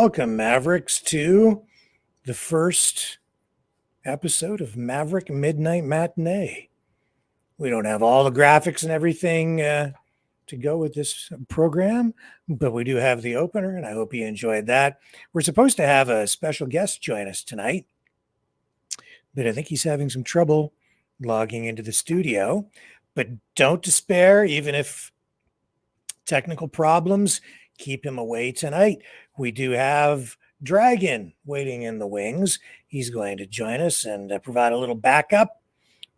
welcome, Mavericks, to the first episode of Maverick MidKnight Matinee. We don't have all the graphics and everything to go with this program, but we do have the opener, and I hope you enjoyed that. We're supposed to have a special guest join us tonight, but I think he's having some trouble logging into the studio. But don't despair, even if technical problems keep him away tonight. We do have Dragon waiting in the wings. He's going to join us and provide a little backup.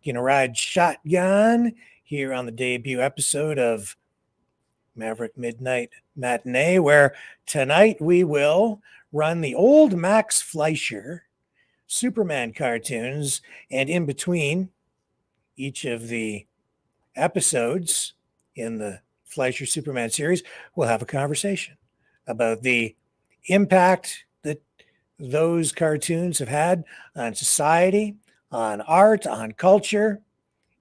Going to ride shotgun here on the debut episode of Maverick MidKnight Matinee, where tonight we will run the old Max Fleisher Superman cartoons, and in between each of the episodes in the Fleisher Superman series, we'll have a conversation about the impact that those cartoons have had on society, on art, on culture,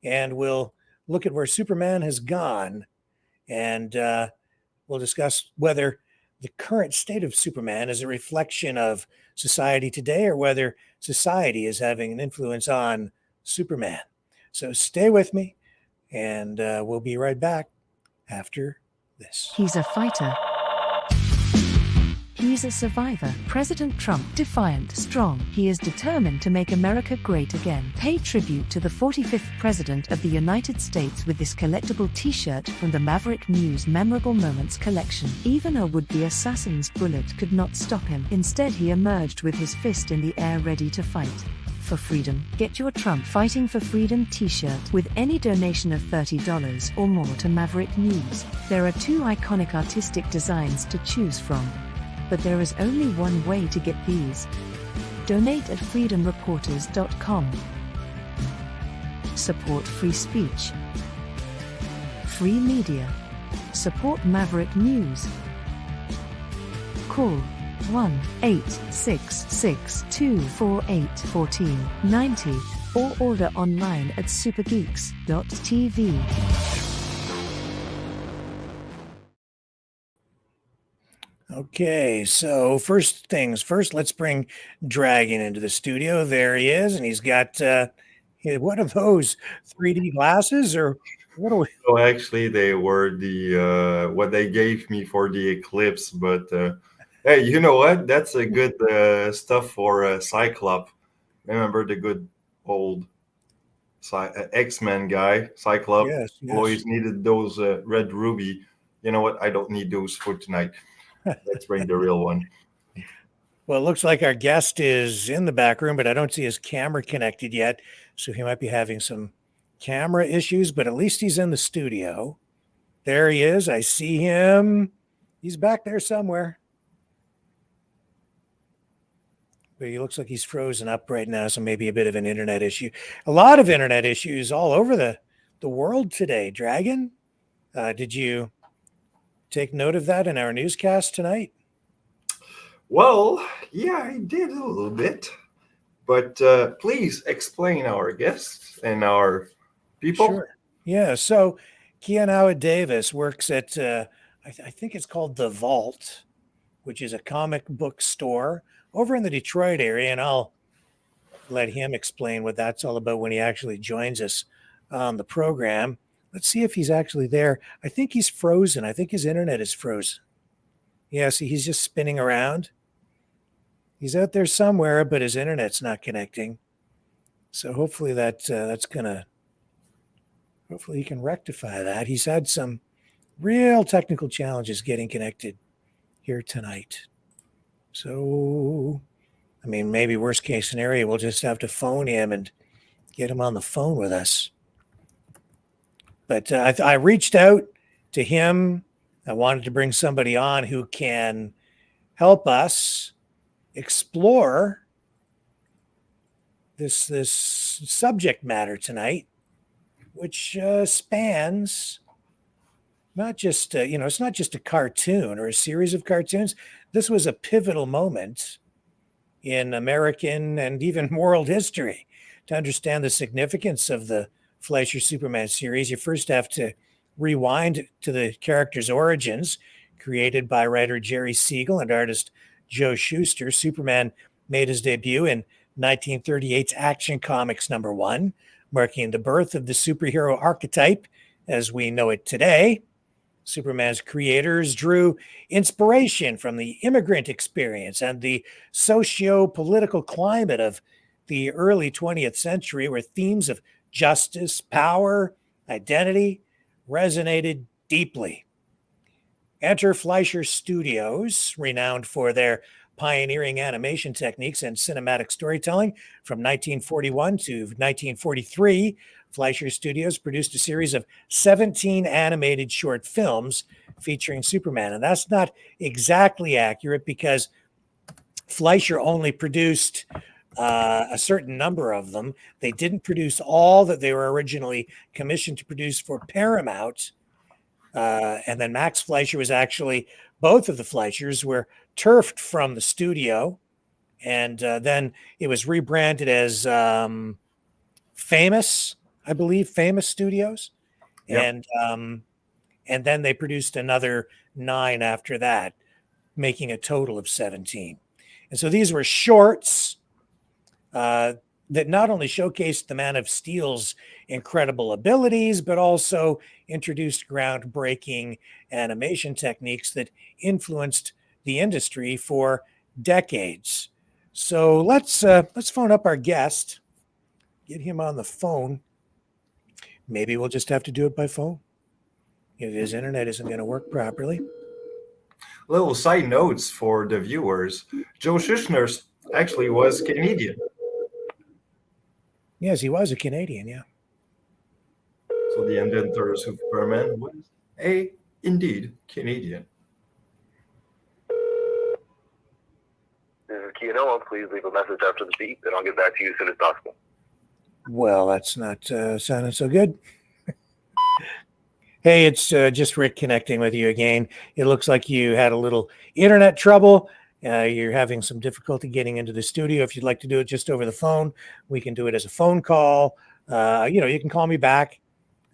and we'll look at where Superman has gone, and we'll discuss whether the current state of Superman is a reflection of society today or whether society is having an influence on Superman. So stay with me, and we'll be right back after this. He's a fighter. He's a survivor. President Trump, defiant, strong. He is determined to make America great again. Pay tribute to the 45th President of the United States with this collectible t-shirt from the Maverick News Memorable Moments collection. Even a would-be assassin's bullet could not stop him. Instead, he emerged with his fist in the air ready to fight for freedom. Get your Trump Fighting for Freedom t-shirt with any donation of $30 or more to Maverick News. There are two iconic artistic designs to choose from, but there is only one way to get these. Donate at freedomreporters.com. Support free speech, free media. Support Maverick News. Call 1-866-248-1490 or order online at supergeeks.tv. Okay, so first things first, let's bring Dragon into the studio. There he is, and he's got what are those 3D glasses, or what are we? Oh, actually, they were the what they gave me for the eclipse. But hey, you know what? That's a good stuff for Cyclops. Remember the good old X-Men guy, Cyclops? Yes. Always needed those red ruby. You know what? I don't need those for tonight. Let's bring the real one. Well, it looks like our guest is in the back room, but I don't see his camera connected yet. So he might be having some camera issues, but at least he's in the studio. There he is. I see him. He's back there somewhere. But he looks like he's frozen up right now, so maybe a bit of an internet issue. A lot of internet issues all over the world today. Dragon, did you take note of that in our newscast tonight? Well, yeah, I did a little bit. But please explain our guests and our people. Sure. Yeah, so Keanawa Davis works at, I think it's called The Vault, which is a comic book store over in the Detroit area, and I'll let him explain what that's all about when he actually joins us on the program. Let's see if he's actually there. I think he's frozen. I think his internet is frozen. Yeah, see, he's just spinning around. He's out there somewhere, but his internet's not connecting. So hopefully hopefully he can rectify that. He's had some real technical challenges getting connected here tonight. So, I mean, maybe worst case scenario, we'll just have to phone him and get him on the phone with us. But I reached out to him. I wanted to bring somebody on who can help us explore this subject matter tonight, which spans not just, it's not just a cartoon or a series of cartoons. This was a pivotal moment in American and even world history. To understand the significance of the Fleisher Superman series, you first have to rewind to the character's origins, created by writer Jerry Siegel and artist Joe Shuster, Superman made his debut in 1938's Action Comics #1, marking the birth of the superhero archetype as we know it today. Superman's creators drew inspiration from the immigrant experience and the socio-political climate of the early 20th century, where themes of justice, power, identity resonated deeply. Enter Fleisher Studios, renowned for their pioneering animation techniques and cinematic storytelling. From 1941 to 1943, Fleisher Studios produced a series of 17 animated short films featuring Superman. And that's not exactly accurate because Fleisher only produced a certain number of them. They didn't produce all that they were originally commissioned to produce for Paramount. And then Max Fleischer was actually, both of the Fleischers were turfed from the studio. And then it was rebranded as Famous, I believe, Famous Studios. Yep. And then they produced another 9 after that, making a total of 17. And so these were shorts that not only showcased the Man of Steel's incredible abilities, but also introduced groundbreaking animation techniques that influenced the industry for decades. So let's phone up our guest, get him on the phone. Maybe we'll just have to do it by phone if his internet isn't going to work properly. Little side notes for the viewers. Joe Shuster actually was Canadian. Yes, he was a Canadian, yeah. So the inventor of Superman was indeed Canadian. This is Keanoa. Please leave a message after the beep, and I'll get back to you as soon as possible. Well, that's not sounding so good. Hey, it's just Rick connecting with you again. It looks like you had a little internet trouble. You're having some difficulty getting into the studio. If you'd like to do it just over the phone, we can do it as a phone call. You can call me back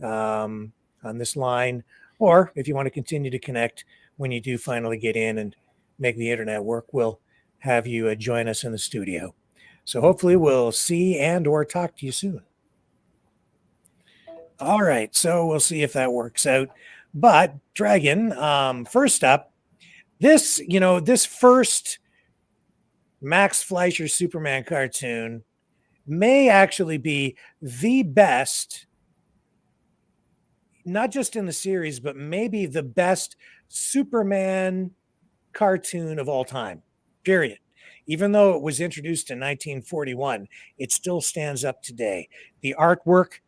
on this line, or if you want to continue to connect when you do finally get in and make the internet work, we'll have you join us in the studio. So hopefully we'll see and or talk to you soon. All right, so we'll see if that works out. But Dragon, first up, this first Max Fleisher Superman cartoon may actually be the best, not just in the series, but maybe the best Superman cartoon of all time, period. Even though it was introduced in 1941, it still stands up today. The artwork,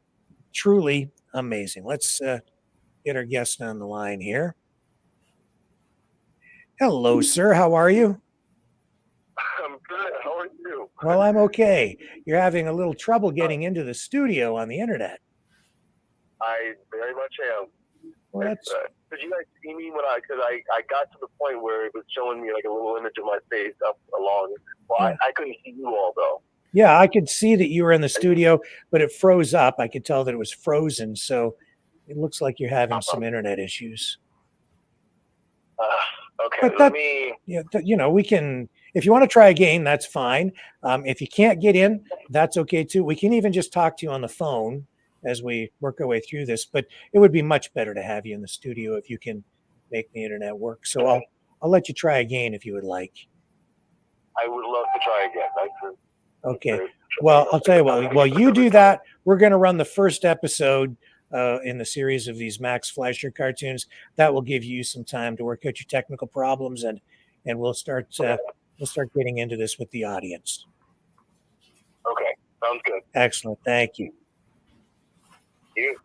truly amazing. Let's get our guest on the line here. Hello, sir. How are you? I'm good. How are you? Well, I'm okay. You're having a little trouble getting into the studio on the internet. I very much am. Well, that's... Did you guys see me because I got to the point where it was showing me like a little image of my face up along. Well, yeah. I couldn't see you all though. Yeah, I could see that you were in the studio, but it froze up. I could tell that it was frozen. So it looks like you're having some internet issues. Okay, but we can, if you want to try again, that's fine. If you can't get in, that's okay too. We can even just talk to you on the phone as we work our way through this, but it would be much better to have you in the studio if you can make the internet work. So I'll let you try again if you would like. I would love to try again. Okay. Well, I'll tell you what, while you do that, we're going to run the first episode in the series of these Max Fleisher cartoons. That will give you some time to work out your technical problems, and we'll start getting into this with the audience. Okay. Sounds good. Excellent. Thank you. You.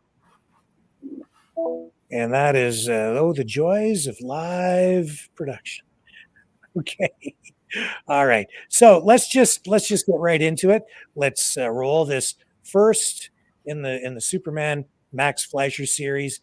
And that is the joys of live production. Okay. All right. So let's just get right into it. Let's roll this first in the Superman Max Fleischer series.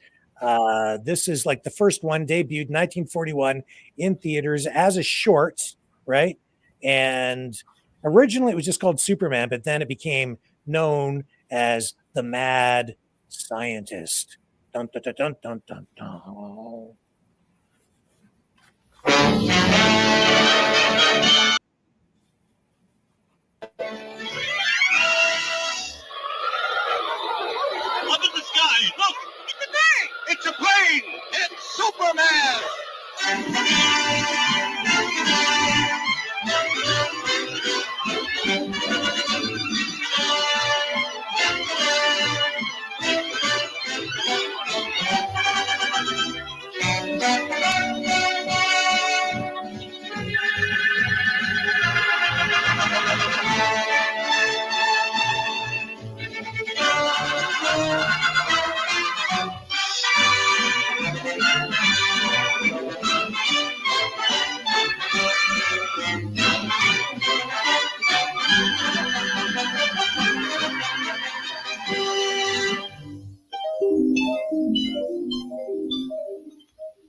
This is like the first one, debuted 1941 in theaters as a short, right? And originally it was just called Superman, but then it became known as the Mad Scientist. Dun, dun, dun, dun, dun, dun. plane! It's Superman!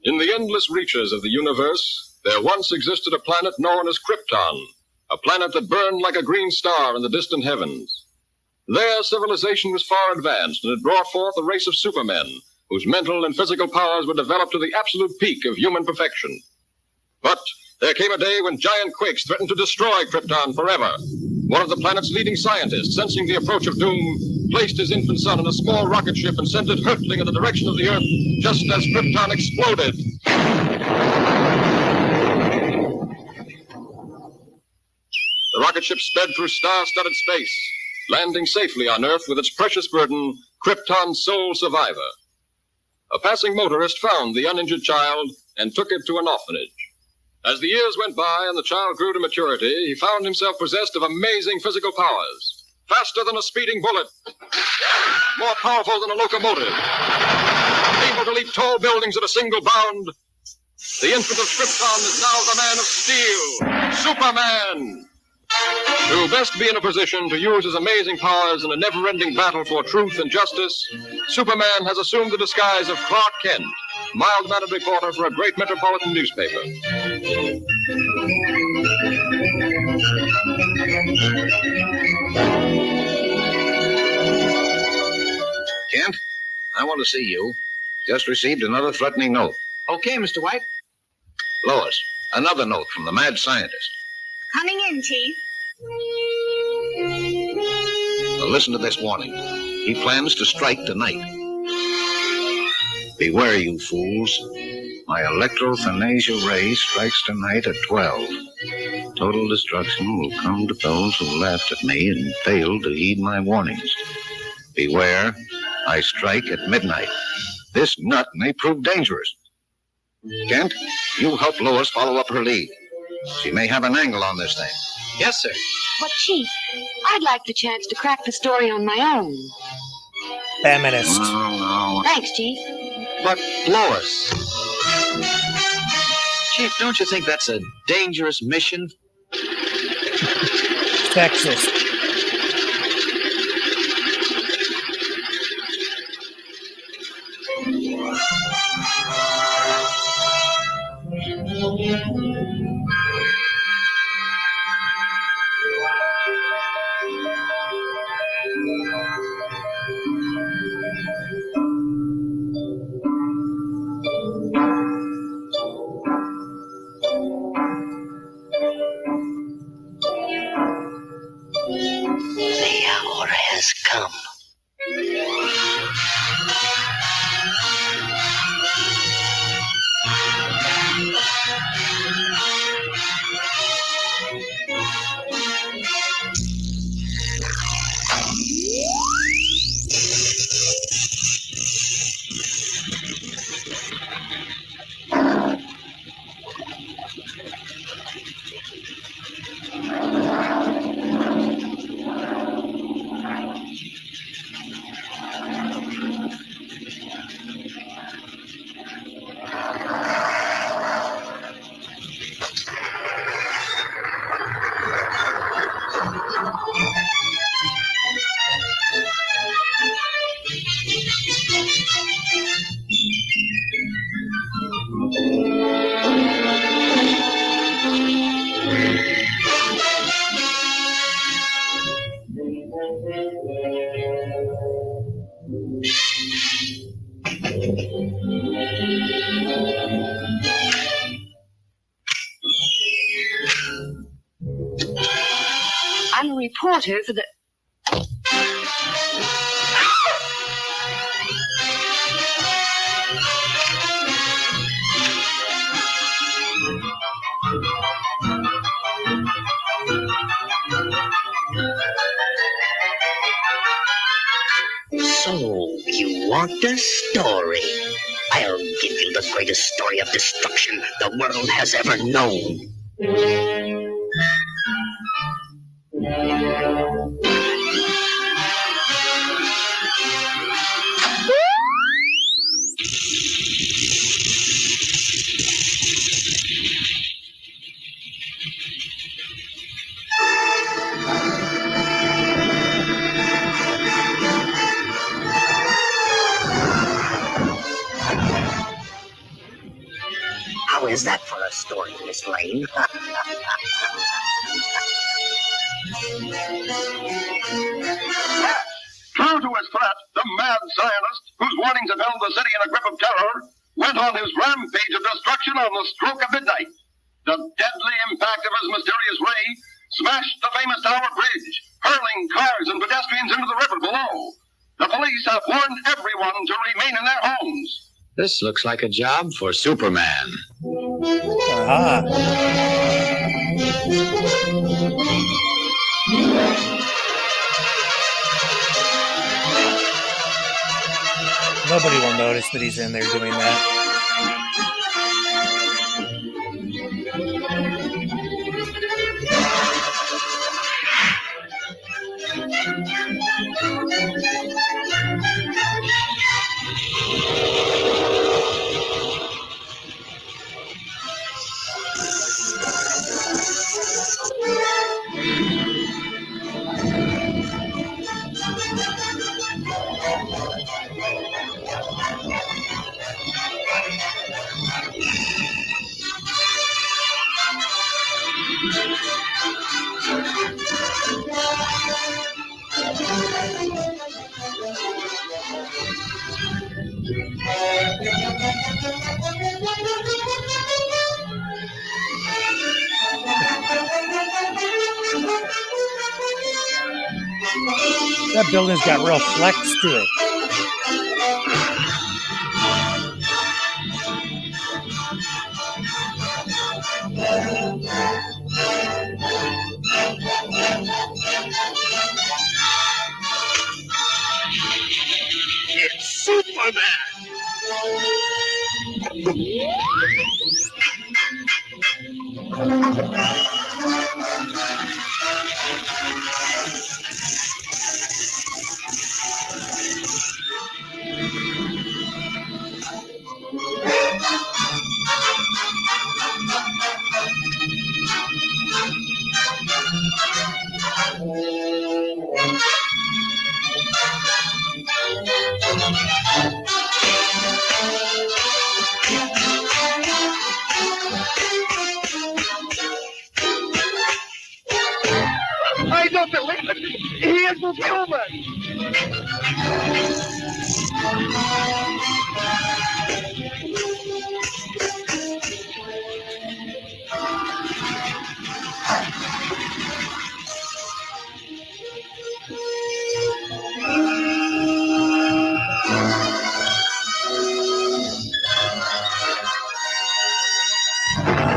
In the endless reaches of the universe, there once existed a planet known as Krypton, a planet that burned like a green star in the distant heavens. There, civilization was far advanced, and it brought forth a race of supermen, whose mental and physical powers were developed to the absolute peak of human perfection. But there came a day when giant quakes threatened to destroy Krypton forever. One of the planet's leading scientists, sensing the approach of doom, placed his infant son in a small rocket ship and sent it hurtling in the direction of the Earth just as Krypton exploded. The rocket ship sped through star-studded space, landing safely on Earth with its precious burden, Krypton's sole survivor. A passing motorist found the uninjured child and took it to an orphanage. As the years went by and the child grew to maturity, he found himself possessed of amazing physical powers. Faster than a speeding bullet, more powerful than a locomotive, able to leap tall buildings at a single bound. The infant of Krypton is now the man of steel, Superman. To best be in a position to use his amazing powers in a never-ending battle for truth and justice, Superman has assumed the disguise of Clark Kent, mild-mannered reporter for a great metropolitan newspaper. Kent, I want to see you. Just received another threatening note. Okay, Mr. White. Lois, another note from the mad scientist. Coming in, Chief. Well, listen to this warning. He plans to strike tonight. Beware, you fools. My electrothanasia ray strikes tonight at 12. Total destruction will come to those who laughed at me and failed to heed my warnings. Beware, I strike at midnight. This nut may prove dangerous. Kent, you help Lois follow up her lead. She may have an angle on this thing. Yes, sir. But, Chief, I'd like the chance to crack the story on my own. Feminist. No. Thanks, Chief. But, Lois. Chief, don't you think that's a dangerous mission? Sexist. The hour has come. I'm a reporter for the... So, you want the story? I'll give you the greatest story of destruction the world has ever known. How is that for a story, Miss Lane? True to his threat, the mad Zionist, whose warnings had held the city in a grip of terror, went on his rampage of destruction on the stroke of midnight. The deadly impact of his mysterious ray smashed the famous Tower Bridge, hurling cars and pedestrians into the river below. The police have warned everyone to remain in their homes. This looks like a job for Superman. Aha. Nobody will notice that he's in there doing that. That building's got real flex to it. It's Superman! I don't believe it. He isn't human.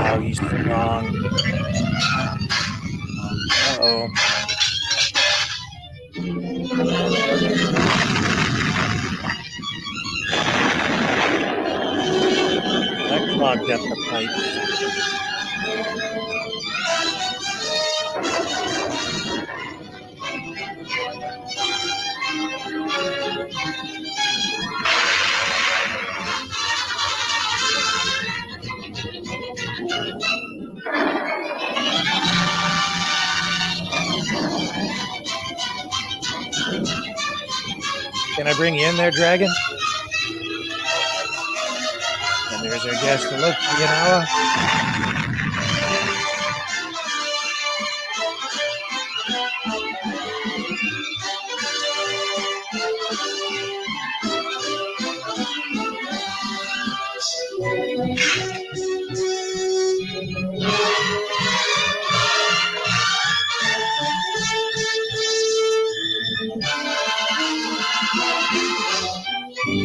Oh, he's wrong. Uh-oh. That clogged up the pipes. Can I bring you in there, Dragon? And there's our guest, Look, Yanawa.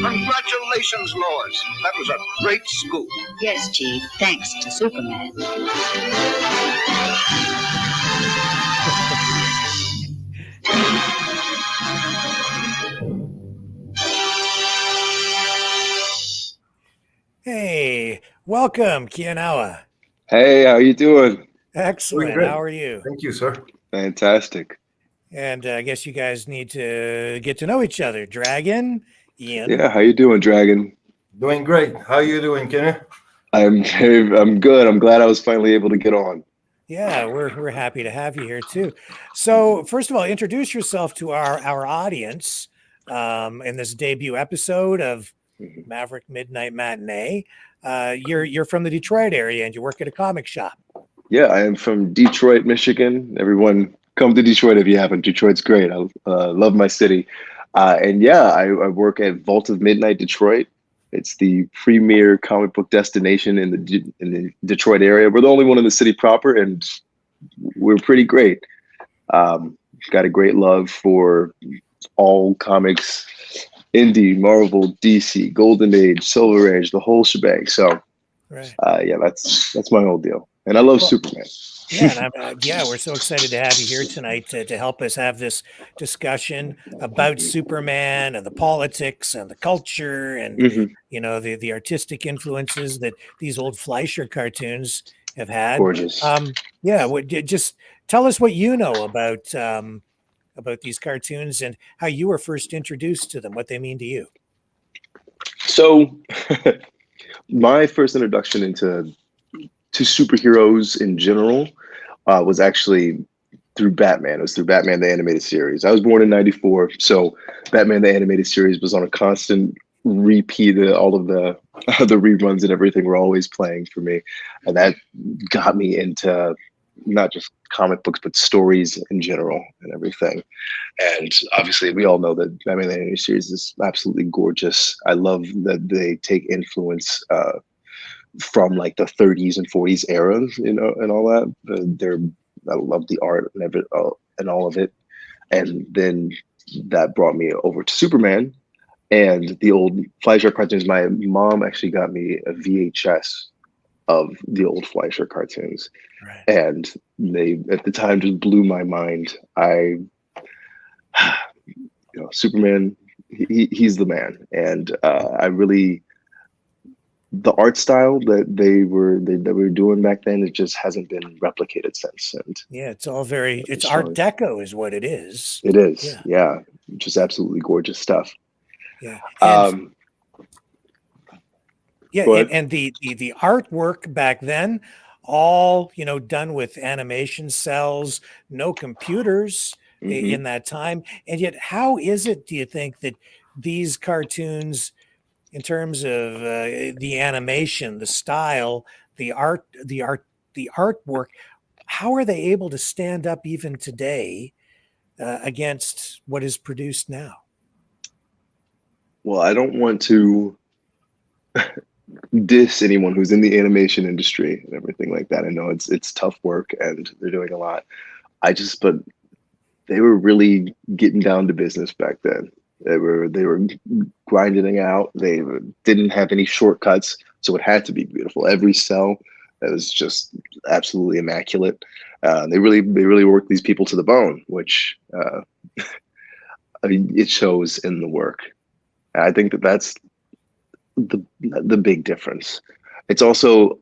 Congratulations, Lois. That was a great scoop. Yes, Chief, thanks to Superman. Hey, welcome, Kianawa. Hey, how you doing? Doing Excellent. good. How are you? Thank you, sir. Fantastic. And I guess you guys need to get to know each other. Dragon, Ian. Yeah, how you doing, Dragon? Doing great. How you doing, Kenny? I'm good. I'm glad I was finally able to get on. Yeah, we're happy to have you here too. So first of all, introduce yourself to our audience in this debut episode of Mhm. Maverick MidKnight Matinee. You're from the Detroit area and you work at a comic shop. Yeah, I am from Detroit, Michigan. Everyone, come to Detroit if you haven't. Detroit's great. I love my city. And yeah, I work at Vault of Midnight Detroit. It's the premier comic book destination in the Detroit area. We're the only one in the city proper, and we're pretty great. Got a great love for all comics, indie, Marvel, DC, Golden Age, Silver Age, the whole shebang. So Right. yeah, that's my whole deal. And I love Well, Superman. Yeah, and we're so excited to have you here tonight to help us have this discussion about Superman and the politics and the culture and Mhm. the artistic influences that these old Fleisher cartoons have had. Gorgeous. Just tell us what you know about these cartoons and how you were first introduced to them, what they mean to you. So my first introduction to superheroes in general was actually through Batman. It was through Batman the Animated Series. I was born in '94, so Batman the Animated Series was on a constant repeat. All of the the reruns and everything were always playing for me, and that got me into not just comic books but stories in general and everything. And obviously, we all know that Batman the Animated Series is absolutely gorgeous. I love that they take influence from like the 30s and 40s eras, and all that. I love the art and all of it. And then that brought me over to Superman and the old Fleischer cartoons. My mom actually got me a VHS of the old Fleischer cartoons, Right. and they at the time just blew my mind. Superman, he's the man, and I really. The art style that they were doing back then, it just hasn't been replicated since. And Yeah, it's all it's so Art Deco is what it is. it is, Yeah. just absolutely gorgeous stuff. Yeah. And Go ahead. and the artwork back then, all done with animation cells, no computers Mhm. in that time. And yet, how is it, do you think, that these cartoons, in terms of the animation, the style, the artwork, how are they able to stand up even today against what is produced now? Well, I don't want to diss anyone who's in the animation industry and everything like that. I know it's tough work and they're doing a lot. But they were really getting down to business back then. They were grinding it out. They didn't have any shortcuts, so it had to be beautiful. Every cell that was just absolutely immaculate. They really worked these people to the bone, which I mean, it shows in the work. And I think that's the big difference. It's also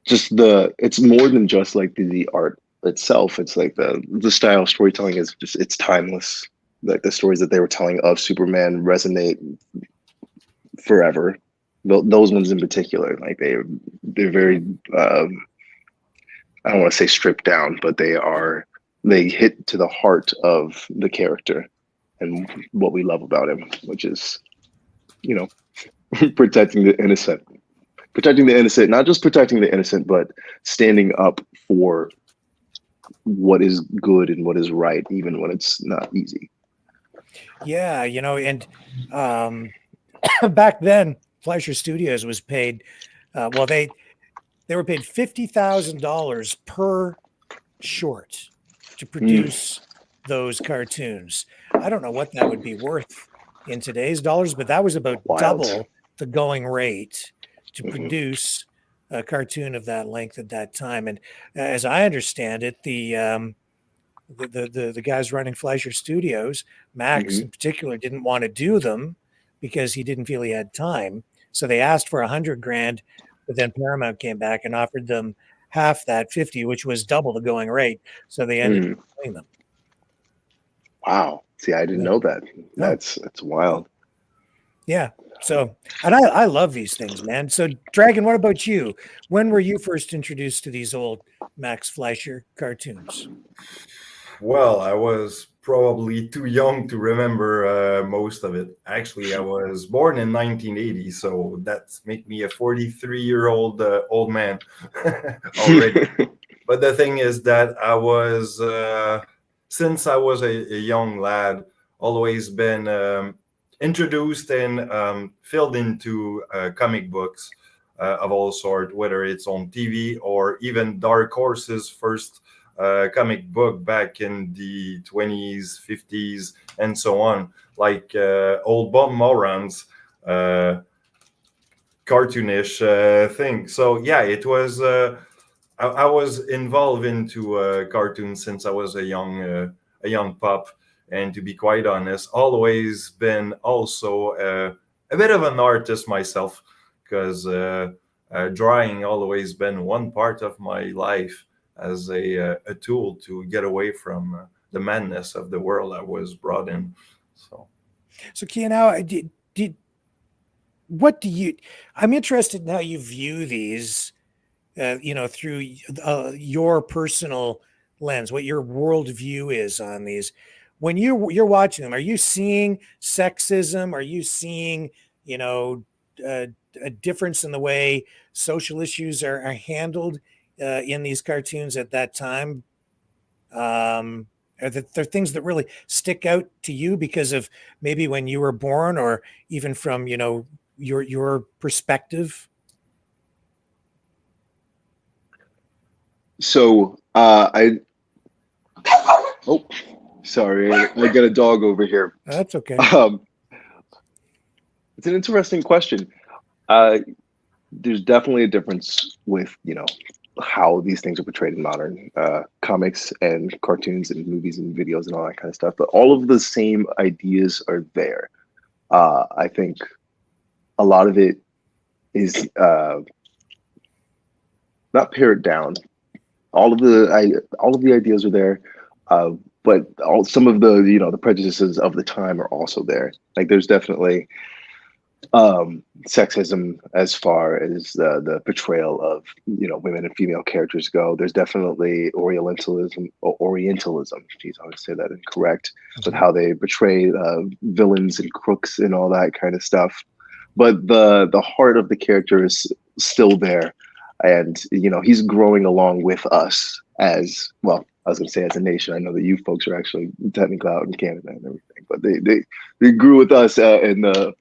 it's more than just like the art itself. It's like the style of storytelling is just, it's timeless. Like the stories that they were telling of Superman resonate forever. Those ones in particular, like they're very I don't want to say stripped down, but they hit to the heart of the character and what we love about him, which is protecting the innocent. Protecting the innocent, not just protecting the innocent, but standing up for what is good and what is right, even when it's not easy. Yeah, and back then, Fleischer Studios was paid. They were paid $50,000 per short to produce those cartoons. I don't know what that would be worth in today's dollars, but that was about double the going rate to produce a cartoon of that length at that time. And as I understand it, the guys running Fleischer Studios, Max in particular, didn't want to do them because he didn't feel he had time. So they asked for $100,000, but then Paramount came back and offered them half that, 50, which was double the going rate. So they ended up paying them. Wow. See, I didn't know that. That's wild. Yeah. So, and I love these things, man. So, Dragon, what about you? When were you first introduced to these old Max Fleischer cartoons? Well, I was probably too young to remember most of it. Actually, I was born in 1980, so that makes me a 43-year-old old man already. But the thing is that I was, since I was a young lad, always been introduced and filled into comic books of all sort, whether it's on TV or even Dark Horse's first comic book back in the 20s, 50s, and so on, like old Bob Moran's cartoonish thing. So yeah, it was. I was involved into cartoons since I was a young pup, and to be quite honest, always been also a bit of an artist myself, because drawing always been one part of my life as a tool to get away from the madness of the world I was brought in. So Keanu, what do you? I'm interested in how you view these, through your personal lens, what your worldview is on these. When you're watching them, are you seeing sexism? Are you seeing, a difference in the way social issues are handled in these cartoons at that time? Are there things that really stick out to you because of maybe when you were born, or even from your perspective? So sorry, I got a dog over here. That's okay. It's an interesting question. There's definitely a difference with how these things are portrayed in modern comics and cartoons and movies and videos and all that kind of stuff, but all of the same ideas are there. I think a lot of it is not pared down. All of the ideas are there, but some of the the prejudices of the time are also there. Like there's definitely sexism as far as the portrayal of women and female characters go. There's definitely Orientalism. Geez, I always say that incorrect. With how they portray villains and crooks and all that kind of stuff. But the heart of the character is still there, and he's growing along with us as well. I was going to say as a nation. I know that you folks are actually technically out in Canada and everything, but they grew with us in the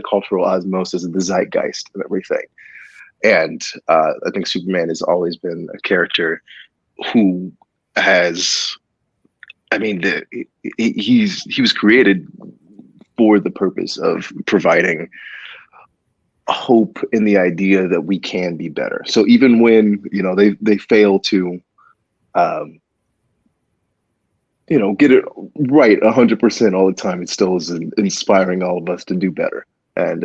cultural osmosis and the zeitgeist and everything. And I think Superman has always been a character who has, he was created for the purpose of providing hope in the idea that we can be better. So even when they fail to get it right 100% all the time, it still is inspiring all of us to do better. And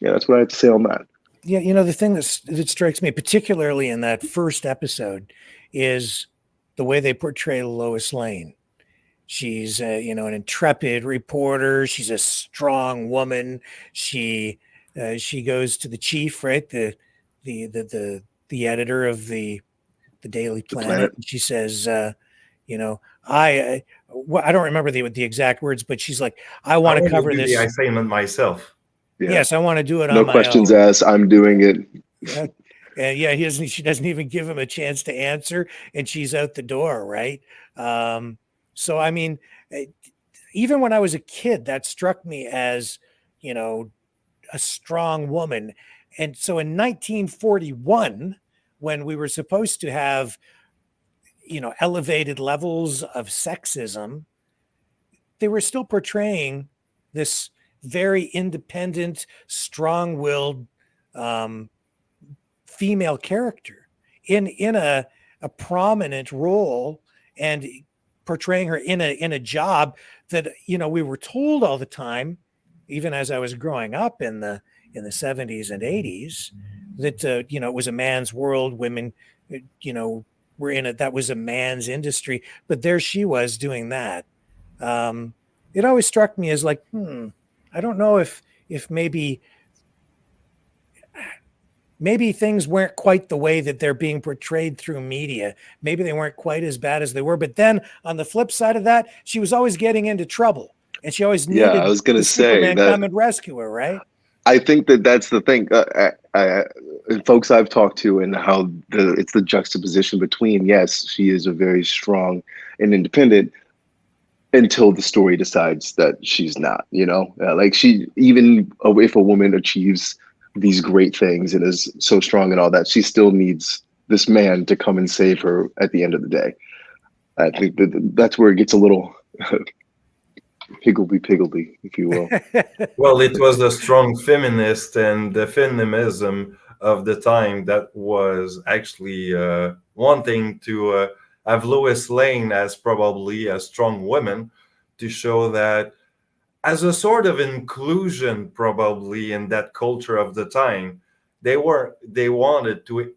that's what I have to say on that. Yeah, the thing that strikes me, particularly in that first episode, is the way they portray Lois Lane. She's an intrepid reporter. She's a strong woman. She goes to the chief, right? The editor of the Daily Planet. And she says, I don't remember the exact words, but she's like, I want to cover this. I say it myself. Yeah. Yes, I want to do it on no my questions own. asked. I'm doing it. And she doesn't even give him a chance to answer, and she's out the door, right? So I mean, even when I was a kid, that struck me as a strong woman. And so in 1941, when we were supposed to have elevated levels of sexism, they were still portraying this very independent, strong-willed female character in a prominent role, and portraying her in a job that we were told all the time even as I was growing up in the 70s and 80s, that it was a man's world. Women, were in it. That was a man's industry. But there she was doing that. It always struck me as like, I don't know if maybe things weren't quite the way that they're being portrayed through media. Maybe they weren't quite as bad as they were. But then on the flip side of that, she was always getting into trouble, and she always needed I was going to say Superman that. come and rescue her, right? I think that's the thing. And folks I've talked to, and how it's the juxtaposition between, yes, she is a very strong and independent until the story decides that she's not. Like she, even if a woman achieves these great things and is so strong and all that, she still needs this man to come and save her at the end of the day. I think that's where it gets a little higgledy-piggledy, if you will. Well, it was the strong feminist and the feminism of the time that was actually wanting to have Lois Lane as probably a strong woman, to show that as a sort of inclusion, probably in that culture of the time, they wanted to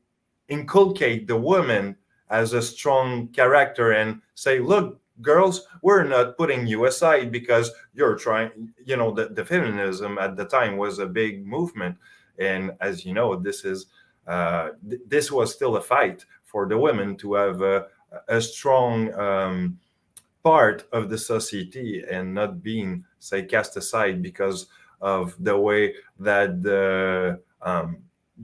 inculcate the woman as a strong character and say, look, girls, we're not putting you aside because you're trying. The feminism at the time was a big movement, and as you know, this was still a fight for the women to have a strong part of the society and not being, say, cast aside because of the way that the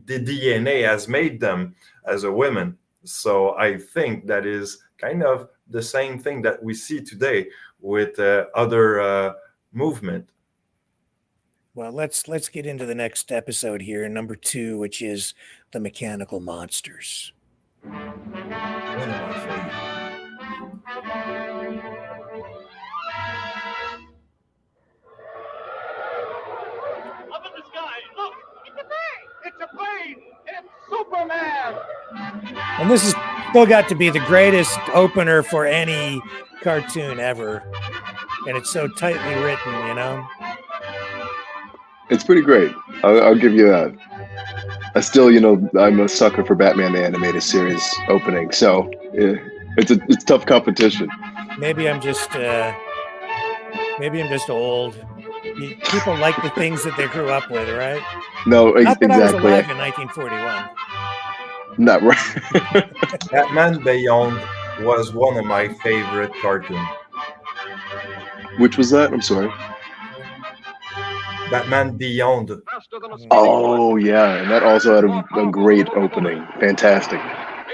DNA has made them as a woman. So I think that is kind of the same thing that we see today with other movement. Well, let's get into the next episode here, number 2, which is the Mechanical Monsters. One of my favorites. Up in the sky, look! It's a bird! It's a plane! It's Superman! And this is still got to be the greatest opener for any cartoon ever. And it's so tightly written, It's pretty great. I'll give you that. I still, I'm a sucker for Batman the Animated Series opening, so it's tough competition. Maybe I'm just old. People like the things that they grew up with, right? No, Not that exactly. I was alive in 1941. Not right. Batman Beyond was one of my favorite cartoons. Which was that? I'm sorry. Batman Beyond. Oh yeah, and that also had a great opening. Fantastic.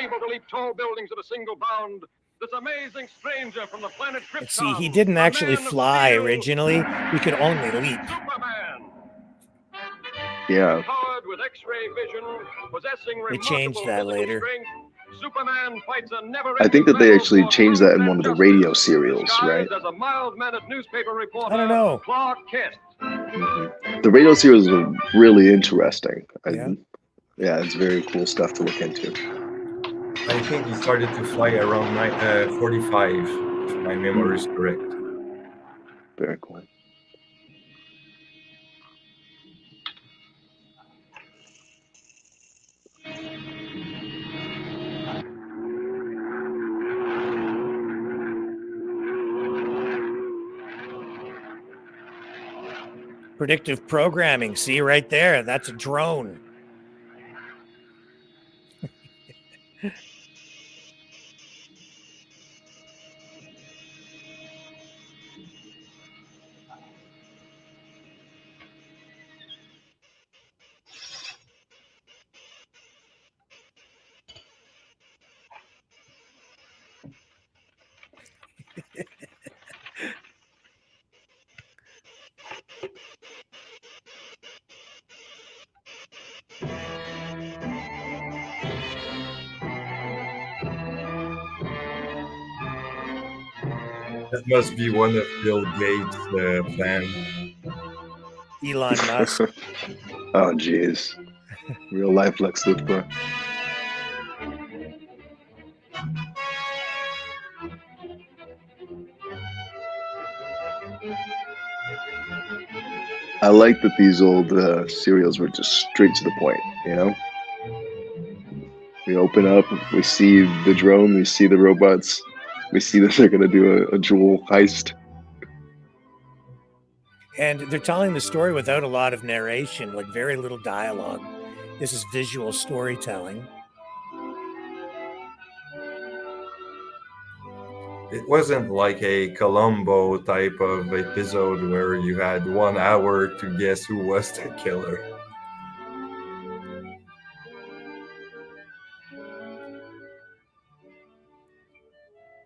Able to leap tall buildings at a single bound. This amazing stranger from the planet Krypton. Let's see, he didn't actually fly originally. He could only leap. Superman. Yeah. Powered with X-ray vision, possessing They changed that later. strength, Superman fights a never. I think that they actually changed that in one of the radio serials, right? As a mild-mannered newspaper reporter, I don't know. Clark Kent. The radio series are really interesting. Yeah. Yeah, it's very cool stuff to look into. I think he started to fly around 45, if my memory is correct. Very cool. Predictive programming. See right there. That's a drone. That must be one of Bill Gates' plans. Elon Musk. Oh, jeez. Real life Lex Luthor. I like that these old serials were just straight to the point, you know? We open up, we see the drone, we see the robots, we see that they're going to do a jewel heist. And they're telling the story without a lot of narration, like very little dialogue. This is visual storytelling. It wasn't like a Columbo type of episode where you had 1 hour to guess who was the killer.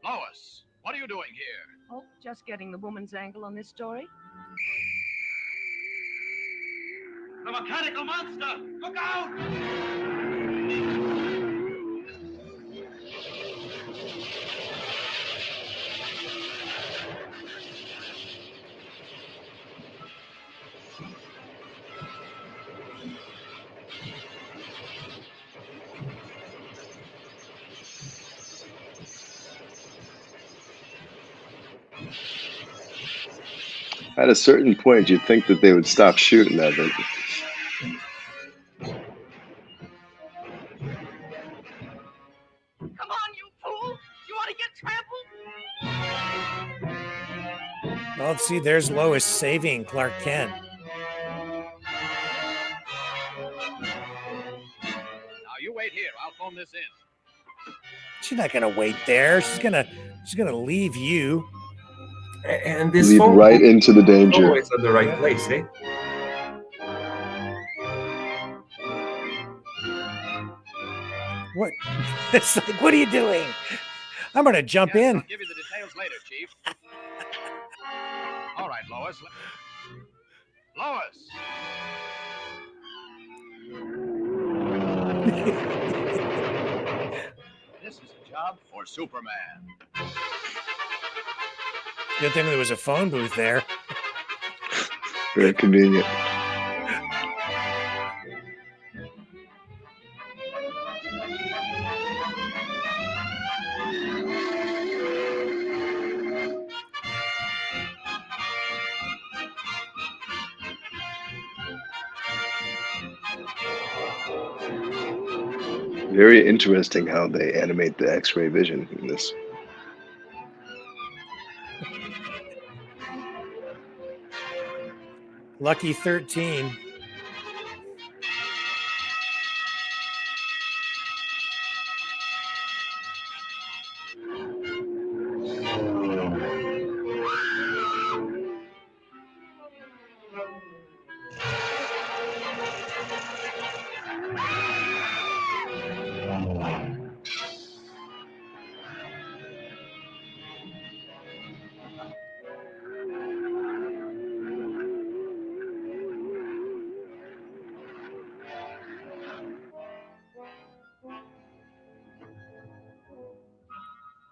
Lois, what are you doing here? Oh, just getting the woman's angle on this story. The mechanical monster! Look out! At a certain point, you'd think that they would stop shooting at it. Come on, you fool! You want to get trampled? Well, see, there's Lois saving Clark Kent. Now you wait here. I'll phone this in. She's not gonna wait there. She's gonna leave you. And this Lead phone right into the danger. always at the right place, eh? What? It's like, what are you doing? I'm gonna jump in. I'll give you the details later, Chief. All right, Lois. Lois! This is a job for Superman. Good thing there was a phone booth there. Very convenient. Very interesting how they animate the X-ray vision in this. Lucky 13.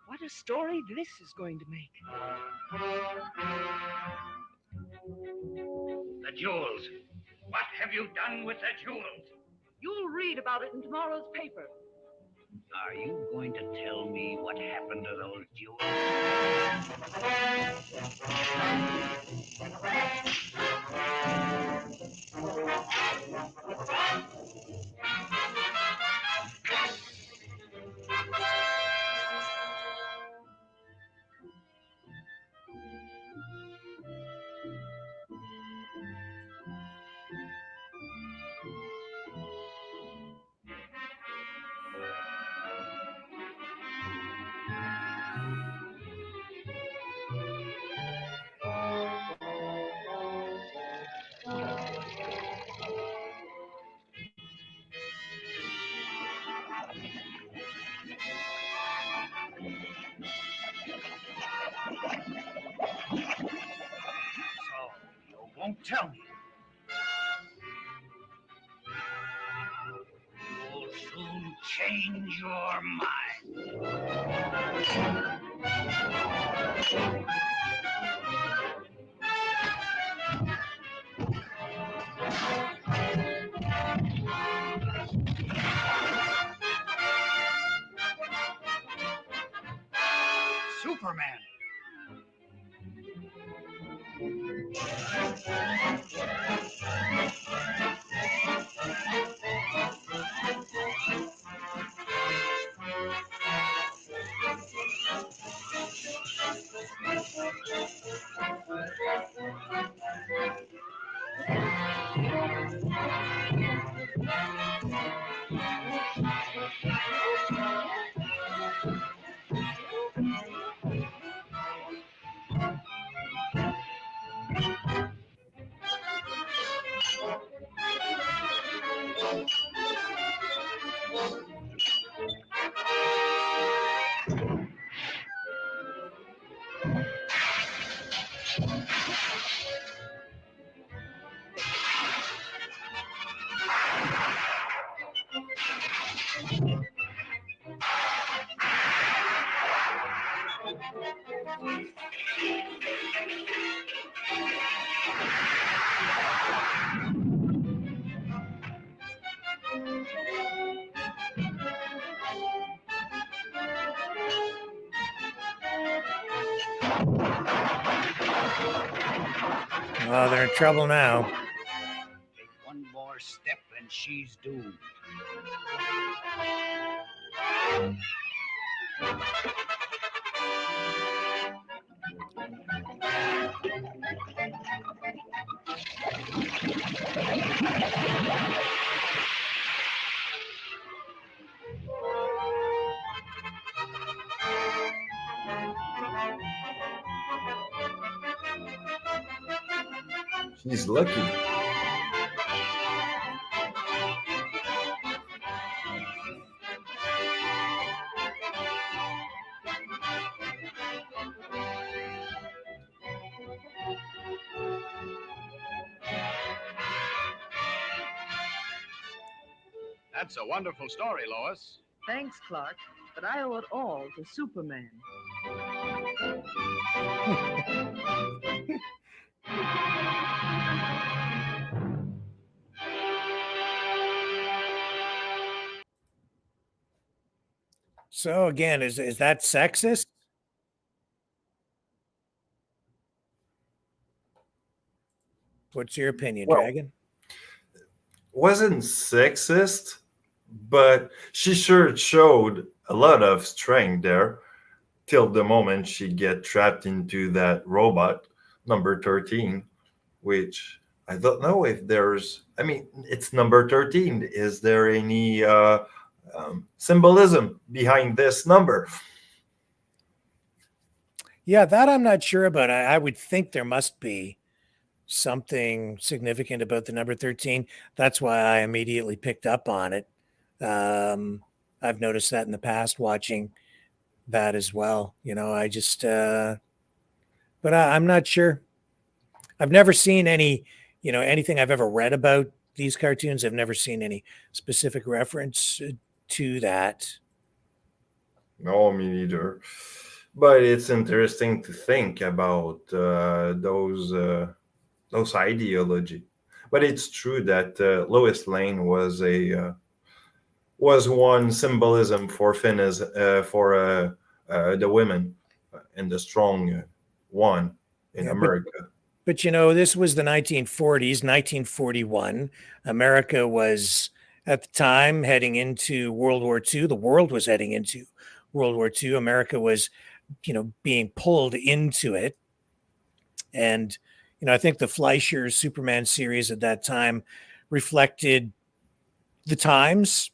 What a story this is going to make. The jewels. What have you done with the jewels? You'll read about it in tomorrow's paper. Are you going to tell me what happened to those jewels? Won't tell me. You'll soon change your Superman. Oh, they're in trouble now. Take one more step and she's doomed. She's lucky. That's a wonderful story, Lois. Thanks, Clark, but I owe it all to Superman. So again, is that sexist? What's your opinion, Well, Dragon? Wasn't sexist, but she sure showed a lot of strength there till the moment she get trapped into that robot number 13, which I don't know if there's, I mean, it's number 13. Is there any symbolism behind this number? Yeah, that I'm not sure about. I would think there must be something significant about the number 13. That's why I immediately picked up on it. I've noticed that in the past watching that as well. You know, I just, but I'm not sure. I've never seen any, you know, anything I've ever read about these cartoons. I've never seen any specific reference to that. No, me neither. But it's interesting to think about those ideology. But it's true that Lois Lane was one symbolism for for the women and the strong one in America. But you know, this was the 1940s, 1941. America was at the time heading into World War II. The world was heading into World War II. America was, you know, being pulled into it. And, you know, I think the Fleisher Superman series at that time reflected the times.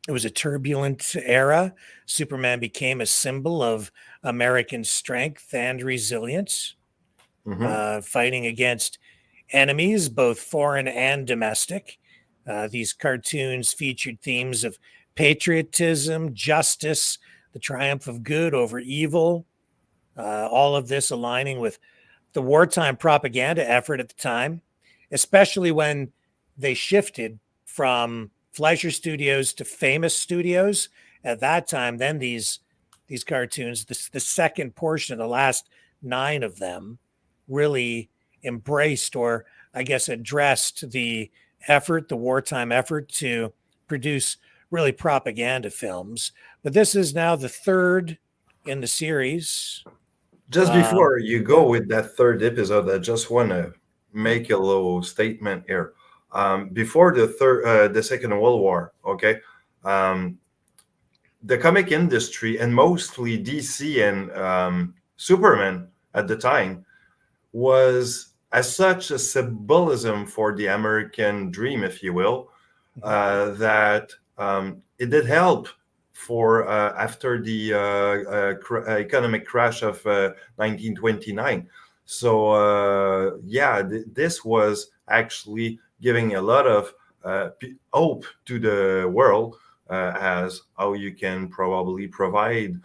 It was a turbulent era. Superman became a symbol of American strength and resilience, fighting against enemies, both foreign and domestic. These cartoons featured themes of patriotism, justice, the triumph of good over evil, all of this aligning with the wartime propaganda effort at the time, especially when they shifted from Fleischer Studios to Famous Studios. At that time, then these cartoons, the second portion, the last 9 of them, really embraced, or I guess addressed, the effort, the wartime effort to produce really propaganda films. But this is now the third in the series. Just before you go with that third episode, I just want to make a little statement here. Before the Second World War, okay, the comic industry, and mostly DC and Superman at the time, was as such a symbolism for the American dream, if you will, that it did help for after the economic crash of 1929. So this was actually giving a lot of hope to the world as how you can probably provide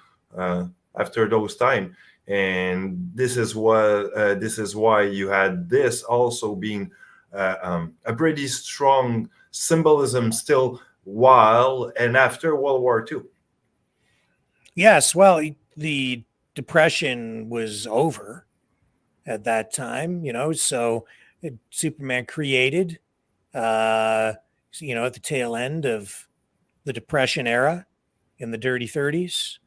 after those time. and this is why you had this also being a pretty strong symbolism still while and after World War II. Yes, well, the Depression was over at that time, so Superman created, at the tail end of the Depression era in the dirty 30s,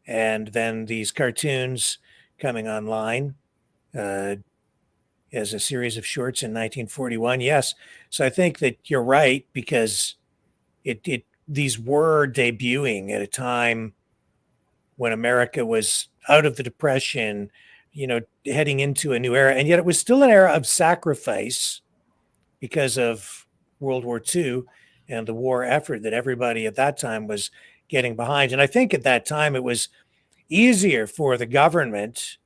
and then these cartoons coming online as a series of shorts in 1941. Yes, so I think that you're right, because these were debuting at a time when America was out of the Depression, heading into a new era. And yet it was still an era of sacrifice because of World War II and the war effort that everybody at that time was getting behind. And I think at that time it was easier for the government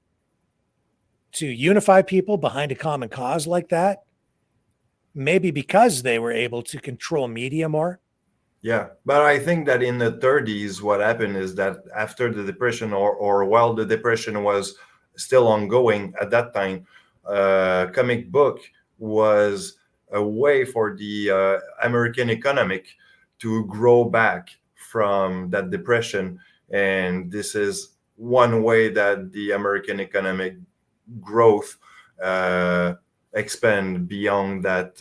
to unify people behind a common cause like that, maybe because they were able to control media more. Yeah, but I think that in the 30s, what happened is that after the Depression, or while the Depression was still ongoing at that time, comic book was a way for the American economic to grow back from that depression. And this is one way that the American economic growth expand beyond that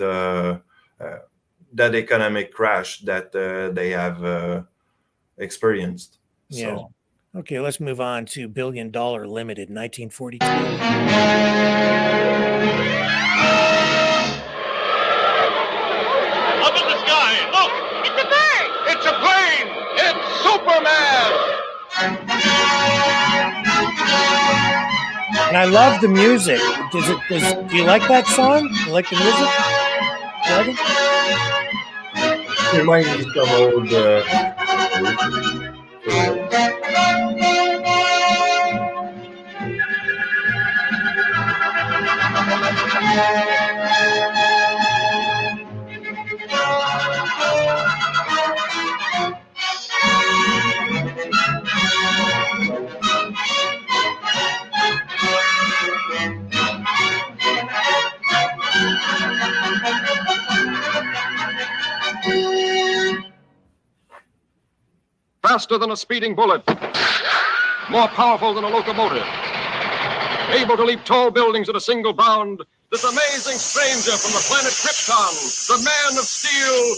that economic crash that they have experienced. Yeah. So. Okay, let's move on to $1 Billion Limited, 1942. Up in the sky, look! It's a bird! It's a plane! It's Superman! And I love the music. Do you like that song? You like the music? You like it? Reminds me some old Faster than a speeding bullet, more powerful than a locomotive, able to leap tall buildings at a single bound, this amazing stranger from the planet Krypton, the Man of Steel,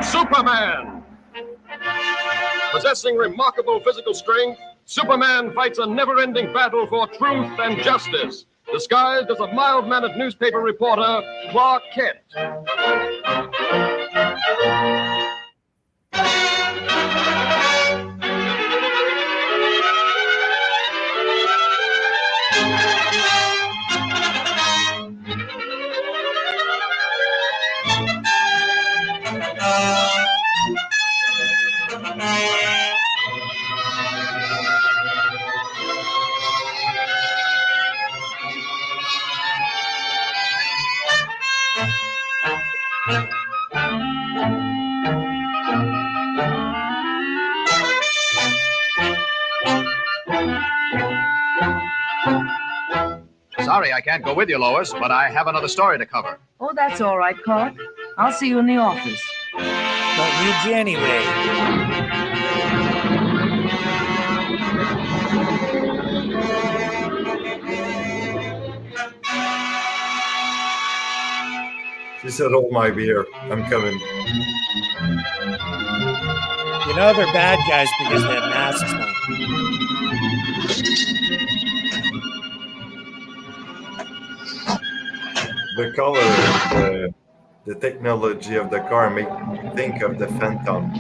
Superman. Possessing remarkable physical strength, Superman fights a never-ending battle for truth and justice, disguised as a mild-mannered newspaper reporter, Clark Kent. Sorry I can't go with you, Lois, but I have another story to cover. Oh, that's all right, Clark. I'll see you in the office. Don't need you anyway. She said, "Hold my beer. I'm coming." They're bad guys because they have masks on. The color, the technology of the car make me think of the Phantom.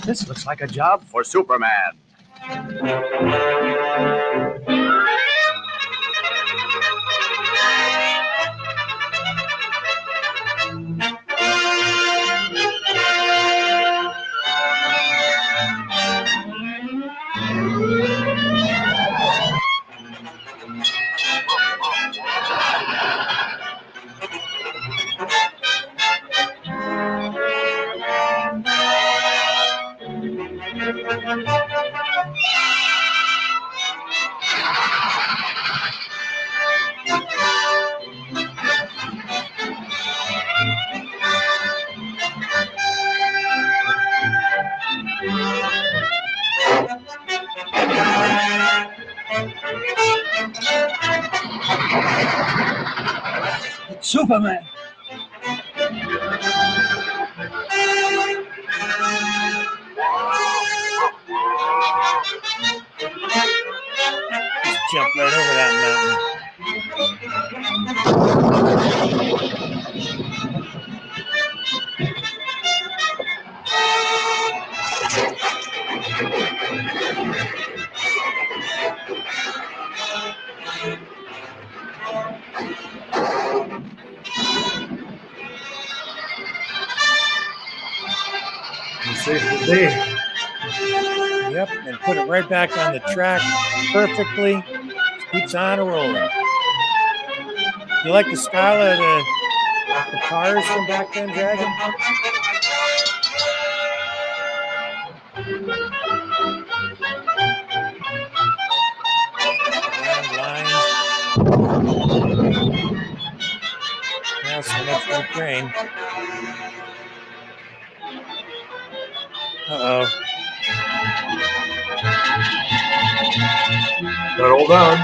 This looks like a job for Superman. Superman. Just jump right over that mountain. You saved the day. Yep, and put it right back on the track perfectly. Keeps on rolling. You like the style of the cars from back then, Dragon? Round lines. Now so much for the train. Uh-oh. But hold on.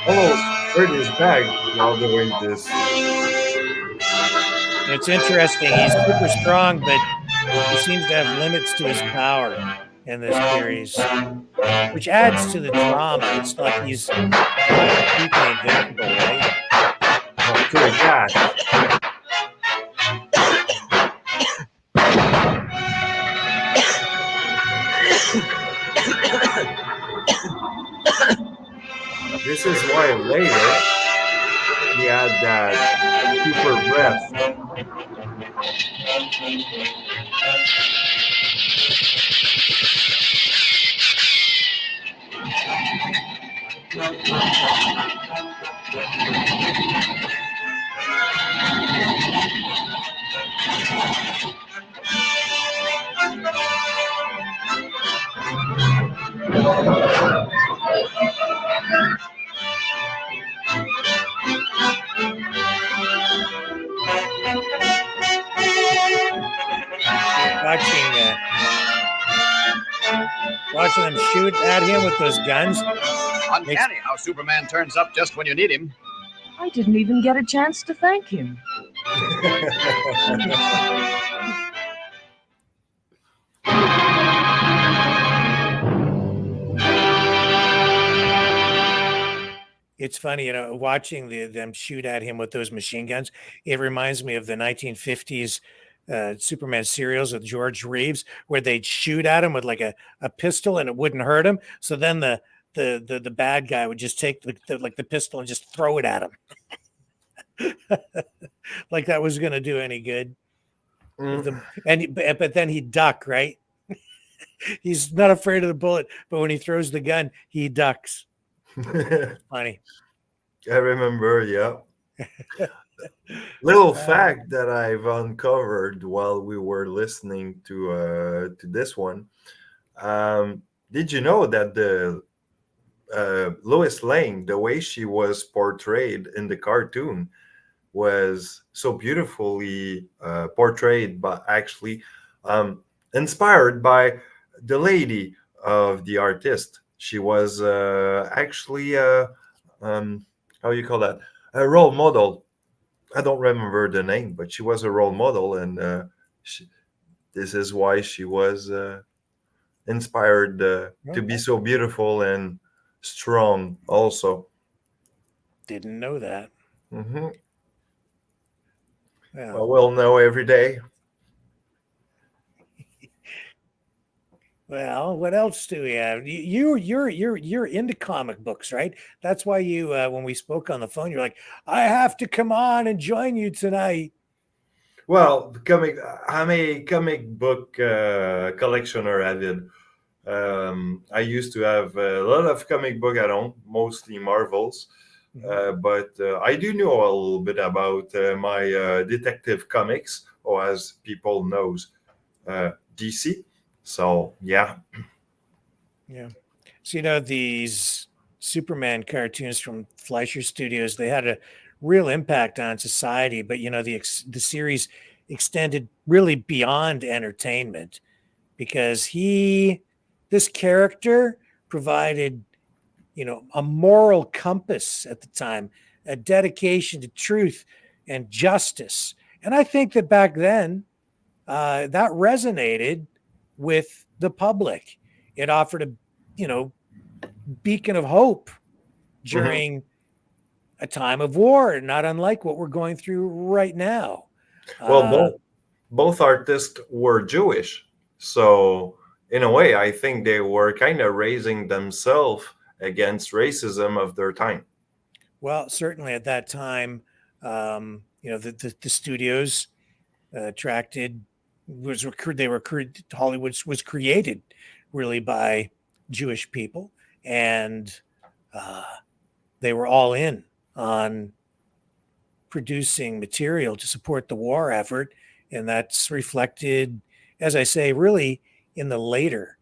Almost hurt his bag while doing this. It's interesting. He's super strong, but he seems to have limits to his power in this series, which adds to the drama. It's like he's completely invincible, right? Oh, good God. This is why later he had that super breath. Watching them shoot at him with those guns. Uncanny how Superman turns up just when you need him. I didn't even get a chance to thank him. It's funny, watching them shoot at him with those machine guns. It reminds me of the 1950s Superman serials with George Reeves, where they'd shoot at him with like a pistol and it wouldn't hurt him. So then the bad guy would just take the pistol and just throw it at him, like that was going to do any good. But then he'd duck, right? He's not afraid of the bullet, but when he throws the gun, he ducks. Funny. I remember, yeah. Little fact that I've uncovered while we were listening to this one. Did you know that the Lois Lane, the way she was portrayed in the cartoon, was so beautifully portrayed, but actually inspired by the lady of the artist. She was actually how you call that, a role model. I don't remember the name, but she was a role model, and this is why she was inspired to be so beautiful and strong. Also, Didn't know that. mm-hmm. Yeah. Well, we'll know every day. Well, what else do we have? You're into comic books, right? That's why you when we spoke on the phone, you're like, I have to come on and join you tonight. Well, I'm a comic book collectioner avid. I used to have a lot of comic book at home, mostly Marvels, but I do know a little bit about my detective comics, or as people knows, DC. So yeah. Yeah. So these Superman cartoons from Fleisher Studios, they had a real impact on society, but the series extended really beyond entertainment because this character provided a moral compass at the time, a dedication to truth and justice. And I think that back then that resonated with the public. It offered a beacon of hope during a time of war, not unlike what we're going through right now. Well, both artists were Jewish, so in a way, I think they were kind of raising themselves against racism of their time. Well, certainly at that time, the studios attracted Hollywood was created really by Jewish people, and they were all in on producing material to support the war effort, and that's reflected, as I say, really in the later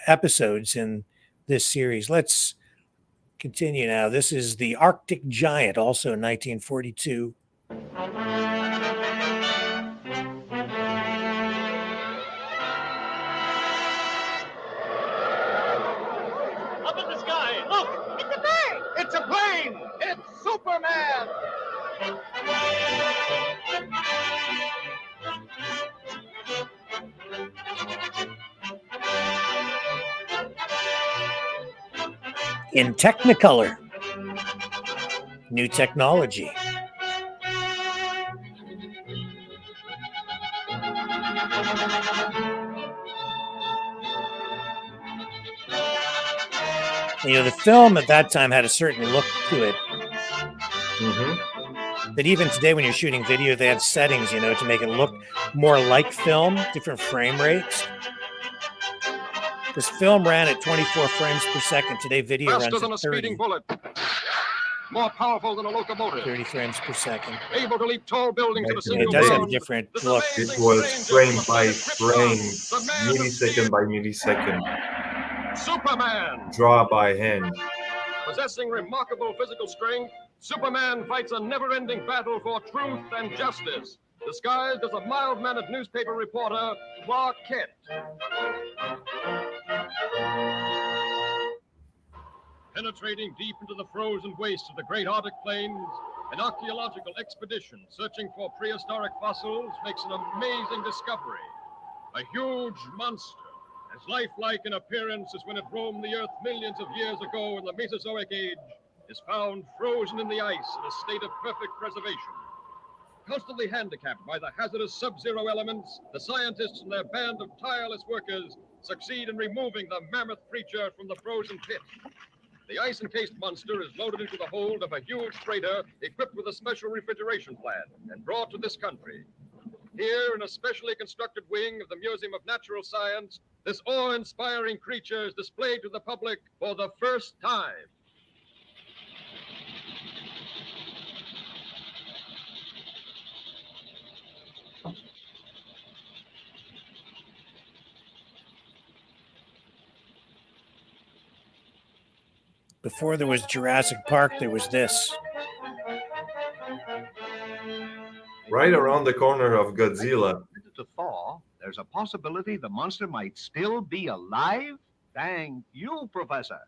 episodes in this series. Let's continue now. This is The Arctic Giant, also 1942. Up in the sky, look! It's a bird! It's a plane! It's Superman! In Technicolor, new technology. The film at that time had a certain look to it. That even today, when you're shooting video, they have settings, to make it look more like film, different frame rates. This film ran at 24 frames per second. Today, video runs Faster than at a speeding bullet. More powerful than a locomotive. 30 frames per second. Able to leap tall buildings in a single It does have a run. different look. It was frame by frame, millisecond by millisecond. Superman! Draw by hand. Possessing remarkable physical strength, Superman fights a never-ending battle for truth and justice, disguised as a mild-mannered newspaper reporter, Clark Kent. Penetrating deep into the frozen wastes of the great Arctic plains, an archaeological expedition searching for prehistoric fossils makes an amazing discovery. A huge monster, as lifelike in appearance as when it roamed the earth millions of years ago in the Mesozoic age, is found frozen in the ice in a state of perfect preservation. Constantly handicapped by the hazardous sub-zero elements, the scientists and their band of tireless workers succeed in removing the mammoth creature from the frozen pit. The ice-encased monster is loaded into the hold of a huge freighter equipped with a special refrigeration plant and brought to this country. Here, in a specially constructed wing of the Museum of Natural Science, this awe-inspiring creature is displayed to the public for the first time. Before there was Jurassic Park, there was this. Right around the corner of Godzilla. To thaw, there's a possibility the monster might still be alive? Thank you, Professor.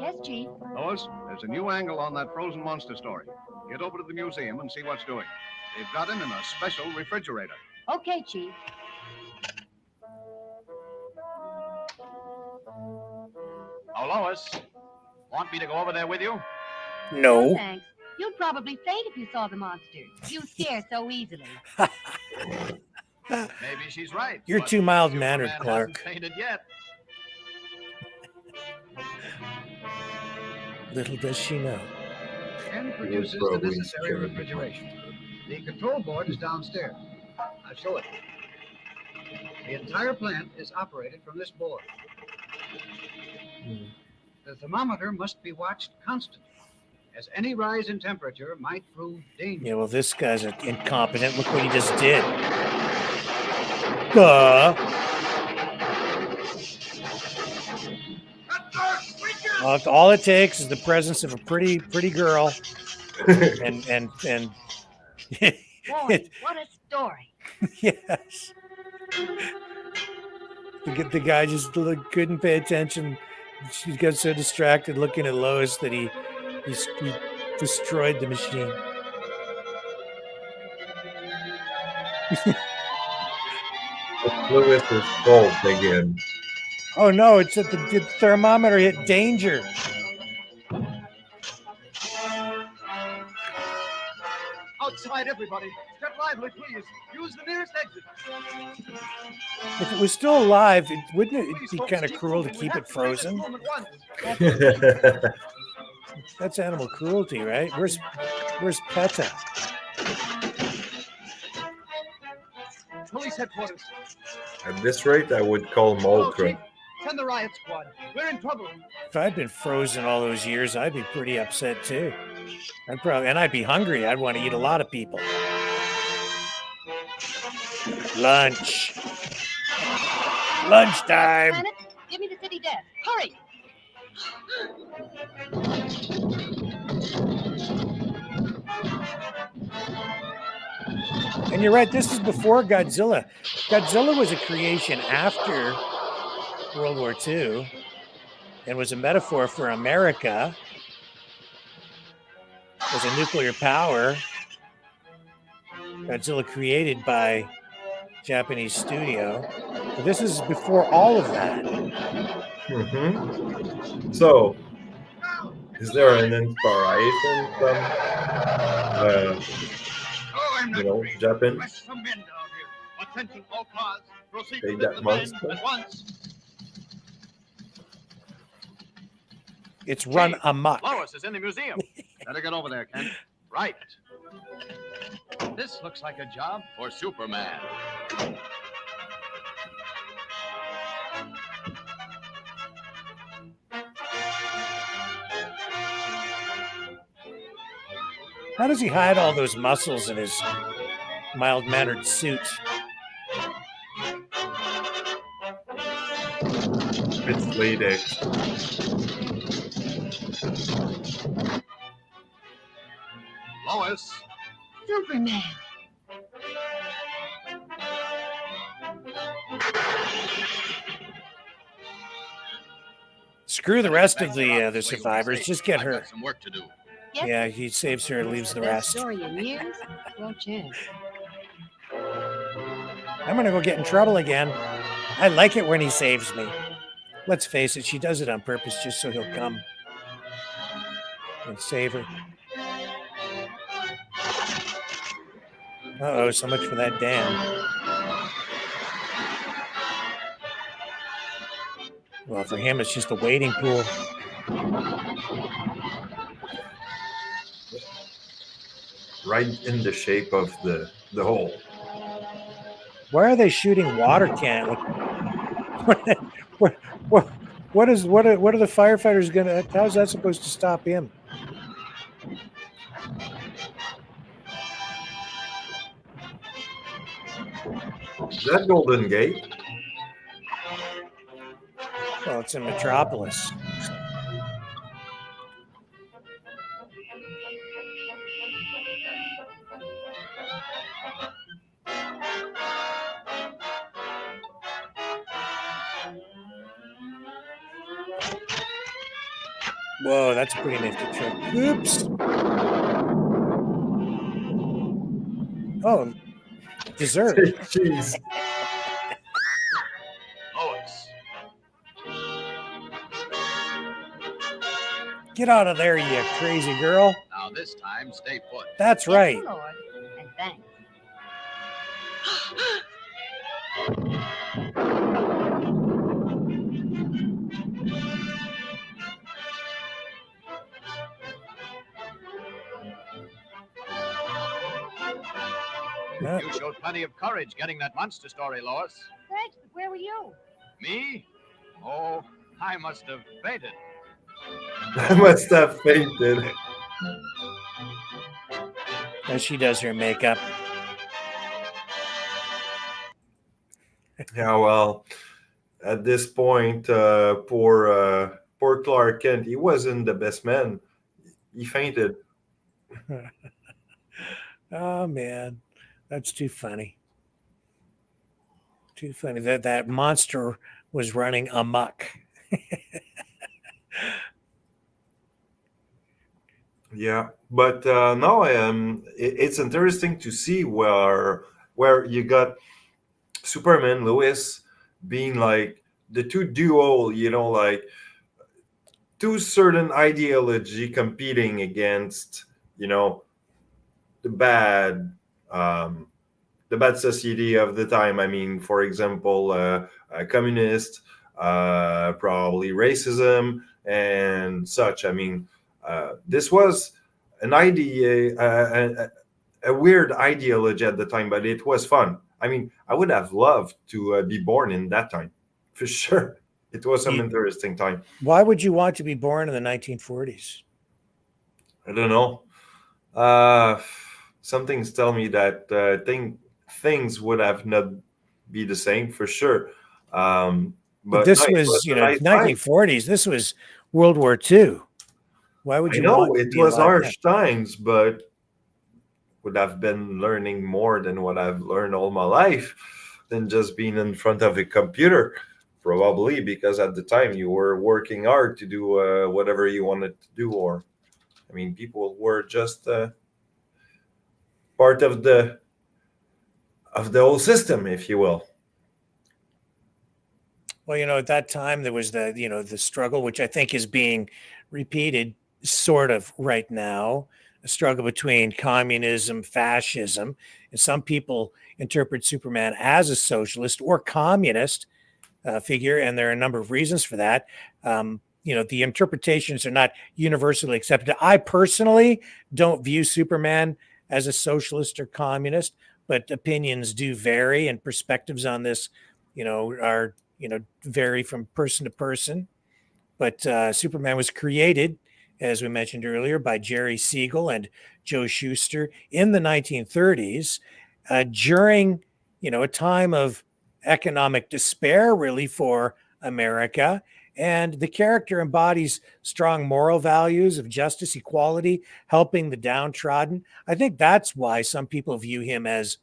Yes, Chief. Lois, there's a new angle on that frozen monster story. Get over to the museum and see what's doing. They've got him in a special refrigerator. Okay, Chief. Oh, Lois, want me to go over there with you? No. Thanks. You'd probably faint if you saw the monster. You scare so easily. Maybe she's right. You're but too mild-mannered, Superman Clark. hasn't fainted yet. Little does she know. And produces the necessary refrigeration. The control board is downstairs. I'll show it. The entire plant is operated from this board. The thermometer must be watched constantly, as any rise in temperature might prove dangerous. Yeah, well, this guy's incompetent. Look what he just did. Duh. All it takes is the presence of a pretty girl, and Boy, what a story. yes. The guy just couldn't pay attention. She got so distracted looking at Lois that he destroyed the machine. Lewis is cold again. Oh no, it's that the thermometer hit danger. Outside, everybody. Step lively, please. Use the nearest exit. If it was still alive, wouldn't it be kind of cruel to keep it frozen? That's animal cruelty, right? Where's PETA? Police headquarters. At this rate, I would call Moltra. Send the riot squad. We're in trouble. If I'd been frozen all those years, I'd be pretty upset too. I'd be hungry. I'd want to eat a lot of people. Lunch. Lunchtime. Planet, give me the city desk. Hurry. And you're right, this is before Godzilla. Godzilla was a creation after World War II and was a metaphor for America as a nuclear power. Godzilla created by Japanese studio. But this is before all of that. Mm-hmm. So, is there an inspiration from, Japan? Attention, all cars. Proceed Take to that the monster. at once. It's run amok. Lois is in the museum. Better get over there, Ken. Right. This looks like a job for Superman. How does he hide all those muscles in his mild-mannered suit? It's latex. Lois. Superman. Screw the rest of the survivors. Just get her. Some work to do. Yes. Yeah, he saves her and leaves the Best rest. story in years. No chance. I'm gonna go get in trouble again. I like it when he saves me. Let's face it, she does it on purpose just so he'll come and save her. Uh-oh, so much for that dam. Well, for him, it's just a wading pool. Right in the shape of the hole. Why are they shooting water cannon? What are the firefighters gonna? How's that supposed to stop him? Is that Golden Gate? Well, it's in Metropolis. Whoa, that's a pretty nifty trick. Oops. Oh, dessert. Jeez. Lois. Get out of there, you crazy girl. Now this time, stay put. That's right. Lord, and thanks. You showed plenty of courage getting that monster story, Lois. Thanks, but where were you? Me? Oh, I must have fainted. I must have fainted. As she does her makeup. Yeah, well, at this point, poor Clark Kent, he wasn't the best man. He fainted. Oh man, that's too funny. Too funny that monster was running amok. Yeah, but no, it's interesting to see where you got Superman, Lois being like the two duo, like two certain ideology competing against, the bad, the bad society of the time. I mean, for example, communist, probably racism and such. I mean, this was an idea, a weird ideology at the time, but it was fun. I mean, I would have loved to be born in that time, for sure. It was some interesting time. Why would you want to be born in the 1940s? I don't know. Some things tell me that things would have not be the same for sure. But this no, was, a nice time. 1940s. This was World War II. Why would you I know want to it be was alive harsh times, but would have been learning more than what I've learned all my life than just being in front of a computer. Probably because at the time you were working hard to do whatever you wanted to do, or I mean, people were just part of the whole system, if you will. Well, at that time there was the struggle, which I think is being repeated sort of right now, a struggle between communism, fascism, and some people interpret Superman as a socialist or communist figure, and there are a number of reasons for that. The interpretations are not universally accepted. I personally don't view Superman as a socialist or communist, but opinions do vary, and perspectives on this, are vary from person to person. But Superman was created, as we mentioned earlier, by Jerry Siegel and Joe Shuster in the 1930s, during a time of economic despair, really, for America. And the character embodies strong moral values of justice, equality, helping the downtrodden. I think that's why some people view him as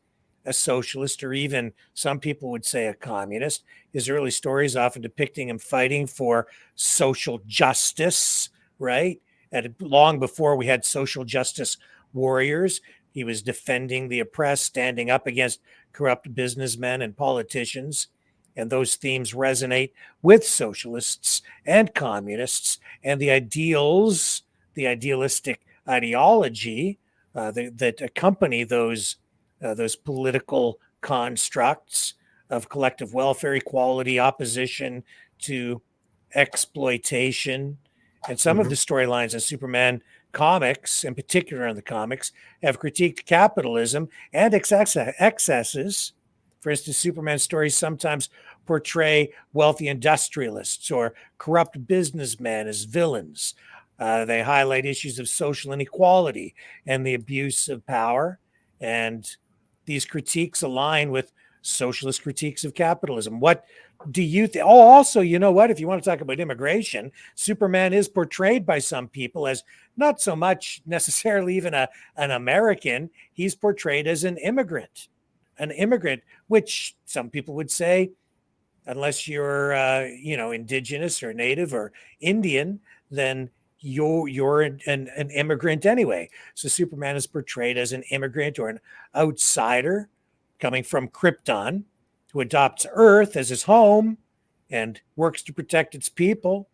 a socialist, or even some people would say a communist. His early stories often depicting him fighting for social justice, right? And long before we had social justice warriors, he was defending the oppressed, standing up against corrupt businessmen and politicians. And those themes resonate with socialists and communists, and the ideals, the idealistic ideology that accompany those political constructs of collective welfare, equality, opposition to exploitation. And some of the storylines in Superman comics, in particular in the comics, have critiqued capitalism and excesses. For instance, Superman stories sometimes portray wealthy industrialists or corrupt businessmen as villains. They highlight issues of social inequality and the abuse of power. And these critiques align with socialist critiques of capitalism. What do you think? Oh, also, you know what? If you want to talk about immigration, Superman is portrayed by some people as not so much necessarily even an American. He's portrayed as an immigrant, which some people would say, unless you're, indigenous or native or Indian, then you're an immigrant anyway. So Superman is portrayed as an immigrant or an outsider coming from Krypton who adopts Earth as his home and works to protect its people.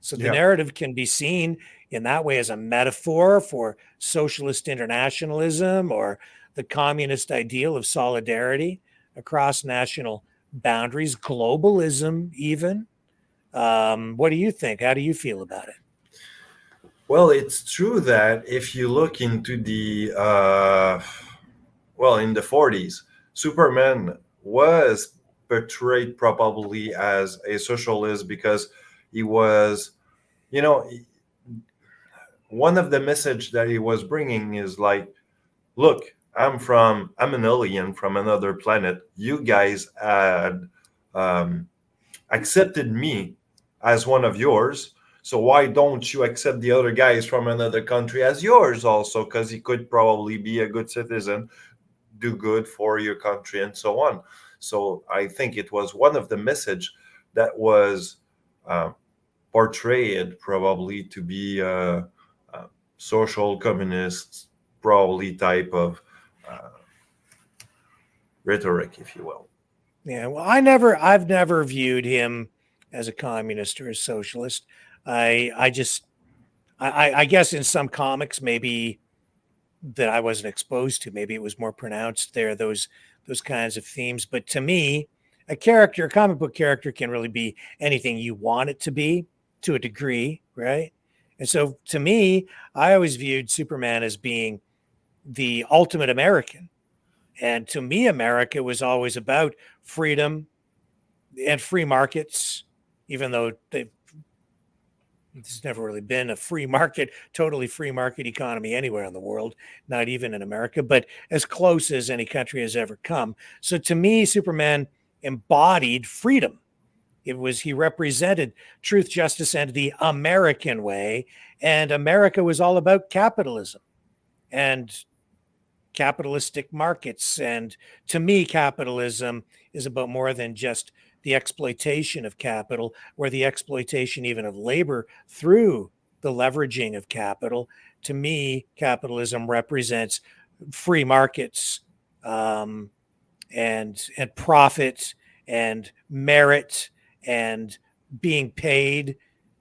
So the narrative can be seen in that way as a metaphor for socialist internationalism or the communist ideal of solidarity across national boundaries, globalism, even. What do you think? How do you feel about it? Well, it's true that if you look into the in the 40s, Superman was portrayed probably as a socialist because he was, you know, one of the message that he was bringing is like, look, I'm an alien from another planet. You guys had accepted me as one of yours. So why don't you accept the other guys from another country as yours also? Because he could probably be a good citizen, do good for your country, and so on. So I think it was one of the message that was portrayed probably to be a social communist, probably type of rhetoric, if you will. Yeah, well, I've never viewed him as a communist or a socialist. I guess in some comics maybe that I wasn't exposed to, maybe it was more pronounced there, those kinds of themes. But to me, a comic book character can really be anything you want it to be to a degree, right? And so to me, I always viewed Superman as being the ultimate American. And to me, America was always about freedom and free markets, even though there's never really been a totally free market economy anywhere in the world, not even in America, but as close as any country has ever come. So to me, Superman embodied freedom. He represented truth, justice, and the American way. And America was all about capitalism and capitalistic markets. And to me, capitalism is about more than just the exploitation of capital or the exploitation even of labor through the leveraging of capital. To me, capitalism represents free markets, and profit and merit and being paid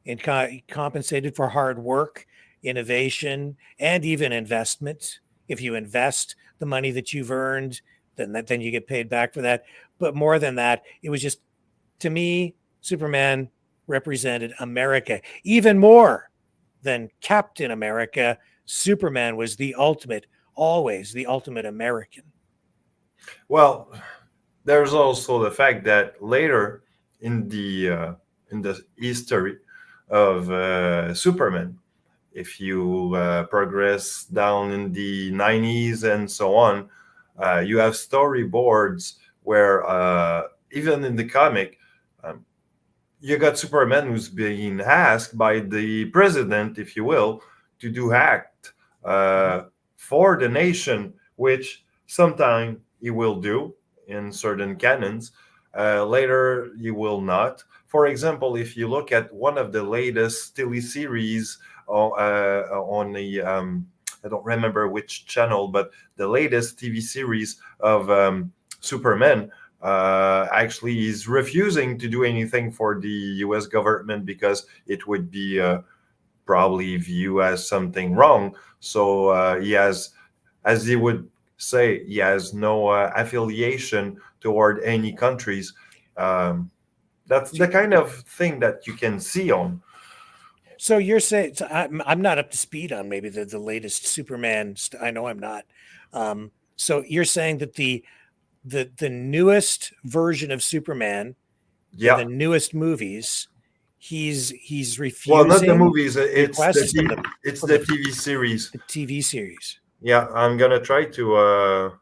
and compensated for hard work, innovation, and even investment. If you invest the money that you've earned, then you get paid back for that. But more than that, it was just, to me, Superman represented America even more than Captain America. Superman was always the ultimate American. Well, there's also the fact that later in the history of Superman, if you progress down in the 90s and so on, you have storyboards where even in the comic, you got Superman who's being asked by the president, if you will, to do act for the nation, which sometime he will do in certain canons. Later, he will not. For example, if you look at one of the latest teleseries on the, I don't remember which channel, but the latest TV series of Superman, actually is refusing to do anything for the US government because it would be probably viewed as something wrong. So he has, as he would say, he has no affiliation toward any countries. That's the kind of thing that you can see on. So you're saying, I'm not up to speed on maybe the latest Superman. I know I'm not. So you're saying that the newest version of Superman, the newest movies, he's refusing. Well, not the movies. It's the TV series. The TV series. Yeah, I'm gonna try to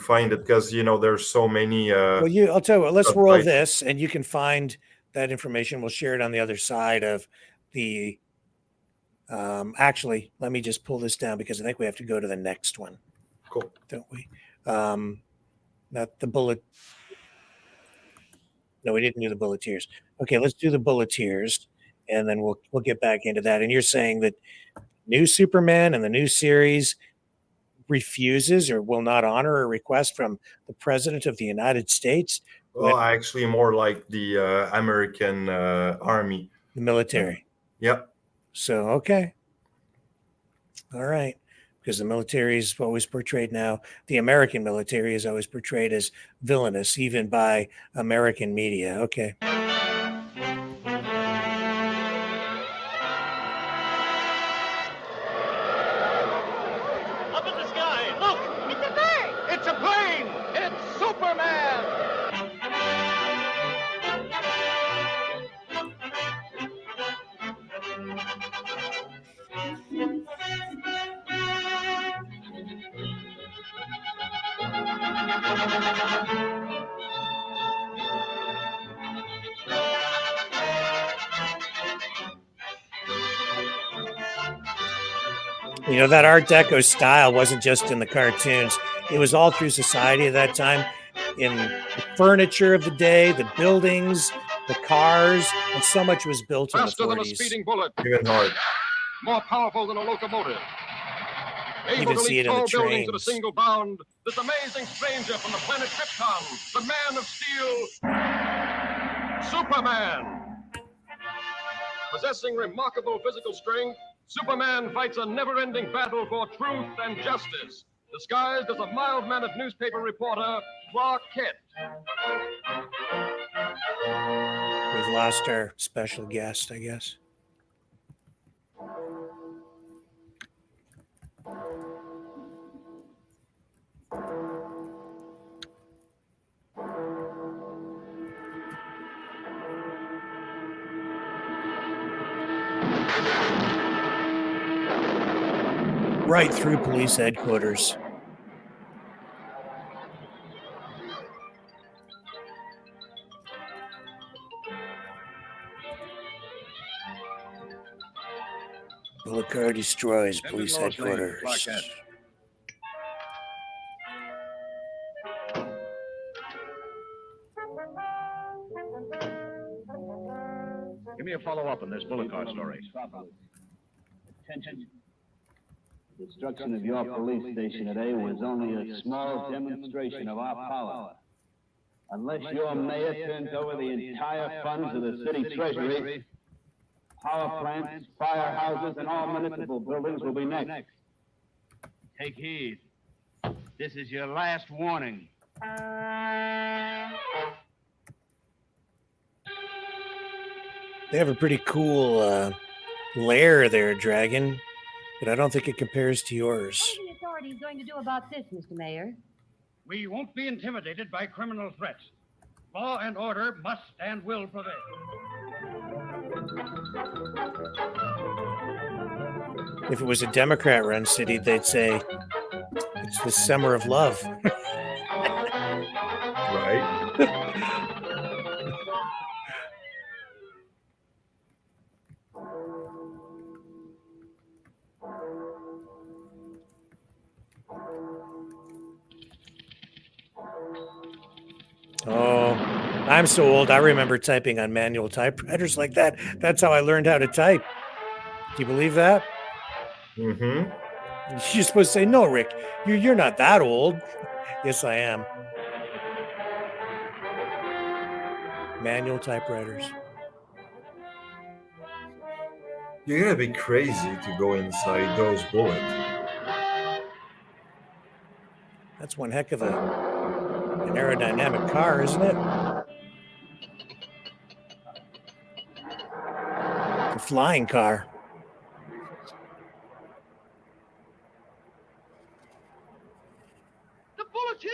find it because there's so many. Well, I'll tell you what. Let's roll this, and you can find that information. We'll share it on the other side of the. Actually, let me just pull this down because I think we have to go to the next one. Cool, don't we? Not the bullet. No, we didn't do the bulleteers. Okay, let's do the bulleteers, and then we'll get back into that. And you're saying that new Superman and the new series refuses or will not honor a request from the President of the United States? Well, actually, more like the American Army. The military. Yep. So, okay. All right. Because the military is always portrayed now, the American military is always portrayed as villainous, even by American media. Okay. Up in the sky, look! It's a bird! It's a plane! It's Superman! You know, that Art Deco style wasn't just in the cartoons. It was all through society at that time, in the furniture of the day, the buildings, the cars, and so much was built in the 40s. Faster than a speeding bullet. Even hard. More powerful than a locomotive. You Able even to see leap it in the tall buildings at a trains. single bound. This amazing stranger from the planet Krypton, the Man of Steel, Superman. Possessing remarkable physical strength, Superman fights a never-ending battle for truth and justice, disguised as a mild-mannered newspaper reporter, Clark Kent. We've lost our special guest, I guess. Right through police headquarters. Bullet car destroys police headquarters. Give me a follow-up on this bullet car story. Attention. The destruction of your police station today was only a small demonstration of our power. Unless your mayor turns over the entire funds of the city treasury, power plants, firehouses, and all municipal buildings will be next. Take heed. This is your last warning. They have a pretty cool lair there, Dragon, but I don't think it compares to yours. What are the authorities going to do about this, Mr. Mayor? We won't be intimidated by criminal threats. Law and order must and will prevail. If it was a Democrat-run city, they'd say it's the summer of love. Right. Oh, I'm so old. I remember typing on manual typewriters like that. That's how I learned how to type. Do you believe that? Mm-hmm. You're supposed to say, no, Rick, you're not that old. Yes, I am. Manual typewriters. You're gonna be crazy to go inside those bullets. That's one heck of an aerodynamic car, isn't it? A flying car. The bullet's his!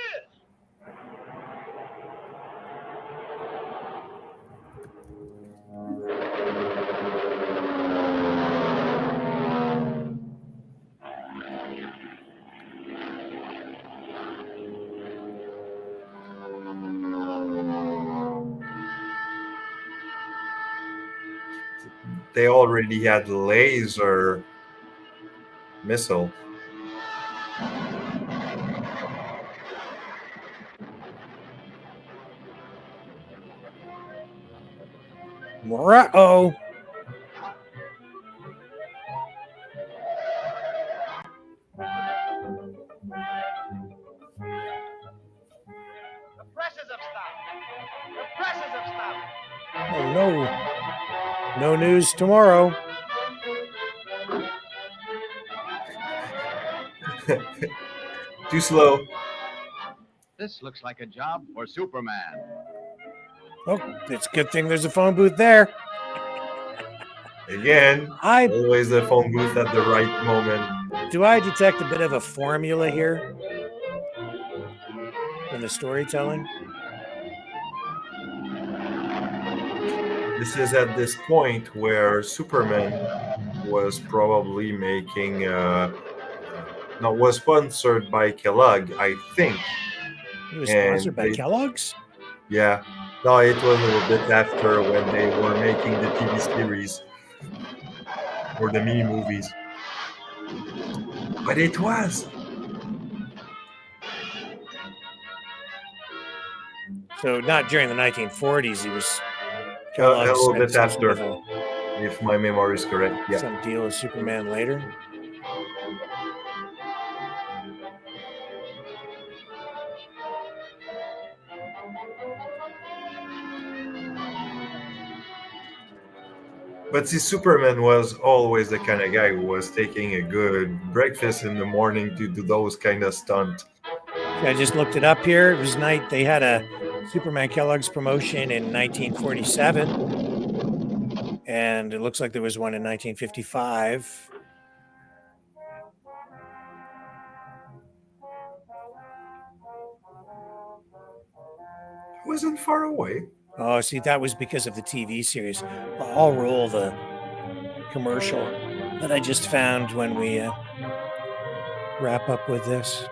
They already had laser missile. Uh-oh. Oh, no. No news tomorrow. Too slow. This looks like a job for Superman. Oh, it's a good thing there's a phone booth there. Again, always a phone booth at the right moment. Do I detect a bit of a formula here in the storytelling? This is at this point where Superman was probably making was sponsored by Kellogg, I think. He was sponsored by Kellogg's? Yeah. No, it was a little bit after when they were making the TV series or the mini movies. But it was. So not during the 1940s. He was A little had bit some after, sort of if my memory is correct. Yeah. some deal with Superman later. But see, Superman was always the kind of guy who was taking a good breakfast in the morning to do those kind of stunts. I just looked it up here. It was night. They had a Superman Kellogg's promotion in 1947, and it looks like there was one in 1955. It wasn't far away. Oh, see, that was because of the TV series. I'll roll the commercial that I just found when we wrap up with this.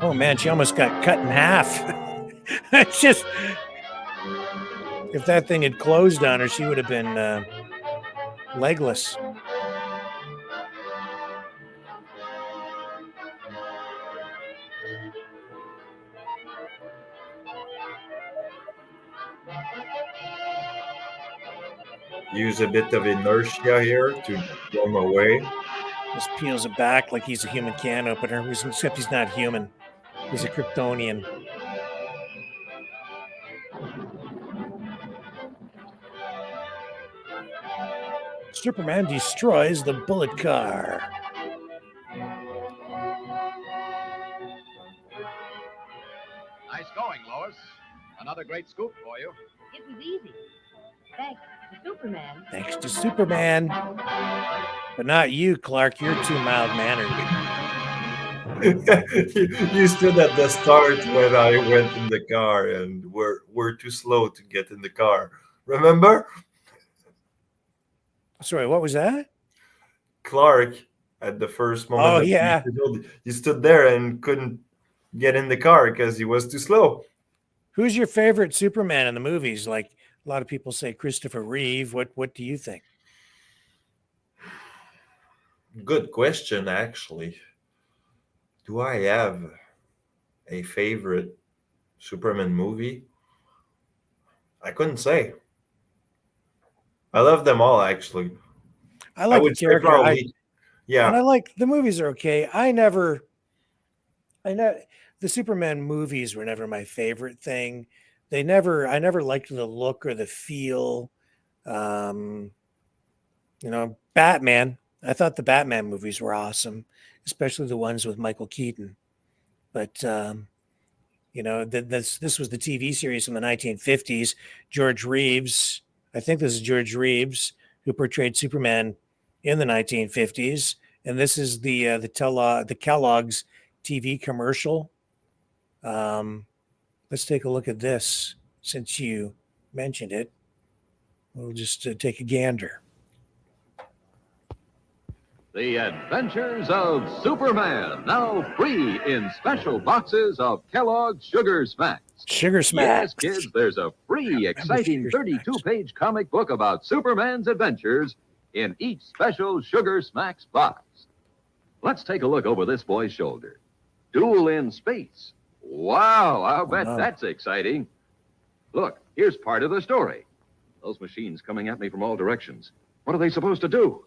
Oh man, she almost got cut in half. It's just, if that thing had closed on her, she would have been legless. Use a bit of inertia here to blow him away. Just peels it back like he's a human can opener, except he's not human. He's a Kryptonian. Superman destroys the bullet car. Nice going, Lois. Another great scoop for you. It was easy. Thanks to Superman. Thanks to Superman. But not you, Clark. You're too mild-mannered. You stood at the start when I went in the car and we're too slow to get in the car. Remember? Sorry, what was that? Clark, at the first moment. Oh, yeah. He stood there and couldn't get in the car because he was too slow. Who's your favorite Superman in the movies? Like a lot of people say Christopher Reeve. What do you think? Good question, actually. Do I have a favorite Superman movie? I couldn't say. I love them all, actually. I like the character. Yeah. And I like the movies are okay. I know the Superman movies were never my favorite thing. I never liked the look or the feel. Batman. I thought the Batman movies were awesome, especially the ones with Michael Keaton. But this was the TV series from the 1950s. George Reeves, I think this is George Reeves, who portrayed Superman in the 1950s, and this is the Kellogg's TV commercial. Let's take a look at this since you mentioned it. We'll just take a gander. The Adventures of Superman, now free in special boxes of Kellogg's Sugar Smacks. Sugar Smacks. Yes, kids, there's a free, exciting 32-page comic book about Superman's adventures in each special Sugar Smacks box. Let's take a look over this boy's shoulder. Duel in space. Wow, I'll bet Wow. that's exciting. Look, here's part of the story. Those machines coming at me from all directions. What are they supposed to do?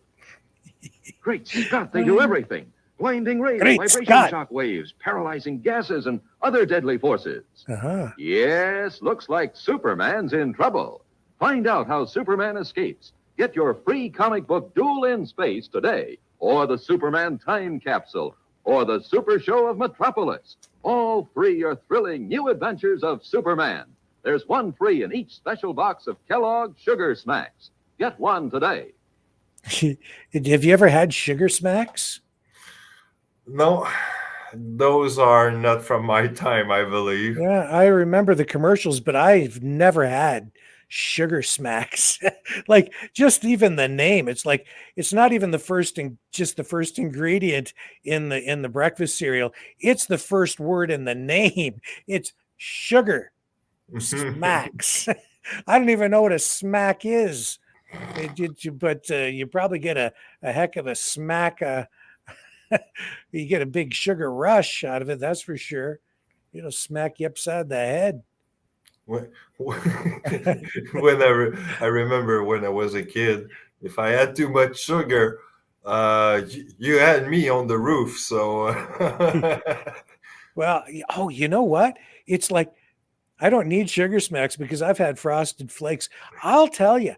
Great Scott, they do everything. Blinding rays, Great vibration Scott. shock waves, paralyzing gases, and other deadly forces. Uh-huh. Yes, looks like Superman's in trouble. Find out how Superman escapes. Get your free comic book Duel in Space today, or the Superman Time Capsule, or the Super Show of Metropolis. All three are thrilling new adventures of Superman. There's one free in each special box of Kellogg's Sugar Smacks. Get one today. Have you ever had Sugar Smacks? No, those are not from my time, I believe. Yeah, I remember the commercials, but I've never had Sugar Smacks. Like, just even the name, it's like it's not even the first just the first ingredient in the breakfast cereal. It's the first word in the name. It's Sugar Smacks. I don't even know what a smack is. But you probably get a heck of a smack. You get a big sugar rush out of it, that's for sure. It'll smack you upside the head. Whenever I remember when I was a kid, if I had too much sugar, you had me on the roof. So, Well, oh, you know what? It's like I don't need Sugar Smacks because I've had Frosted Flakes. I'll tell you,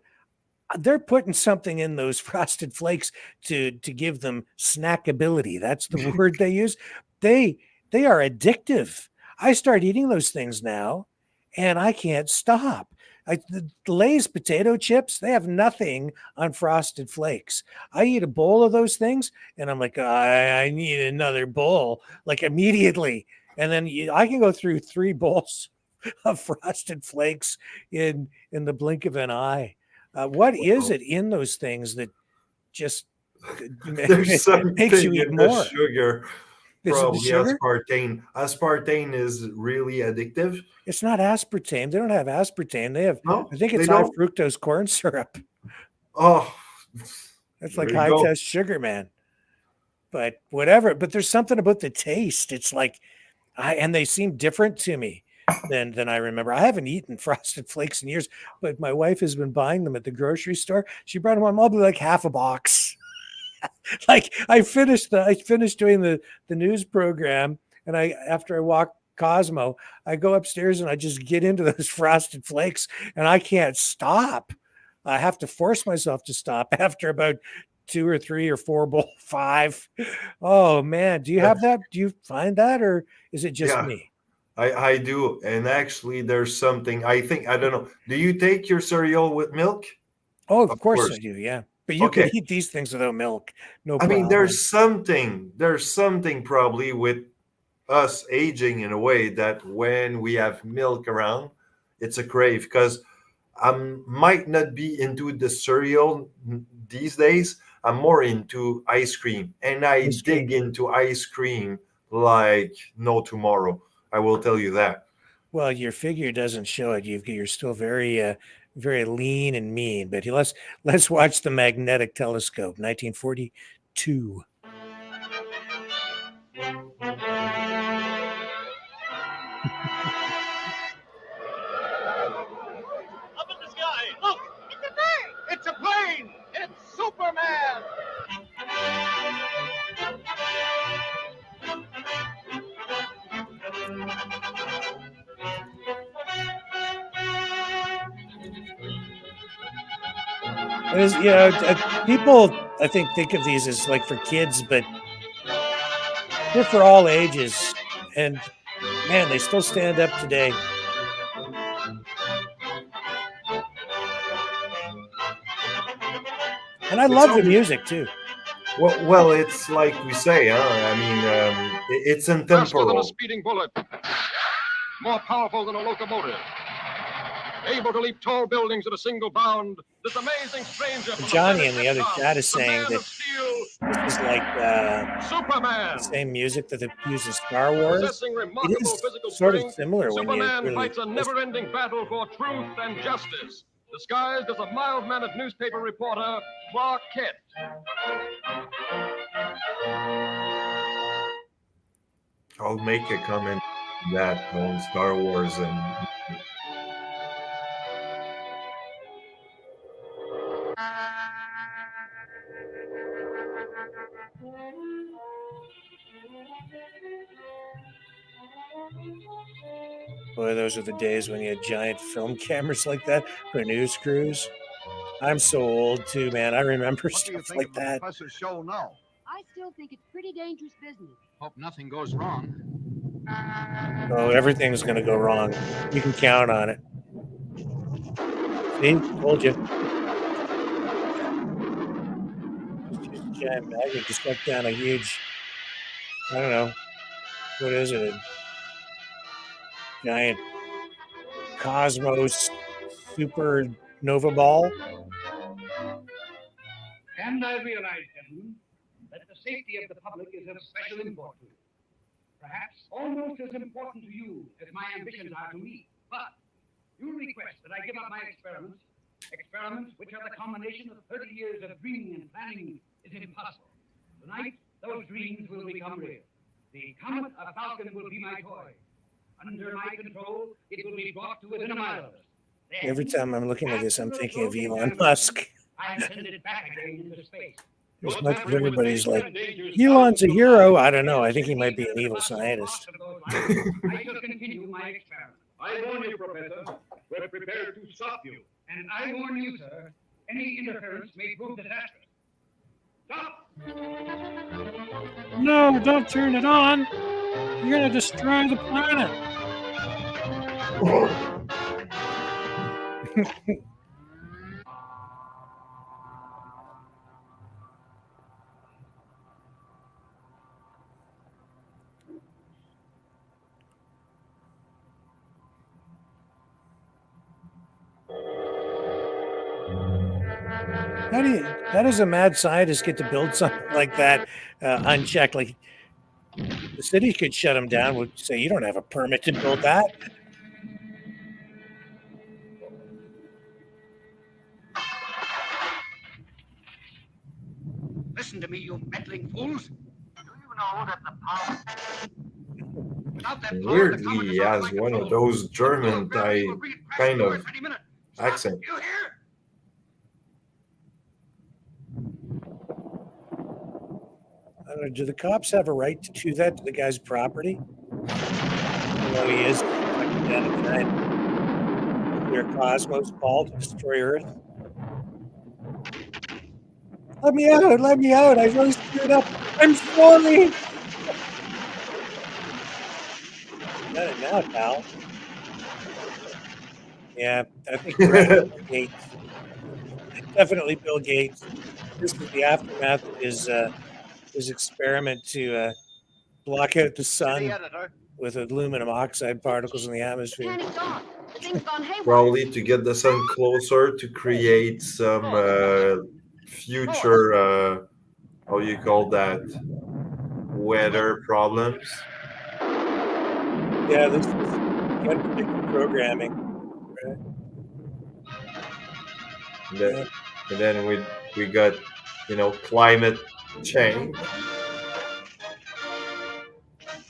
they're putting something in those Frosted Flakes to give them snackability. That's the word they use. They are addictive. I start eating those things now, and I can't stop. The Lay's potato chips, they have nothing on Frosted Flakes. I eat a bowl of those things, and I'm like, I need another bowl, like immediately. And then I can go through 3 bowls of Frosted Flakes in the blink of an eye. What is it in those things that just there's something makes you eat in more? the sugar. Is it the Probably sugar? aspartame. Aspartame is really addictive. It's not aspartame. They don't have aspartame. They have, No, I think they it's high don't? fructose corn syrup. Oh, That's there like you high go. test sugar, man. But whatever. But there's something about the taste. It's like, and they seem different to me than I remember. I haven't eaten Frosted Flakes in years, but my wife has been buying them at the grocery store. She brought them home, probably like half a box. Like I finished doing the news program, and after I walk Cosmo, I go upstairs and I just get into those Frosted Flakes, and I can't stop. I have to force myself to stop after about 2 or 3 or 4 bowl 5. Oh man, do you have that? Do you find that, or is it just Yeah, me? I do. And actually, there's something I think, I don't know. Do you take your cereal with milk? Oh, of course I course. do. Yeah, but you Okay. could eat these things without milk, no I mean, problem. there's something probably with us aging in a way that when we have milk around, it's a crave because I might not be into the cereal these days. I'm more into ice cream, and I Ice dig cream. into ice cream like no tomorrow. I will tell you that. Well, your figure doesn't show it. You're still very, very lean and mean. But let's watch the magnetic telescope, 1942. Up in the sky. Look! It's a bird! It's a plane! It's Superman! People I think of these as like for kids, but they're for all ages. And man, they still stand up today. And I love the music too. Well, it's like we say, huh? I mean, it's Faster than a intemporal. speeding bullet. More powerful than a locomotive. Able to leap tall buildings at a single bound. This amazing stranger from Johnny in the other Tom, chat is the saying Man that of Steel, this is like Superman. the same music that they use in Star Wars. Possessing It remarkable is physical sort of strength, similar when you Superman really fights a never-ending battle for truth and justice, disguised as a mild-mannered newspaper reporter, Clark Kent. I'll make a comment. that on Star Wars and Boy, those are the days when you had giant film cameras like that for news crews. I'm so old too, man. I remember What do you stuff think like of the that. professor's show now? I still think it's pretty dangerous business. Hope nothing goes wrong. Oh, everything's going to go wrong. You can count on it. See, told you. Just a giant magnet just got down a huge, I don't know, what is it? A giant cosmos supernova ball? And I realize, gentlemen, that the safety of the public is of special import to you. Perhaps almost as important to you as my ambitions are to me. But you request that I give up my experiments, experiments which are the culmination of 30 years of dreaming and planning is impossible. Tonight, those dreams will become real. The comet, a falcon, will be my toy. Under my control, it will be brought to within a mile of us. Then, Every time I'm looking at this, I'm thinking of Elon Musk. I send it back again into space. As much as everybody's like, Elon's a hero. I don't know. I think he might be an evil scientist. I shall continue my experiment. I warn you, Professor. We're prepared to stop you. And I warn you, sir, any interference may prove disastrous. Stop! No, don't turn it on. You're going to destroy the planet. How does a mad scientist get to build something like that unchecked? Like, the city could shut him down, would say, you don't have a permit to build that. Listen to me, you meddling fools. Do you know that the power... Without that power, weirdly he has one of those German kind of accent. You hear? I don't know, do the cops have a right to do that to the guy's property? Although he is like down a giant nuclear cosmos ball to destroy Earth. Let me out! Let me out! I really screwed up. I'm sorry. Got it now, pal. Yeah, I think Bill Gates. Definitely Bill Gates. This is the aftermath of his experiment to block out the sun with aluminum oxide particles in the atmosphere. Planet gone. Things gone haywire. Probably to get the sun closer to create some future, how you call that, weather problems. Yeah, this is again predictive programming. Right? And then we got, climate change.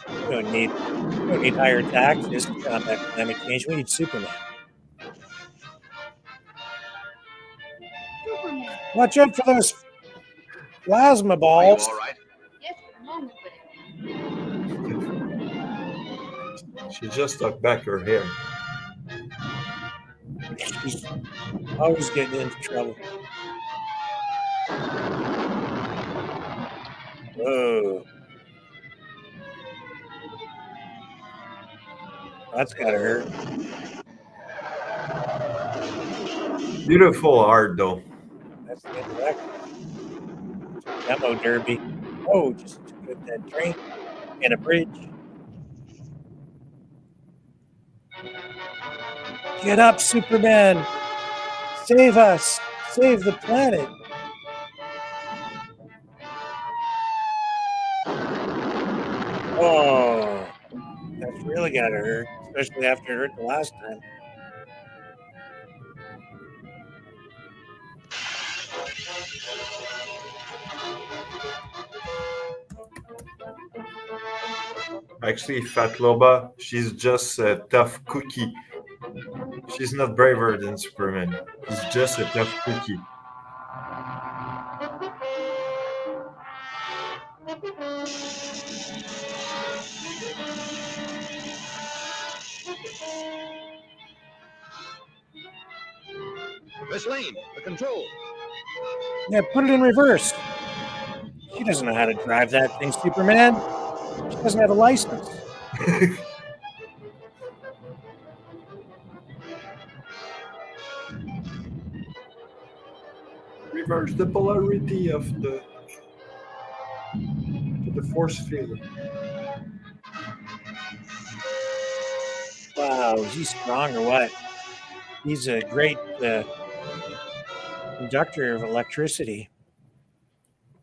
We don't need higher taxes to combat climate change. We need Superman. Superman. Watch out for those plasma balls. All right. Yes, for the moment, She just tucked back her hair. She's always getting into trouble. Whoa. That's gotta hurt. Beautiful art, though. That's the indirect. Demo derby. Oh, just took that train and a bridge. Get up, Superman! Save us! Save the planet! Oh, that's really gotta hurt, especially after it hurt the last time. Actually, Fat Loba, she's just a tough cookie. She's not braver than Superman. She's just a tough cookie. Miss Lane, the control. Yeah, put it in reverse. She doesn't know how to drive that thing, Superman. She doesn't have a license. Reverse the polarity of the force field. Wow, is he strong or what? He's a great conductor of electricity.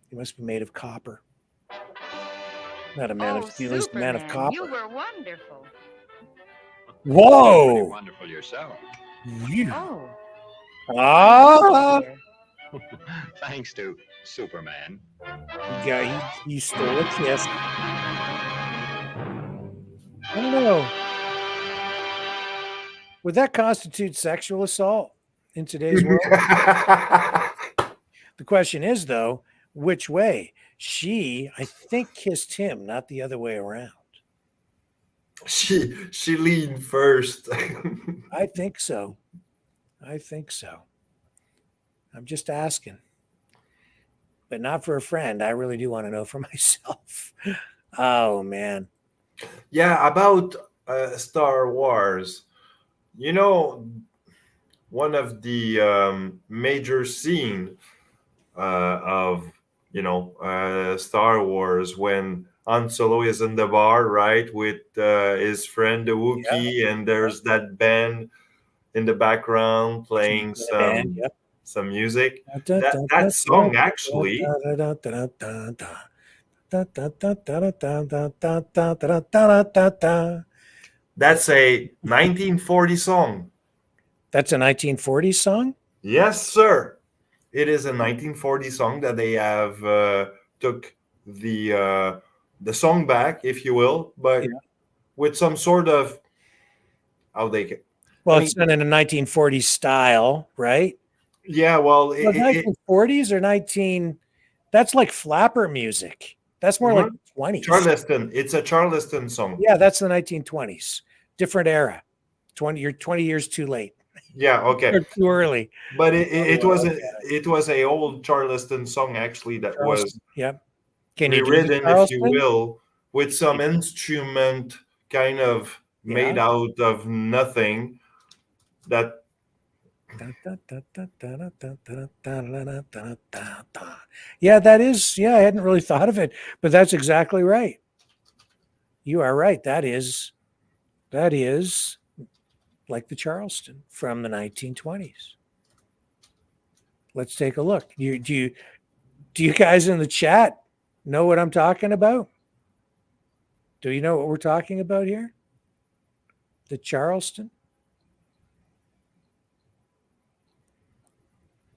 He must be made of copper. Not a man of steel, he's a man of copper. You were wonderful. Whoa! Wonderful yourself. Oh. Ah! Thanks to Superman. He stole a kiss. I don't know. Would that constitute sexual assault in today's world? The question is, though, which way? She, I think, kissed him, not the other way around. She leaned first. I think so. I think so. I'm just asking. But not for a friend. I really do want to know for myself. Oh, man. Yeah, about Star Wars. You know, one of the major scene of, Star Wars when Han Solo is in the bar, right, with his friend the Wookiee, and there's that band in the background playing some music. That song actually, that's a 1940 song. That's a 1940 song? Yes, sir. It is a 1940 song that they have took the song back, if you will, but with some sort of it's done in a 1940s style, right? Yeah, well, 1940s or 19. That's like flapper music. That's more like 20s. Charleston. It's a Charleston song. Yeah, that's the 1920s. Different era. You're 20 years too late. Yeah, okay. Too early. But it was a old Charleston song actually that was Can you rewritten, if you will, with some instrument kind of made out of nothing. That that is. I hadn't really thought of it, but that's exactly right. You are right. That is like the Charleston from the 1920s. Let's take a look. Do you guys in the chat know what I'm talking about? Do you know what we're talking about here? The Charleston?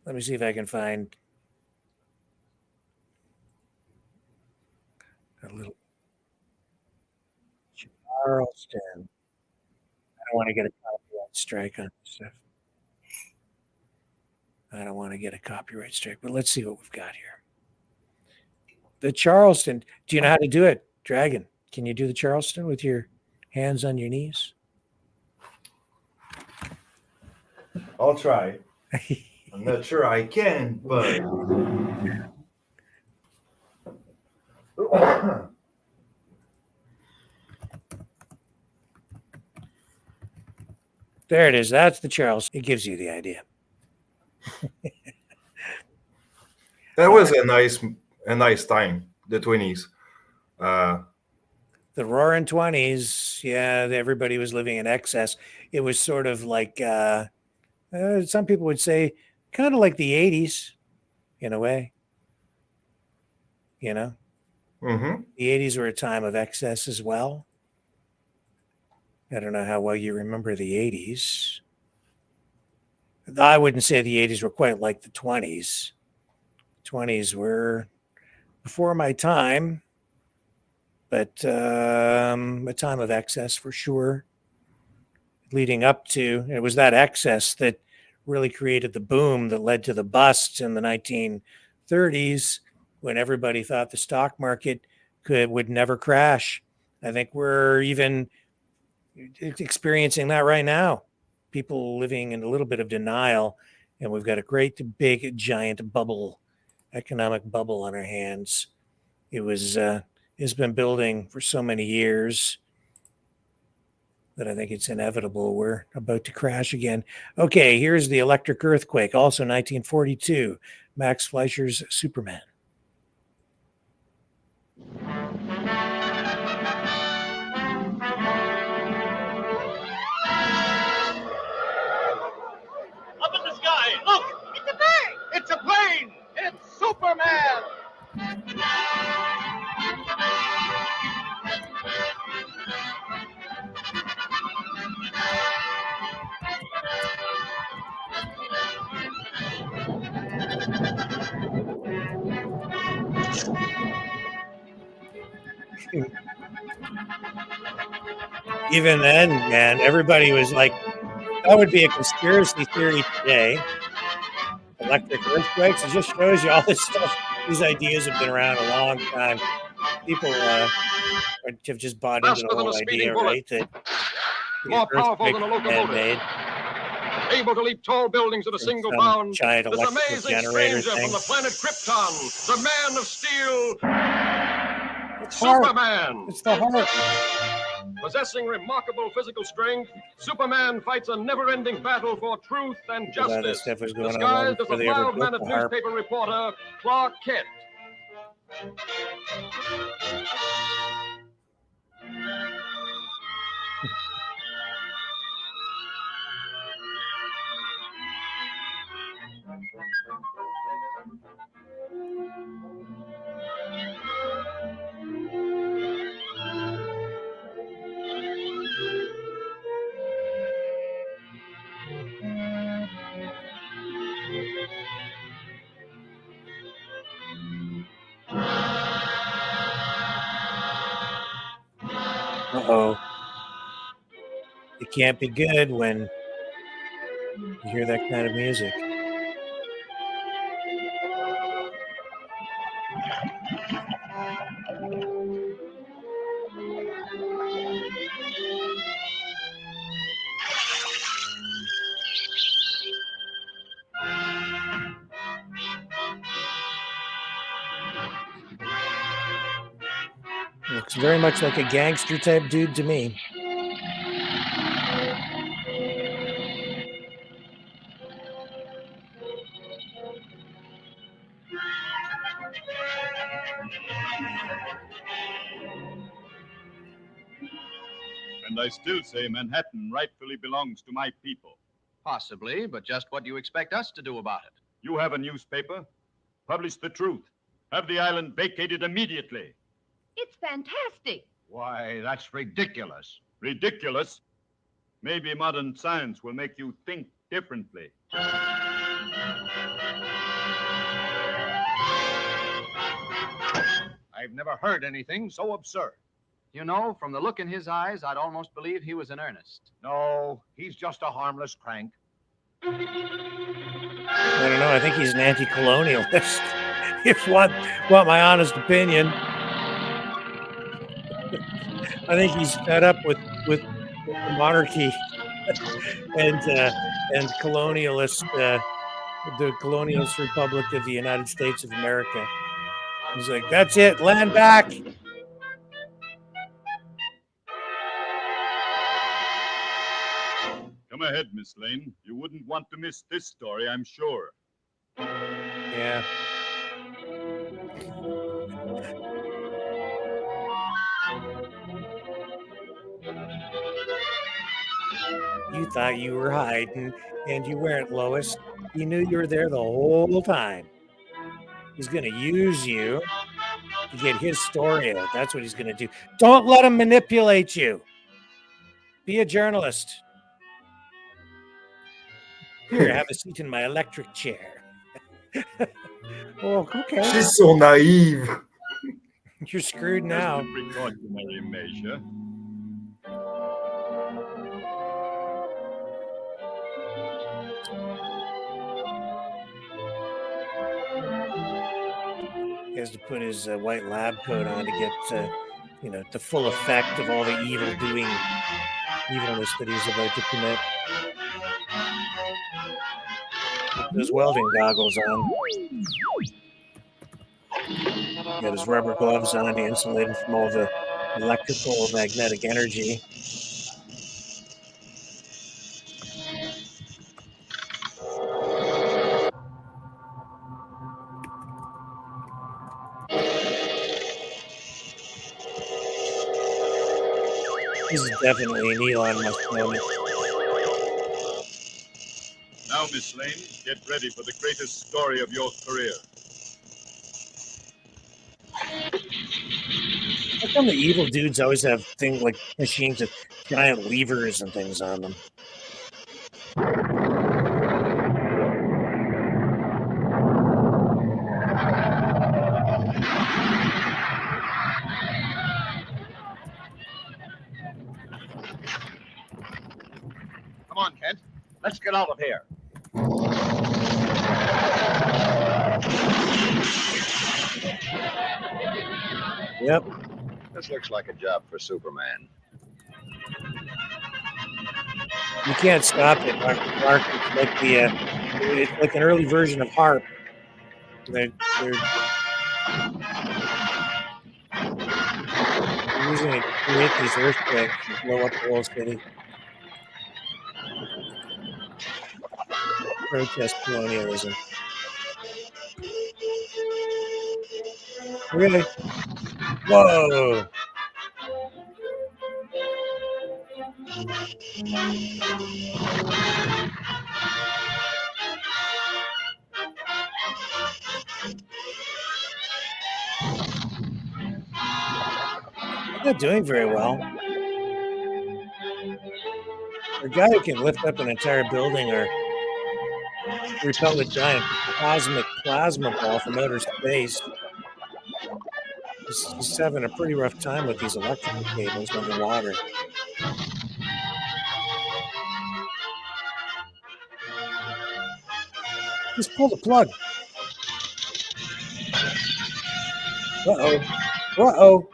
Let me see if I can find a little Charleston. I don't want to get a copyright strike on this stuff. I don't want to get a copyright strike, but let's see what we've got here. The Charleston. Do you know how to do it, Dragon? Can you do the Charleston with your hands on your knees? I'll try. I'm not sure I can, but there it is. That's the Charleston. It gives you the idea. That was a nice time, the 20s. The roaring 20s, everybody was living in excess. It was sort of like some people would say kind of like the 80s in a way. The 80s were a time of excess as well. I don't know how well you remember the 80s. I wouldn't say the 80s were quite like the 20s. 20s were before my time, but a time of excess for sure. Leading up to, it was that excess that really created the boom that led to the busts in the 1930s when everybody thought the stock market would never crash. I think we're even experiencing that right now. People living in a little bit of denial, and we've got a great big giant bubble, economic bubble on our hands. It's been building for so many years that I think it's inevitable we're about to crash again. Okay, here's the electric earthquake, also 1942, Max Fleischer's Superman. Up in the sky, look! It's a bird! It's a plane! It's Superman! Even then, man, everybody was like, that would be a conspiracy theory today. Electric earthquakes. It just shows you all this stuff. These ideas have been around a long time. People have just bought into the whole idea, right? That more powerful than a locomotive, able to leap tall buildings at a single bound. Giant This electric amazing generator stranger thing. from the planet Krypton, the Man of Steel, It's Superman. It's the heart. Possessing remarkable physical strength, Superman fights a never-ending battle for truth and All that justice. stuff was going on Disguised as before a they ever mild-mannered built the harp. newspaper reporter, Clark Kent. Uh-oh. It can't be good when you hear that kind of music. Looks very much like a gangster type dude to me. And I still say Manhattan rightfully belongs to my people. Possibly, but just what do you expect us to do about it? You have a newspaper. Publish the truth. Have the island vacated immediately. It's fantastic. Why, that's ridiculous. Ridiculous? Maybe modern science will make you think differently. I've never heard anything so absurd. You know, from the look in his eyes, I'd almost believe he was in earnest. No, he's just a harmless crank. I don't know. I think he's an anti-colonialist. If you want my honest opinion, I think he's fed up with the monarchy and colonialist, the colonialist Republic of the United States of America. He's like, that's it, land back. Come ahead, Miss Lane. You wouldn't want to miss this story, I'm sure. Yeah. You thought you were hiding, and you weren't, Lois. He knew you were there the whole time. He's going to use you to get his story out. That's what he's going to do. Don't let him manipulate you. Be a journalist. Here, have a seat in my electric chair. Oh, okay. She's so naive. You're screwed now. Just a precautionary measure. He has to put his white lab coat on to get, the full effect of all the evilness that he's about to commit. Put those welding goggles on. Got his rubber gloves on to insulate him from all the electrical magnetic energy. This is definitely an Elon Musk moment. Now, Miss Lane, get ready for the greatest story of your career. How come the evil dudes always have things like machines with giant levers and things on them? Come on, Kent. Let's get out of here. Yep. This looks like a job for Superman. You can't stop it, Mark. It's like an early version of Harp. They're using it to create these earthquakes and blow up the whole city. Protest colonialism. Really? Whoa! They're not doing very well. A guy who can lift up an entire building or repel a giant cosmic plasma ball from outer space is having a pretty rough time with these electrical cables underwater. Just pull the plug. Uh-oh. Uh-oh.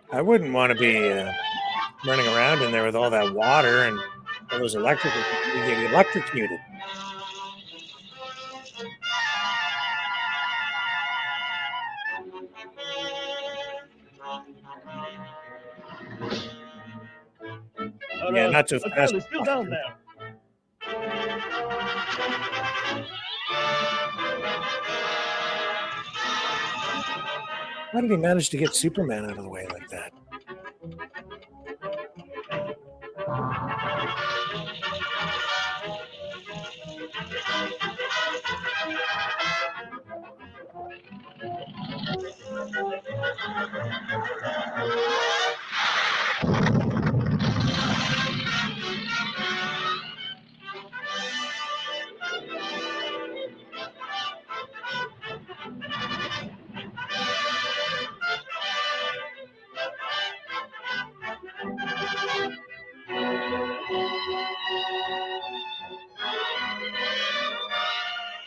I wouldn't want to be running around in there with all that water and all those electrical. You get electrocuted. Yeah, not so fast. It's still down there. How did he manage to get Superman out of the way like that?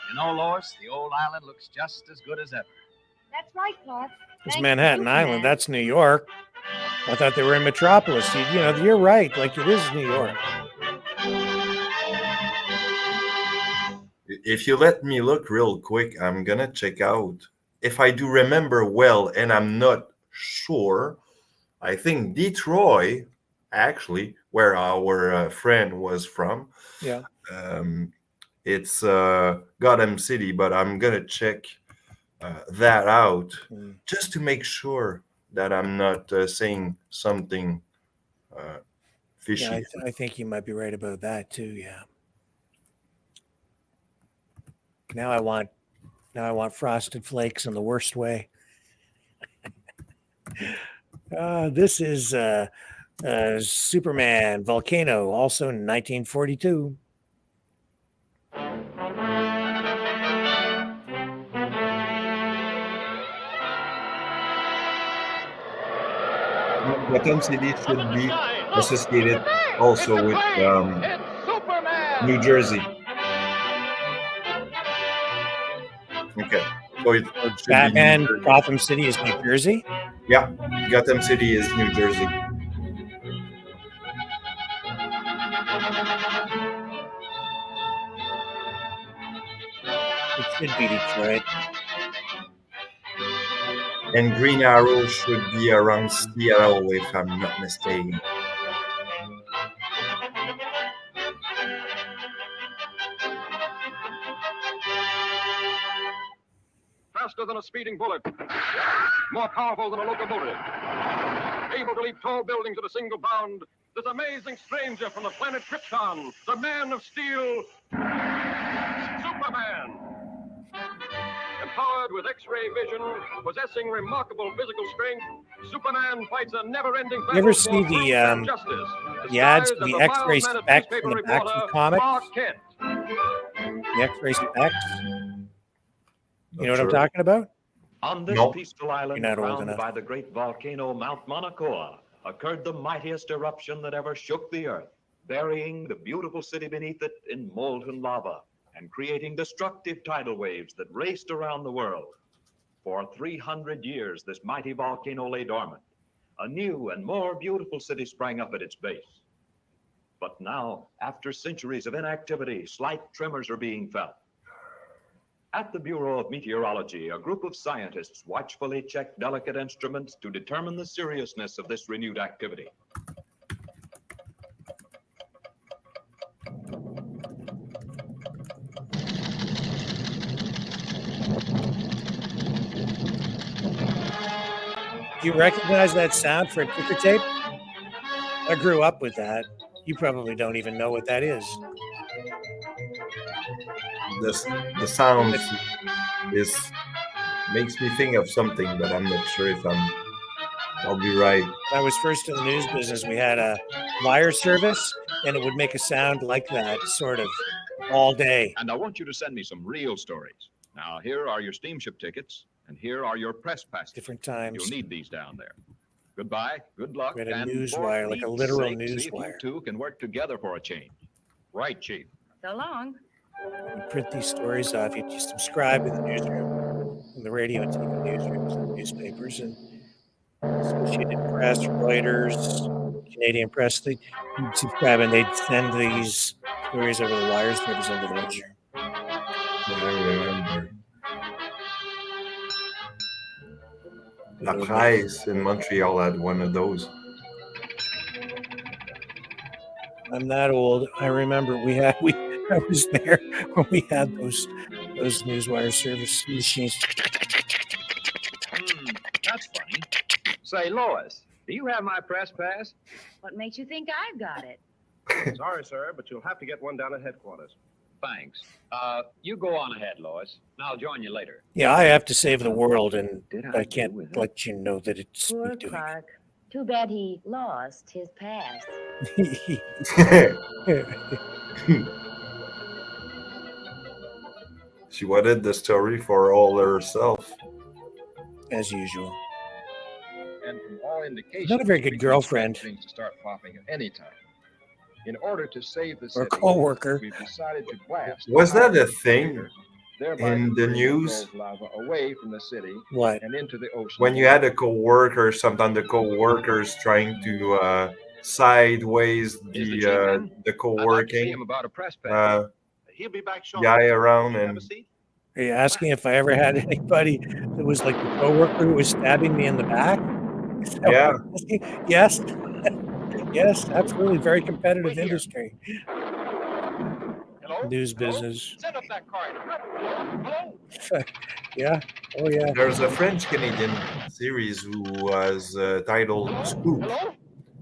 You know, Lois, the old island looks just as good as ever. That's right, Clark. It's Thanks, Manhattan Superman. Island. That's New York. I thought they were in Metropolis. You're right. Like, it is New York. If you let me look real quick, I'm gonna check out. If I do remember well, and I'm not sure, I think Detroit, actually, where our friend was from. Yeah. It's Gotham City, but I'm gonna check that out just to make sure that I'm not saying something fishy. Yeah, I think you might be right about that too. Yeah. Now I want Now I want Frosted Flakes in the worst way. This is Superman Volcano, also 1942. Gotham City should be associated also with New Jersey. Okay. So it should Batman, be New Jersey. Gotham City is New Jersey? Yeah, Gotham City is New Jersey. It should be Detroit. And Green Arrow should be around Seattle, if I'm not mistaken. Faster than a speeding bullet, more powerful than a locomotive, able to leap tall buildings at a single bound, this amazing stranger from the planet Krypton, the Man of Steel, Superman. Empowered with X-ray vision, possessing remarkable physical strength, Superman fights a never-ending battle. You ever see for truth and the justice, ads disguised for as the a X-ray mild-mannered specs in newspaper the back of the reporter, comics? Clark Kent. The X-ray specs? You know what I'm Sure. talking about? On this No. peaceful island, You're not old crowned enough. by the great volcano Mount Mauna Kea, occurred the mightiest eruption that ever shook the earth, burying the beautiful city beneath it in molten lava and creating destructive tidal waves that raced around the world. For 300 years, this mighty volcano lay dormant. A new and more beautiful city sprang up at its base. But now, after centuries of inactivity, slight tremors are being felt. At the Bureau of Meteorology, a group of scientists watchfully check delicate instruments to determine the seriousness of this renewed activity. Do you recognize that sound for a ticker tape? I grew up with that. You probably don't even know what that is. The sound makes me think of something, but I'm not sure if I'll be right. When I was first in the news business, we had a wire service, and it would make a sound like that, sort of, all day. And I want you to send me some real stories. Now, here are your steamship tickets, and here are your press passes. Different times. You'll need these down there. Goodbye, good luck, We had a and news for wire, like a Pete's literal sake, news see if wire. you two can work together for a change. Right, Chief? So long. You print these stories off. You subscribe to the newsroom, and the radio and TV newsrooms, and newspapers, and Associated Press, Reuters, Canadian Press. You'd subscribe, and they'd send these stories over the wire service into the newsroom. Yeah, I remember. La Presse in Montreal had one of those. I'm that old. I remember I was there when we had those newswire service machines. That's funny. Say, Lois, do you have my press pass? What makes you think I've got it? Sorry, sir, but you'll have to get one down at headquarters. Thanks. You go on ahead, Lois. And I'll join you later. Yeah, I have to save the world, and I can't let you know that it's Poor me doing Clark. Too bad he lost his pass. She wanted the story for all herself. As usual. And from all indications, Not a very good we can girlfriend. expect things to start popping at any time. In order to save the Or city, co-worker. we've decided to blast. Was the that a power thing generator, thereby in the diverting news? cold lava away from the city What? and into the ocean. When you had a co-worker, sometimes the co-workers trying to sideways the co-working him about a press pass. He'll be back guy around, and Are you asking if I ever had anybody that was like the coworker who was stabbing me in the back? Is that what Yeah. you're asking? Yes. Yes, absolutely. Very competitive industry. News business. Send up that card. Hello? Yeah. Oh, yeah. there's a French-Canadian series who was titled Scoop,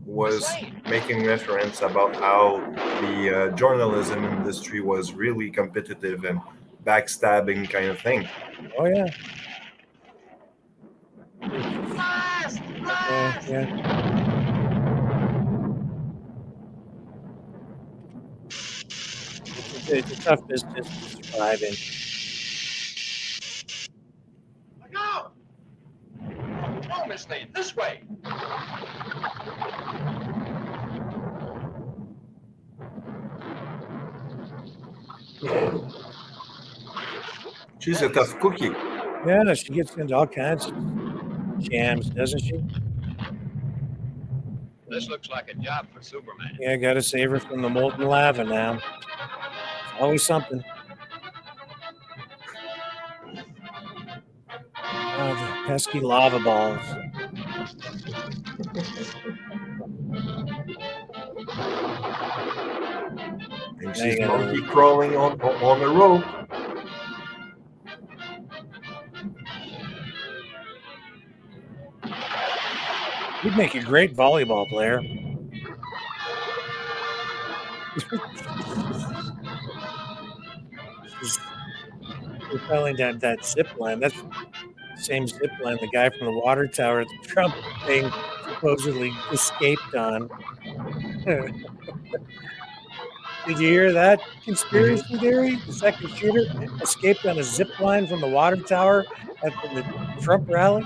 was making reference about how the journalism industry was really competitive, and backstabbing kind of thing. Oh yeah. Blast! Yeah. It's a tough business to survive in. Look out! No, Miss Lane, this way. She's a tough cookie. Yeah, she gets into all kinds of jams, doesn't she? This looks like a job for Superman. Yeah, got to save her from the molten lava now. It's always something. Oh, the pesky lava balls. And she's monkey crawling on the rope. You'd make a great volleyball player. She's repelling that zip line. That's the same zip line the guy from the water tower at the Trump thing supposedly escaped on. Did you hear that conspiracy theory? The second shooter escaped on a zip line from the water tower at the Trump rally?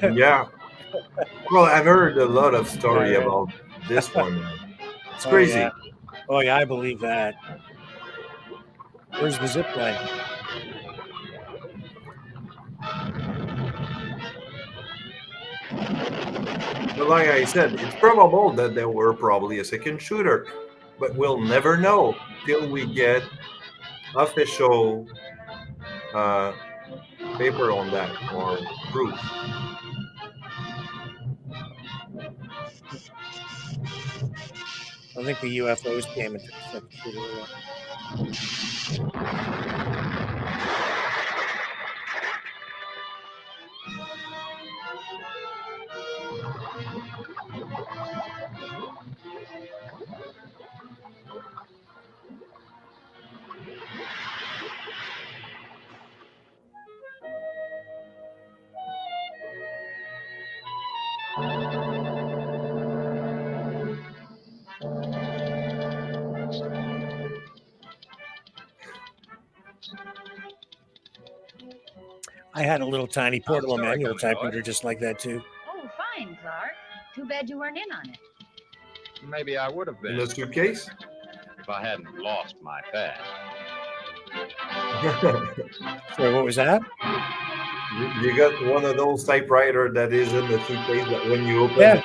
Yeah. Well, I've heard a lot of story about this one. It's crazy. Oh yeah, I believe that. Where's the zip line? But like I said, it's probable that there were probably a second shooter, but we'll never know till we get official paper on that or proof. I think the UFOs came into the second shooter. I had a little tiny portable manual typewriter just like that too. Oh, fine, Clark. Too bad you weren't in on it. Maybe I would have been. In the suitcase? If I hadn't lost my pad. So what was that? You got one of those typewriter that is in the suitcase that when you open it.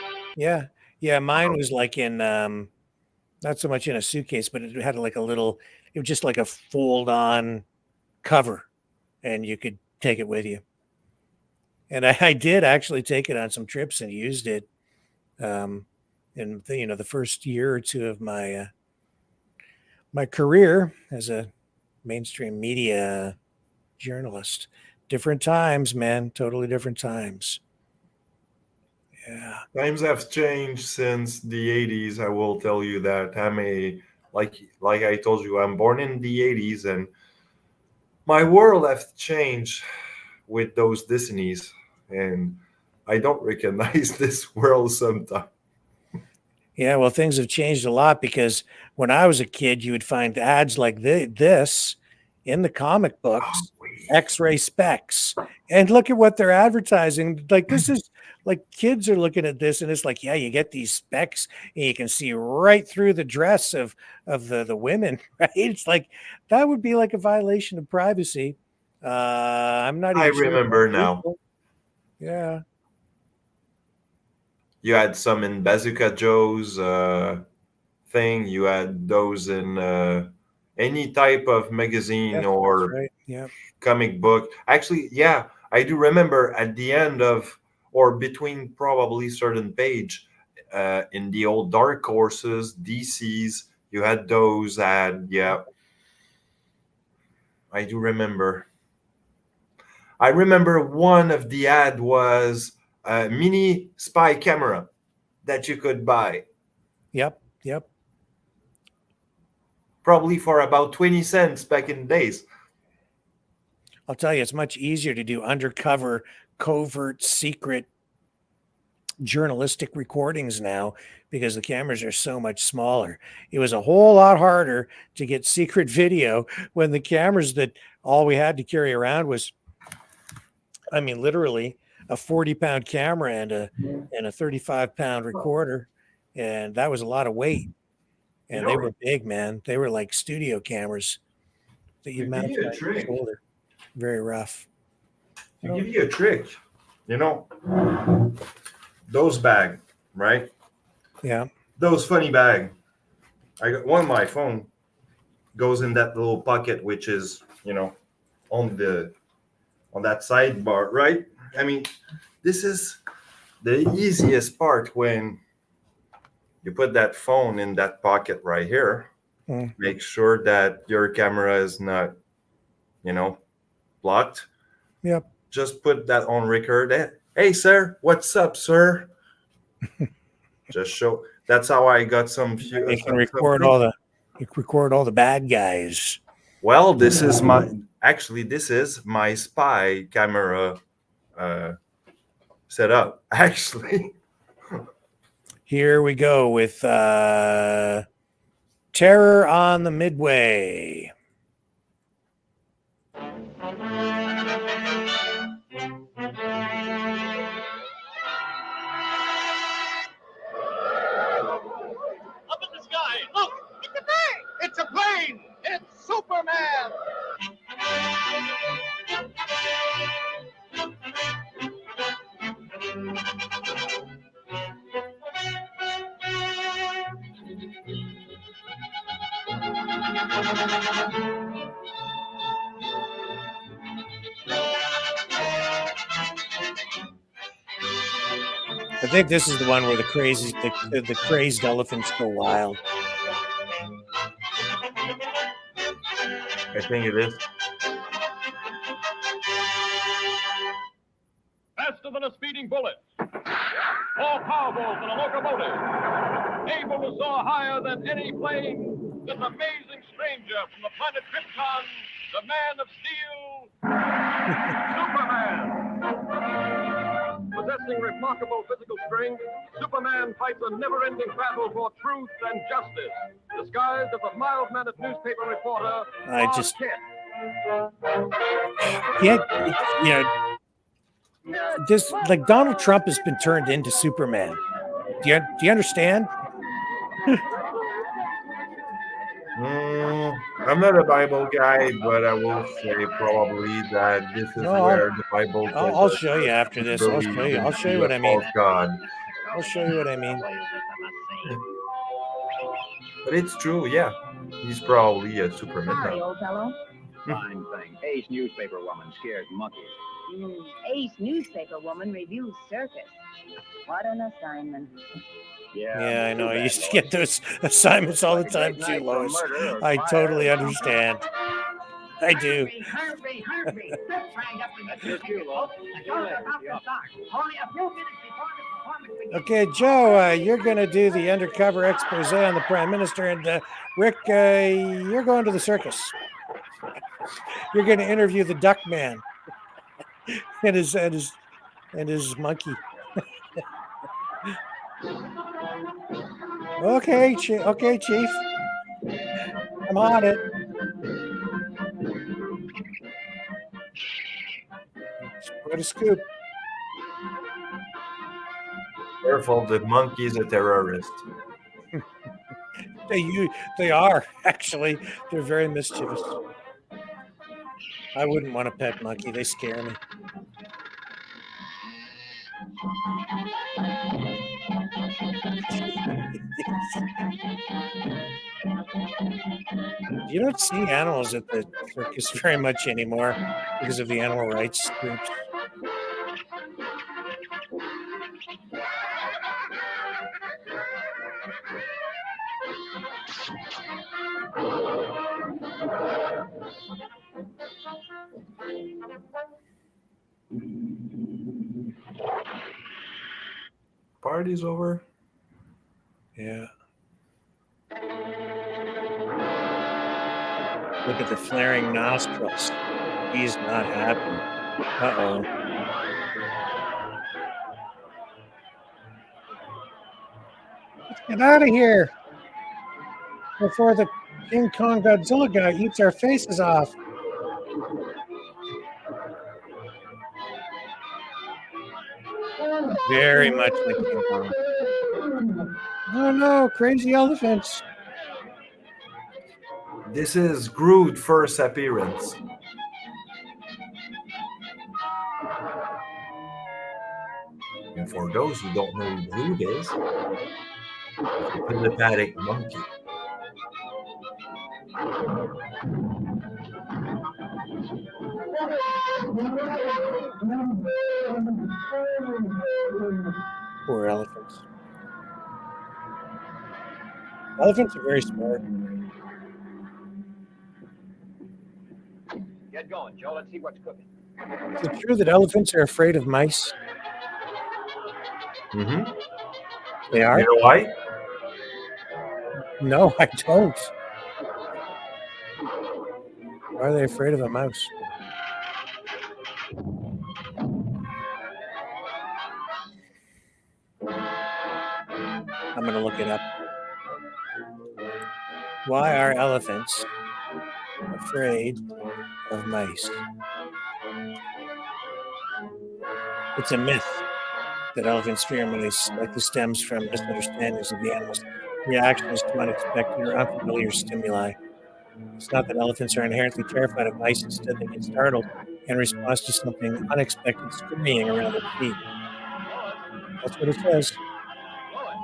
Yeah. Mine was like in not so much in a suitcase, but it had like a little. It was just like a fold-on cover, and you could take it with you. And I did actually take it on some trips and used it. In the first year or two of my my career as a mainstream media journalist. Different times, man. Totally different times. Yeah. Times have changed since the 80s. I will tell you that. Like I told you, I'm born in the 80s, and my world has changed with those Disneys, and I don't recognize this world sometimes. Yeah, well, things have changed a lot because when I was a kid, you would find ads like this in the comic books, X-ray specs. And look at what they're advertising. Like this is like kids are looking at this and it's like, yeah, you get these specs and you can see right through the dress of the women, right? It's like that would be like a violation of privacy. I'm not even sure remember now. Yeah. You had some in Bazooka Joe's thing. You had those in any type of magazine or comic book. Actually, yeah, I do remember at the end of or between probably certain page in the old Dark Horses, DCs, you had those ad. Yeah, I do remember. I remember one of the ad was a mini spy camera that you could buy. Yep. probably for about 20 cents back in the days. I'll tell you, it's much easier to do undercover, covert, secret journalistic recordings now because the cameras are so much smaller. It was a whole lot harder to get secret video when the cameras that all we had to carry around was, I mean, literally a 40-pound camera and a 35-pound recorder, and that was a lot of weight. And they were big, man. They were like studio cameras that you mount on your shoulder. Very rough. To give you a trick, those bag, right? Yeah. Those funny bag. I got one. My phone goes in that little pocket, which is, on that sidebar, right? I mean, this is the easiest part when you put that phone in that pocket right here. Make sure that your camera is not, blocked. Yep. Just put that on record. Hey, sir, what's up, sir? Just show. That's how I got some. You can record all the bad guys. Well, this is my spy camera set up. Actually, here we go with Terror on the Midway. Up in the sky, look! It's a bird! It's a plane! It's Superman! I think this is the one where the crazed elephants go wild. I think it is. Faster than a speeding bullet. More powerful than a locomotive. Able to soar higher than any plane. This amazing stranger from the planet Krypton, the Man of Steel, Superman. Possessing remarkable physical strength, Superman fights a never-ending battle for truth and justice. Disguised as a mild-mannered newspaper reporter, this, like, Donald Trump has been turned into Superman. Do you understand? I'm not a Bible guy, but I will say probably that this is where the Bible. I'll show you after this. I'll show you what I mean. God. I'll show you what I mean. But it's true, yeah. He's probably a Superman. Hi, old fellow. Fine thing. Ace newspaper woman scares monkeys. Ace newspaper woman reviews circus. What an assignment. Yeah, I know. I used to get those assignments all the time too, Lois. I totally understand. I do. Hurry. Just you, Lois. The show's about to start. Only a few minutes before the performance begins. Okay, Joe, you're going to do the undercover expose on the Prime Minister, and Rick, you're going to the circus. You're going to interview the Duck Man and his monkey. Okay, Chief. I'm on it. What a scoop. Careful, the monkey's a terrorist. They are, actually. They're very mischievous. I wouldn't want a pet monkey. They scare me. You don't see animals at the circus very much anymore because of the animal rights groups. Party's over. Yeah. Look at the flaring nostrils. He's not happy. Uh-oh. Let's get out of here before the King Kong Godzilla guy eats our faces off. Very much like King Kong. Oh no, crazy elephants. This is Groot's first appearance. And for those who don't know who Groot is, a telepathic monkey. Poor elephants. Elephants are very smart. Get going, Joe. Let's see what's cooking. Is it true that elephants are afraid of mice? Mm-hmm. They are? You know why? No, I don't. Why are they afraid of a mouse? I'm going to look it up. Why are elephants afraid of mice? It's a myth that elephants fear mice likely stems from misunderstandings of the animal's reactions to unexpected or unfamiliar stimuli. It's not that elephants are inherently terrified of mice. Instead, they get startled in response to something unexpected scurrying around their feet. That's what it says.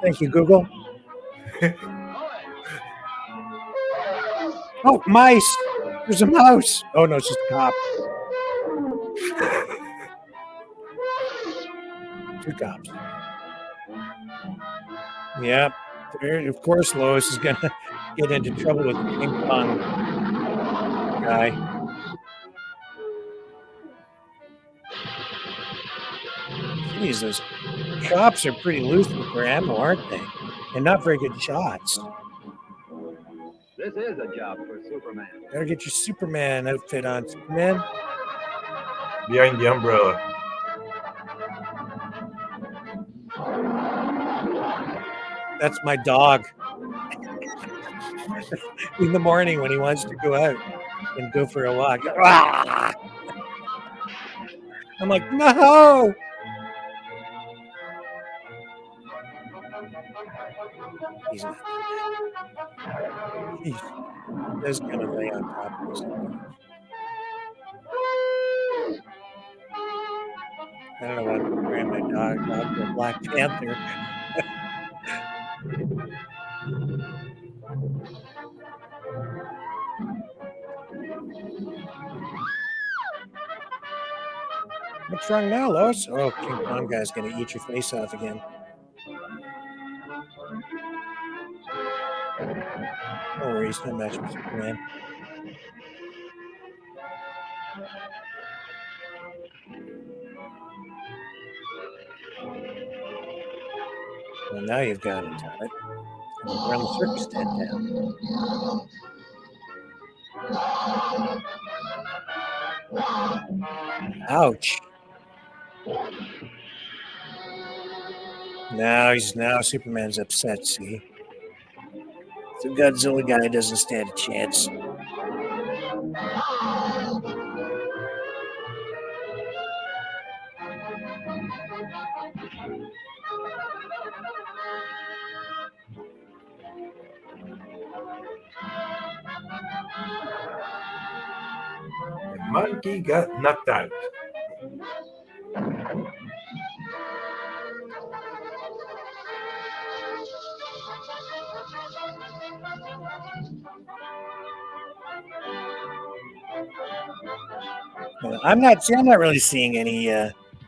Thank you, Google. Oh, mice! There's a mouse! Oh, no, it's just a cop. 2 cops. Yep. There, of course, Lois is going to get into trouble with the King Kong guy. Jeez, those cops are pretty loose with their ammo, aren't they? And not very good shots. This is a job for Superman. Better get your Superman outfit on, Superman. Behind the umbrella. That's my dog. In the morning when he wants to go out and go for a walk. Ah! I'm like, no! He's not. He does kind of lay on top of us. I don't know why I'm wearing my dog for a Black Panther. What's wrong now, Lois? Oh, King Kong guy's gonna eat your face off again. No worries, no match for Superman. Well, now you've got it, Todd. Run the circus tent down. Ouch. Now Superman's upset, see? The Godzilla guy doesn't stand a chance. The monkey got knocked out. I'm not really seeing any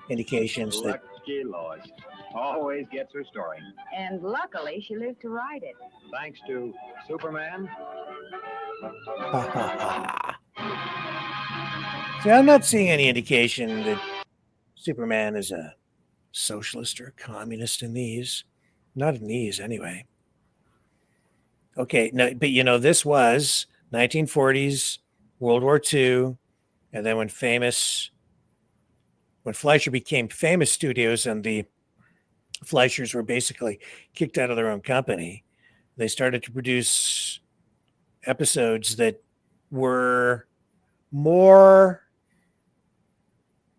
indications that. Lucky Lois. Always gets her story. And luckily, she lived to write it. Thanks to Superman. See, I'm not seeing any indication that Superman is a socialist or a communist in these. Not in these, anyway. Okay, no, but this was 1940s, World War II, and then when Fleischer became Famous Studios and the Fleischers were basically kicked out of their own company, they started to produce episodes that were more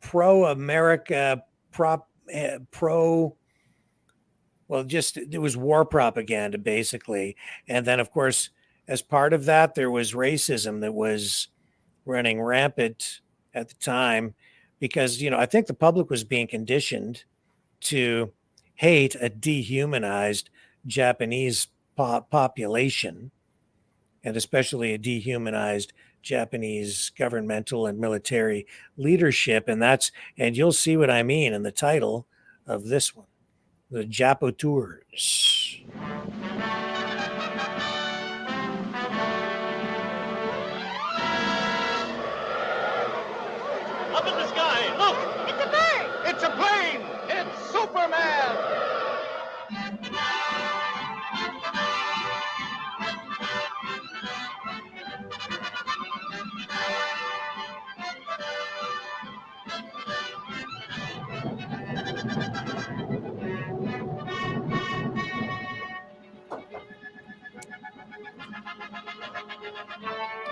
pro-America, just it was war propaganda basically. And then of course, as part of that, there was racism that was running rampant at the time because, I think the public was being conditioned to hate a dehumanized Japanese population, and especially a dehumanized Japanese governmental and military leadership. And you'll see what I mean in the title of this one, The Japoteurs. Up in the sky, look! It's a bird! It's a plane! It's Superman!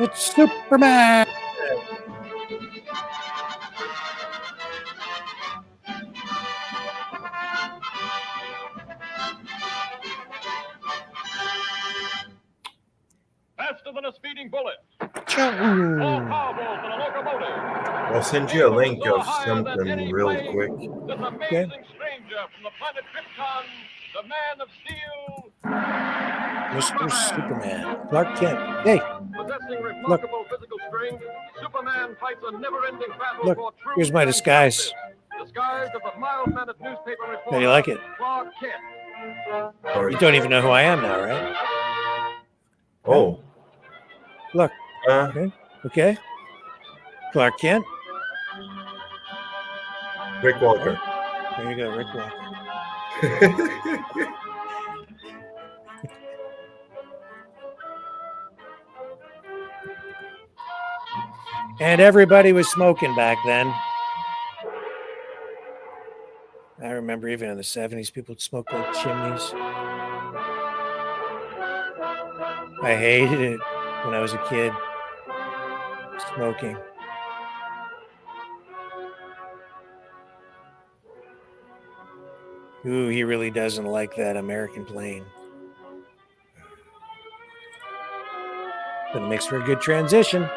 It's Superman! Faster than a speeding bullet. Choo. More powerful than a locomotive. I'll send you a link of something real quick. This amazing stranger from the planet Krypton, the Man of Steel. Mr. Superman. Clark Kent. Hey, Possessing remarkable physical strength, Superman fights a never-ending battle look, for truth. here's my disguise. Disguised as a mild-mannered newspaper reporter. How do you like it? Clark Kent. You don't even know who I am now, right? Oh. Look. Okay. Clark Kent. Rick Walker. There you go, Rick Walker. And everybody was smoking back then. I remember even in the 70s, people would smoke like chimneys. I hated it when I was a kid, smoking. Ooh, he really doesn't like that American plane. But it makes for a good transition.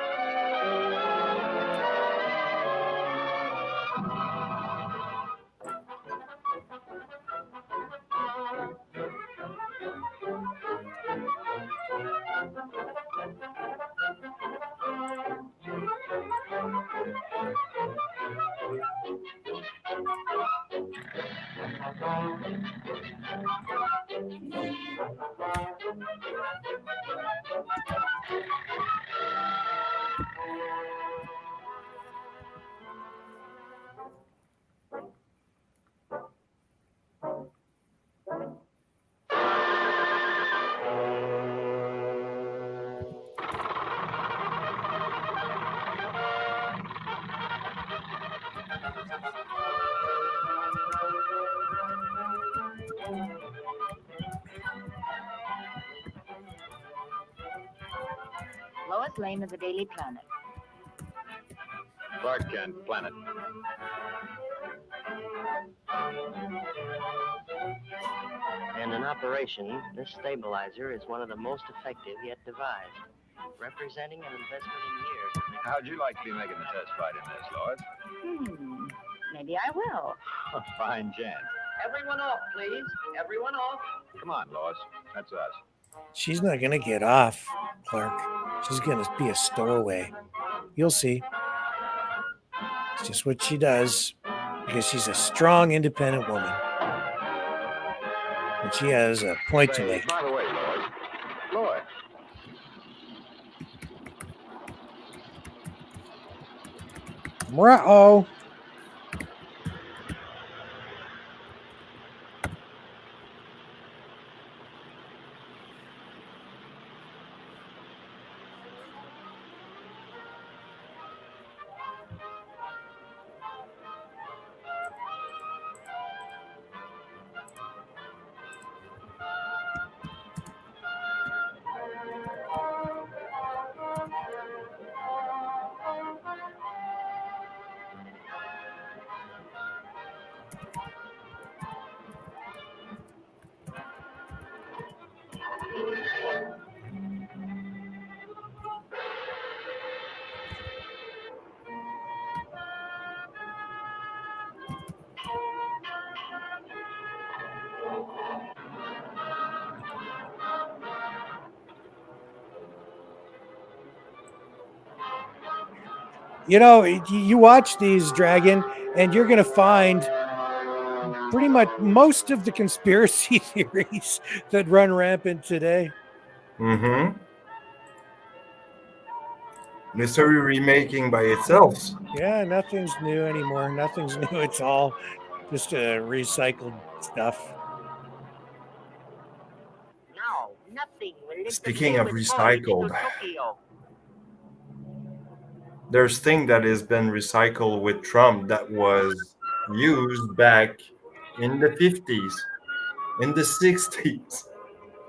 Lois Lane of the Daily Planet. Clark Kent, Planet. And in operation, this stabilizer is one of the most effective yet devised, representing an investment in years. How'd you like to be making the test flight in this, Lois? Maybe I will. Fine chance. Everyone off, please. Everyone off. Come on, Lois. That's us. She's not going to get off, Clark. She's going to be a stowaway. You'll see. It's just what she does because she's a strong, independent woman. And she has a point to make. By the way, Lois. Lois. Uh-oh. You know, you watch these, Dragon, and you're going to find pretty much most of the conspiracy theories that run rampant today. Mm-hmm. Mystery remaking by itself. Yeah, nothing's new anymore. Nothing's new. It's all just recycled stuff. No, nothing will Speaking of interfere with voyage to recycled, Tokyo. there's thing that has been recycled with Trump that was used back in the 50s, in the 60s.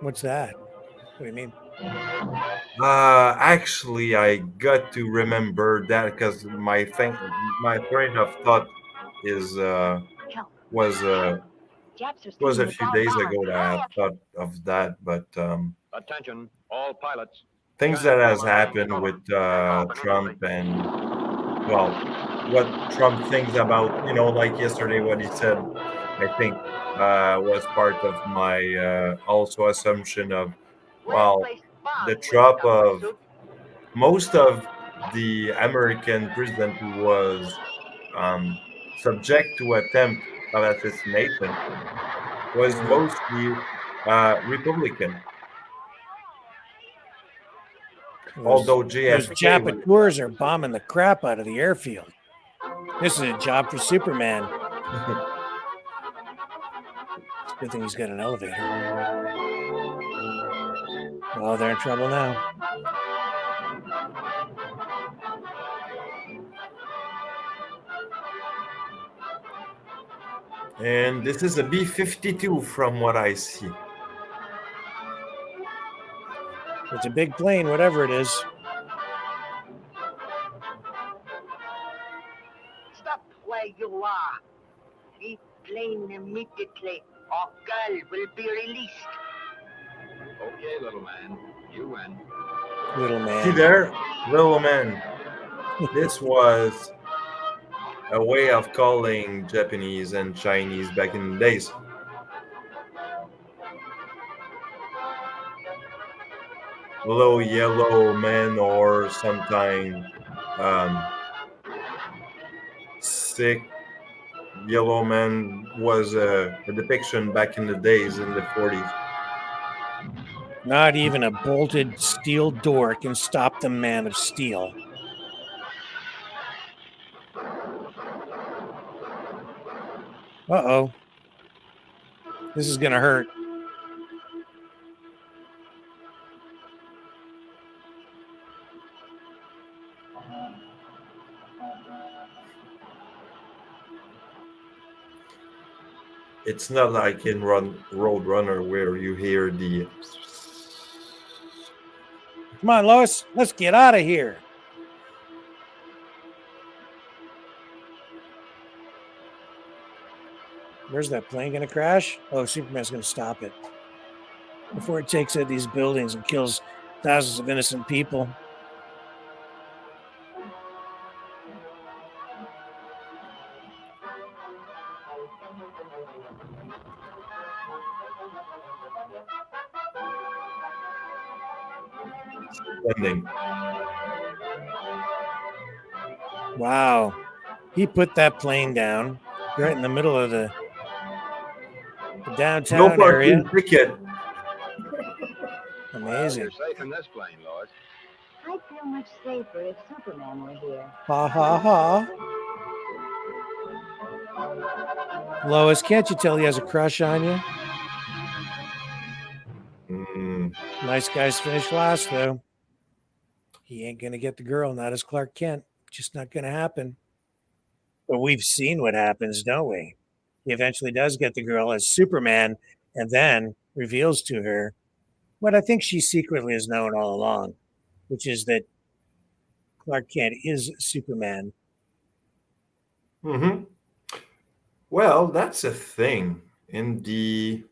What's that? What do you mean? Actually, I got to remember that because my train of thought is was a few days ago that I thought of that, but Attention, all pilots. things that has happened with Trump and well, what Trump thinks about, like yesterday, what he said, I think was part of my also assumption of, well, the Trump of most of the American president who was subject to attempt of assassination was mostly Republican. Although Those JFK, Japatours are bombing the crap out of the airfield. This is a job for Superman. It's a good thing he's got an elevator. Oh, they're in trouble now. and this is a B-52 from what I see. It's a big plane, whatever it is. Stop where you are. Leave plane immediately, or girl will be released. Okay, little man, you win. Little man. See there, little man. This was a way of calling Japanese and Chinese back in the days. Little yellow man, or sometime sick yellow man was a depiction back in the days in the 40s. Not even a bolted steel door can stop the man of steel. Uh-oh. This is going to hurt. It's not like in Roadrunner where you hear the... Come on, Lois. Let's get out of here. Where's that plane going to crash? Oh, Superman's going to stop it before it takes out these buildings and kills thousands of innocent people. Ending. Wow. He put that plane down right in the middle of the downtown No area. parking ticket. Amazing. You're safe in this plane, Lois. I'd feel much safer if Superman were here. Ha ha ha. Lois, can't you tell he has a crush on you? Nice guys finish last, though. He ain't going to get the girl, not as Clark Kent. Just not going to happen. But we've seen what happens, don't we? He eventually does get the girl as Superman and then reveals to her what I think she secretly has known all along, which is that Clark Kent is Superman. Mm-hmm. Well, that's a thing. In the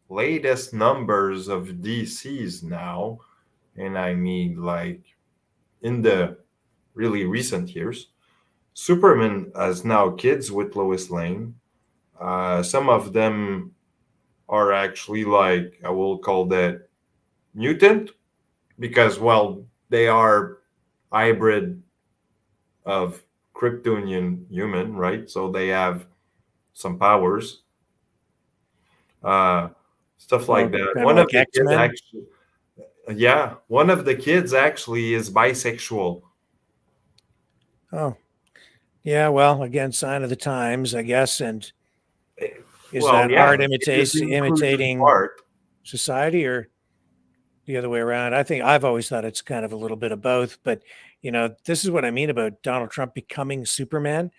latest numbers of DC's now, and I mean like in the really recent years, Superman has now kids with Lois Lane. Some of them are actually like, I will call that mutant because, well, they are hybrid of Kryptonian human, right? So they have some powers, uh, stuff like that. Kind of One of like the kids X-Men. actually, yeah, one of the kids actually is bisexual. Oh, yeah. Well, again, sign of the times, I guess. And is Well, that yeah, art it is the inclusion imitating part. society, or the other way around? I think I've always thought it's kind of a little bit of both. But this is what I mean about Donald Trump becoming Superman.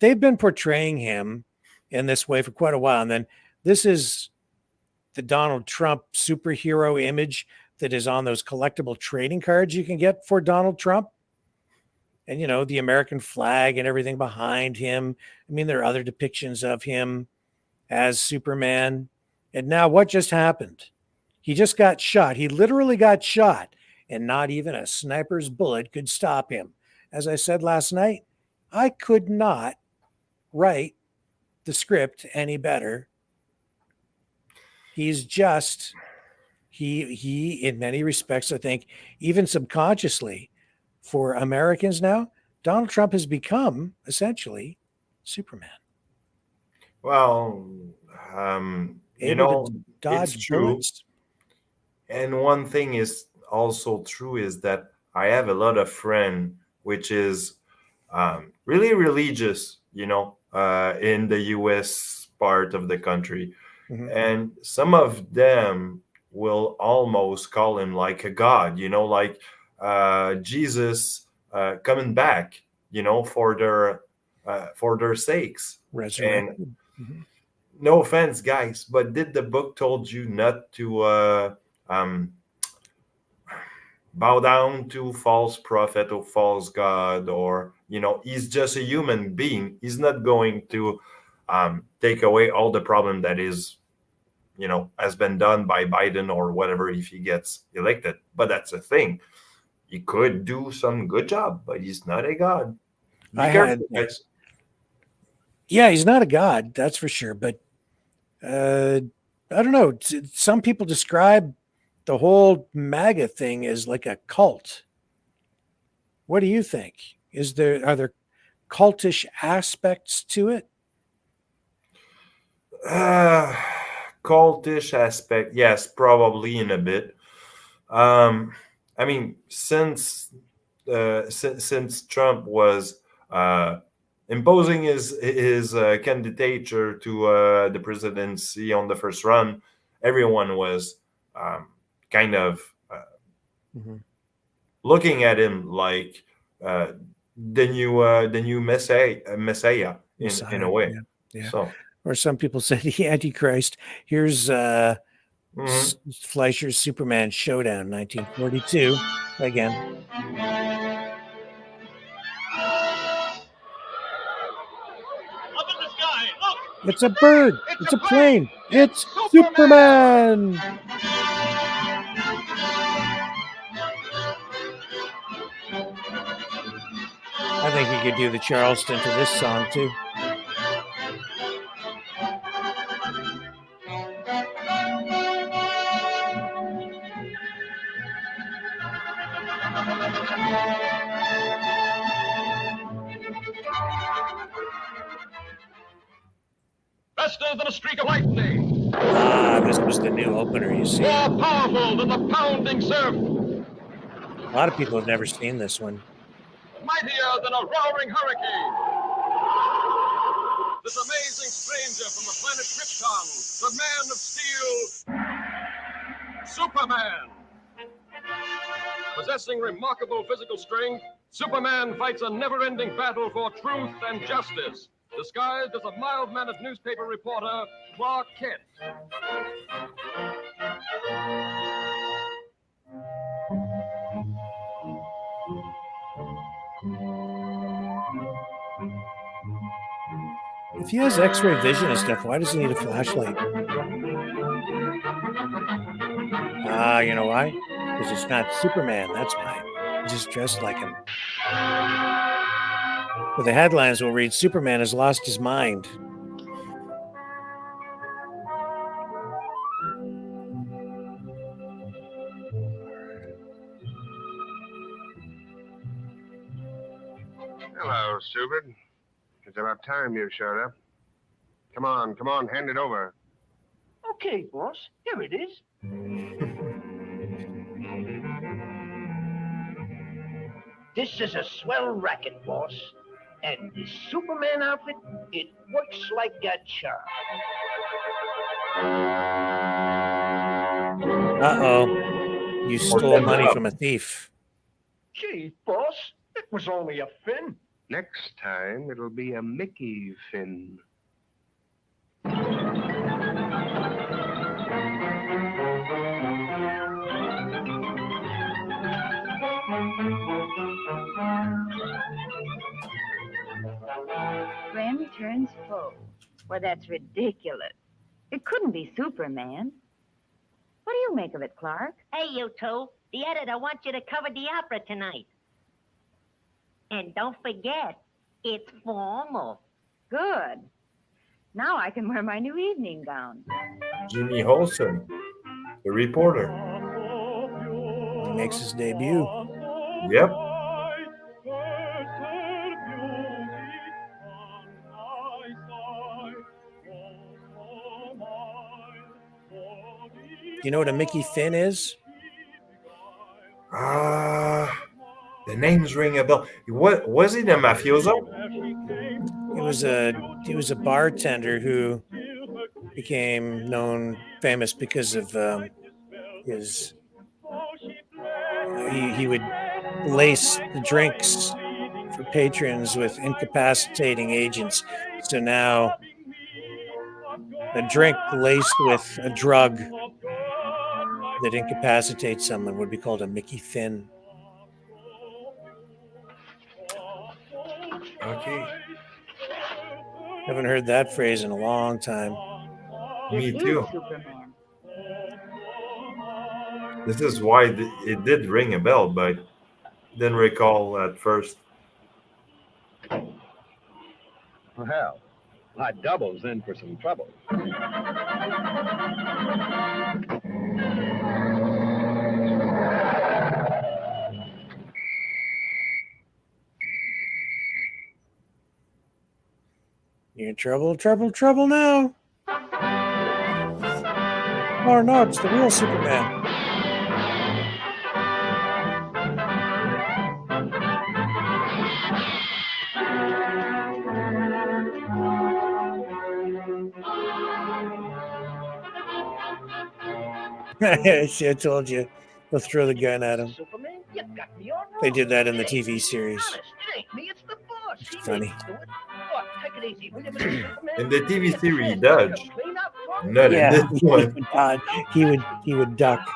They've been portraying him in this way for quite a while, and then this is the Donald Trump superhero image that is on those collectible trading cards you can get for Donald Trump. And, the American flag and everything behind him. I mean, there are other depictions of him as Superman. And now what just happened? He just got shot. He literally got shot, and not even a sniper's bullet could stop him. As I said last night, I could not write the script any better. He's just he in many respects, I think, even subconsciously for Americans now, Donald Trump has become essentially Superman. Well, Able to it's dodge true. bullets. And one thing is also true is that I have a lot of friends which is really religious, in the U.S. part of the country. Mhm. And some of them will almost call him like a god, like Jesus coming back, for their sakes. Resurrected. And no offense, guys, but did the book told you not to um, bow down to false prophet or false god, or he's just a human being. He's not going to take away all the problem that is has been done by Biden or whatever if he gets elected. But that's the thing. He could do some good job, but he's not a god. Be careful, guys. Yeah, he's not a god, that's for sure. But I don't know. Some people describe the whole MAGA thing as like a cult. What do you think? Are there cultish aspects to it? Cultish aspect, yes, probably in a bit. I mean, since Trump was imposing his candidature to the presidency on the first run, everyone was kind of looking at him like the new messiah in a way. Yeah. So, or some people say the Antichrist. Here's Fleisher's Superman Showdown, 1942. Again. It's a bird. It's a plane. It's Superman. I think you could do the Charleston to this song too. Faster than a streak of lightning. This was the new opener, you see. More powerful than the pounding surf. A lot of people have never seen this one. Mightier than a roaring hurricane. This amazing stranger from the planet Krypton, the Man of Steel, Superman. Possessing remarkable physical strength, Superman fights a never-ending battle for truth and justice, disguised as a mild-mannered newspaper reporter, Clark Kent. If he has X-ray vision and stuff, why does he need a flashlight? Ah, you know why? Because it's not Superman. That's why. He's just dressed like him. But the headlines will read, Superman has lost his mind. Hello, stupid. It's about time you showed up. Come on, hand it over. Okay, boss. Here it is. This is a swell racket, boss. And the Superman outfit, it works like a charm. Uh-oh. You stole money from a thief. Gee, boss, it was only a fin. Next time, it'll be a Mickey fin. Friend turns foe. Well, that's ridiculous. It couldn't be Superman. What do you make of it, Clark? Hey, you two. The editor wants you to cover the opera tonight. And don't forget, it's formal. Good. Now I can wear my new evening gown. Jimmy Olsen, the reporter. He makes his debut. Yep. Do you know what a Mickey Finn is? The names ring a bell. What was he, the mafioso? He was a bartender who became famous because of his. He would lace the drinks for patrons with incapacitating agents. So now a drink laced with a drug that incapacitates someone would be called a Mickey Finn. Okay. Haven't heard that phrase in a long time. Me too. This is why it did ring a bell, but didn't recall at first. Well, my double's in for some trouble. You're in trouble now. Oh no, it's the real Superman. See, I told you. They'll throw the gun at him. Superman, you got me all wrong. They did that in the TV series. Honest, it ain't me, it's the boss. It's funny. What? Take it easy, will you, Mr. Superman? In the TV series, Dodge. Not in this one. He would duck.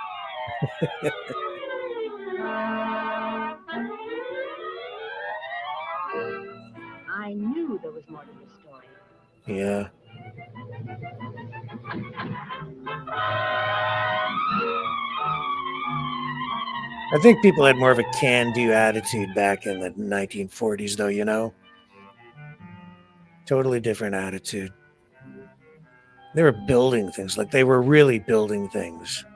I knew there was more to the story. Yeah. I think people had more of a can-do attitude back in the 1940s, though, you know? Totally different attitude. They were building things, like they were really building things.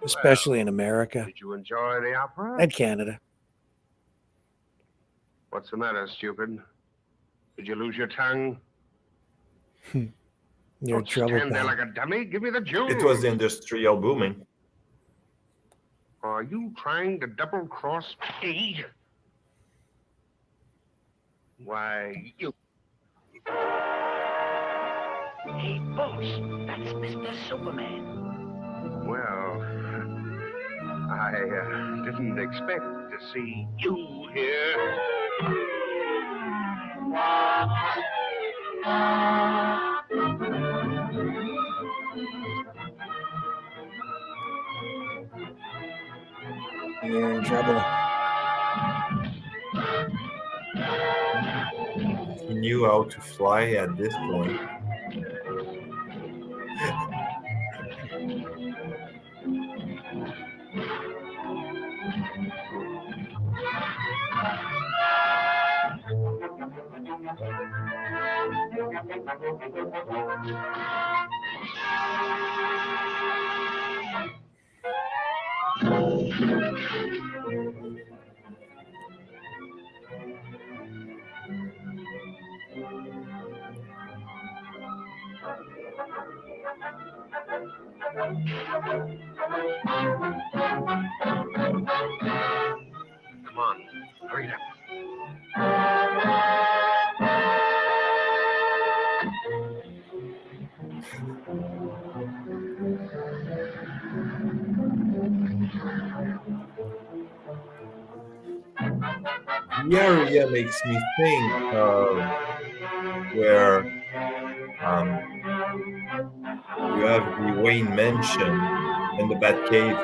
Especially in America. Did you enjoy the opera? And Canada. What's the matter, stupid? Did you lose your tongue? You're in Don't trouble, stand there pal. like a dummy. Give me the juice. It was the industrial booming. Are you trying to double-cross me? Why, you... Hey, boss, that's Mr. Superman. Well, I didn't expect to see you here. You're in trouble. knew how to fly at this point. Come on, hurry it up. The area makes me think of where you have the Wayne Mansion and the Batcave,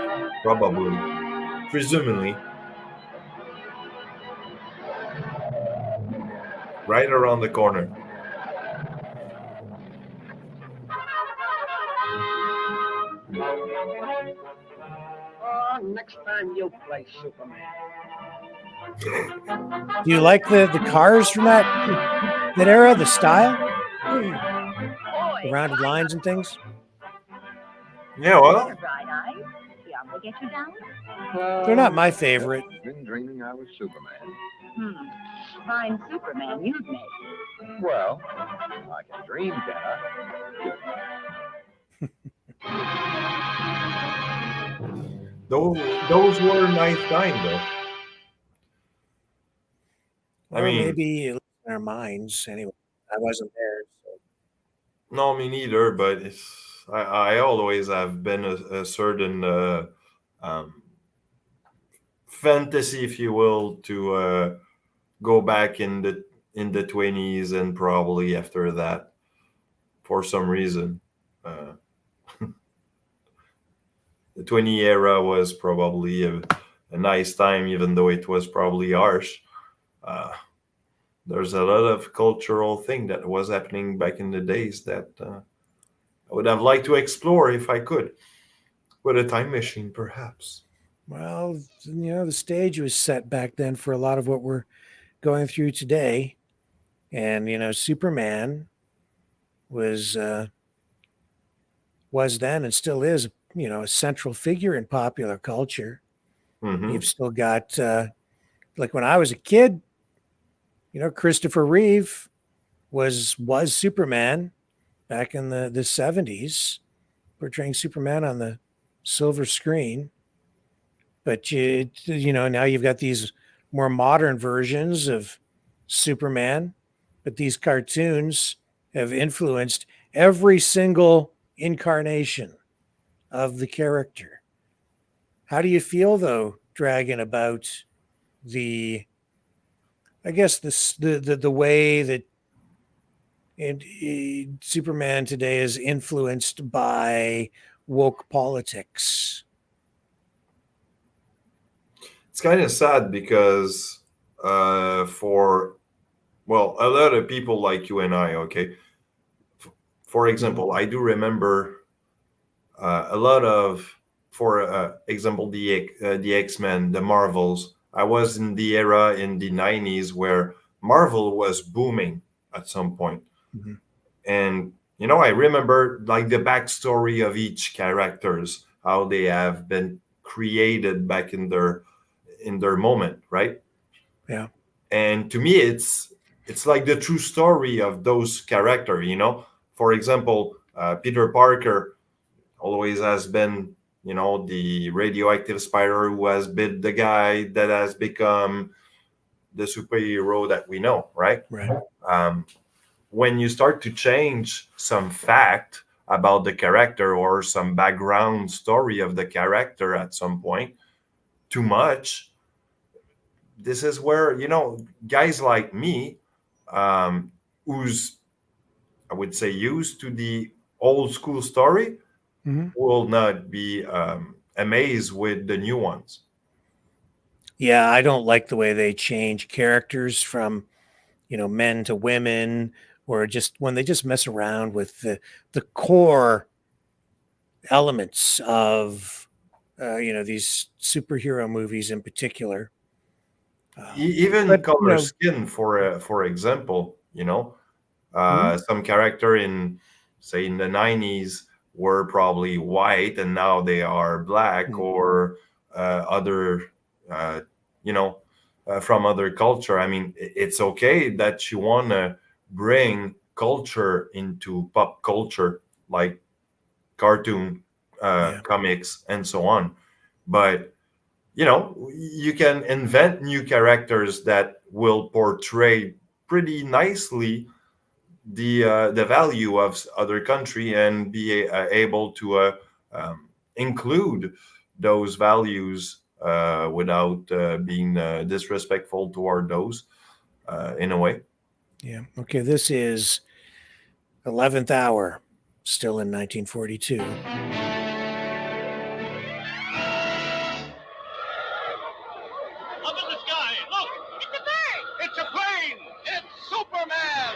probably, presumably, right around the corner. Oh, next time you play Superman. Do you like the cars from that era, the style? The rounded lines and things? Yeah, well, Bright-eyed. The opera get you down? They're not my favorite. Been dreaming I was Superman. Fine Superman you'd make. Well, I can dream, can those were nice times, though. Well, maybe in our minds. Anyway, I wasn't there. So. No, me neither. But I always have been a certain fantasy, if you will, to go back in the 20s and probably after that, for some reason. The 20 era was probably a nice time, even though it was probably harsh. There's a lot of cultural thing that was happening back in the days that I would have liked to explore if I could, with a time machine, perhaps. Well, the stage was set back then for a lot of what we're going through today, and Superman was then and still is, a central figure in popular culture. Mm-hmm. You've still got, like when I was a kid, Christopher Reeve was Superman back in the 70s, portraying Superman on the silver screen. But now you've got these more modern versions of Superman, but these cartoons have influenced every single incarnation of the character. How do you feel, though, Dragon, about the way that Superman today is influenced by woke politics? It's kind of sad because for a lot of people like you and I, okay, for example, I do remember a lot of, for example, the X-Men, the Marvels. I was in the era in the 90s where Marvel was booming at some point. Mm-hmm. And, I remember like the backstory of each characters, how they have been created back in their moment, right? Yeah. And to me, it's like the true story of those characters, For example, Peter Parker always has been, the radioactive spider who has been the guy that has become the superhero that we know, right? Right. When you start to change some fact about the character or some background story of the character at some point, too much, this is where, guys like me, who's, I would say, used to the old school story, mm-hmm. will not be amazed with the new ones. Yeah, I don't like the way they change characters from, men to women, or just when they just mess around with the core elements of these superhero movies in particular. Even but, color skin, for example, some character in, say, in the 90s were probably white and now they are black, or other, from other culture. I mean, it's okay that you want to bring culture into pop culture, like cartoon, comics, and so on. But you can invent new characters that will portray pretty nicely the value of other country, and be able to include those values without being disrespectful toward those, in a way. Yeah. Okay. This is 11th Hour, still in 1942. Up in the sky, look! It's a bird! It's a plane! It's Superman!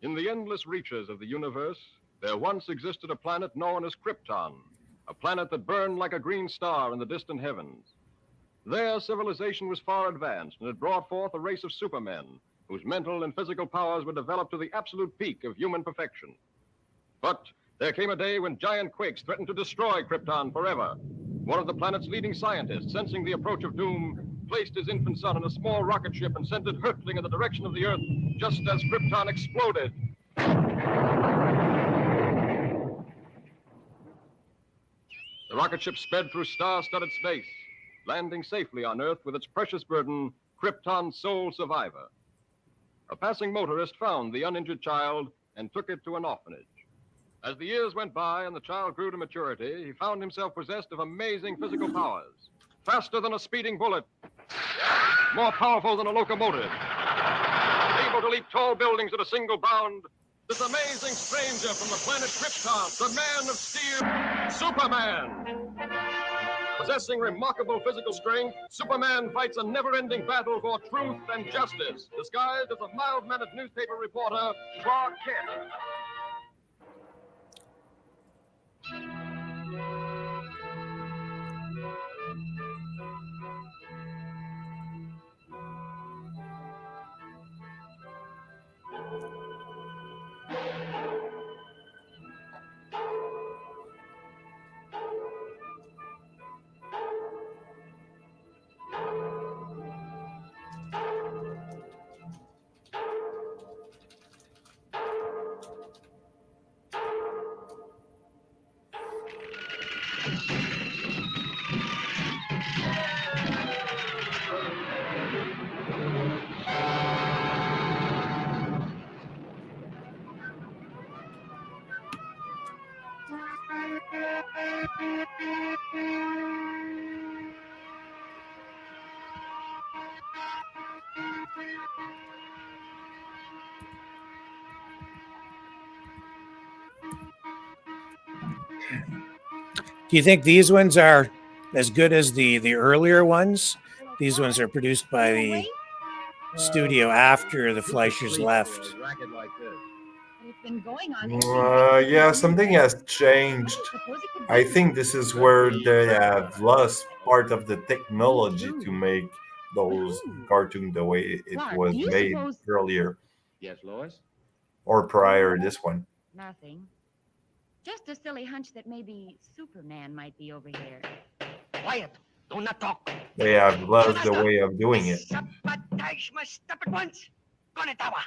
In the endless reaches of the universe, there once existed a planet known as Krypton, a planet that burned like a green star in the distant heavens. There, civilization was far advanced and had brought forth a race of supermen whose mental and physical powers were developed to the absolute peak of human perfection. But there came a day when giant quakes threatened to destroy Krypton forever. One of the planet's leading scientists, sensing the approach of doom, placed his infant son in a small rocket ship and sent it hurtling in the direction of the Earth just as Krypton exploded. The rocket ship sped through star-studded space, landing safely on Earth with its precious burden, Krypton's sole survivor. A passing motorist found the uninjured child and took it to an orphanage. As the years went by and the child grew to maturity, he found himself possessed of amazing physical powers. Faster than a speeding bullet, more powerful than a locomotive, able to leap tall buildings at a single bound. This amazing stranger from the planet Krypton, the Man of Steel, Superman. Possessing remarkable physical strength, Superman fights a never-ending battle for truth and justice, disguised as a mild-mannered newspaper reporter, Clark Kent. Do you think these ones are as good as the earlier ones? These ones are produced by the studio after the Fleischers left. Yeah, something has changed. I think this is where they have lost part of the technology to make those cartoons the way it was made earlier. Yes, Lois? Or prior this one. Nothing. Just a silly hunch that maybe Superman might be over here. Quiet. Do not talk. They have lost the way of doing it. Sabotage must stop at once. Konnichiwa.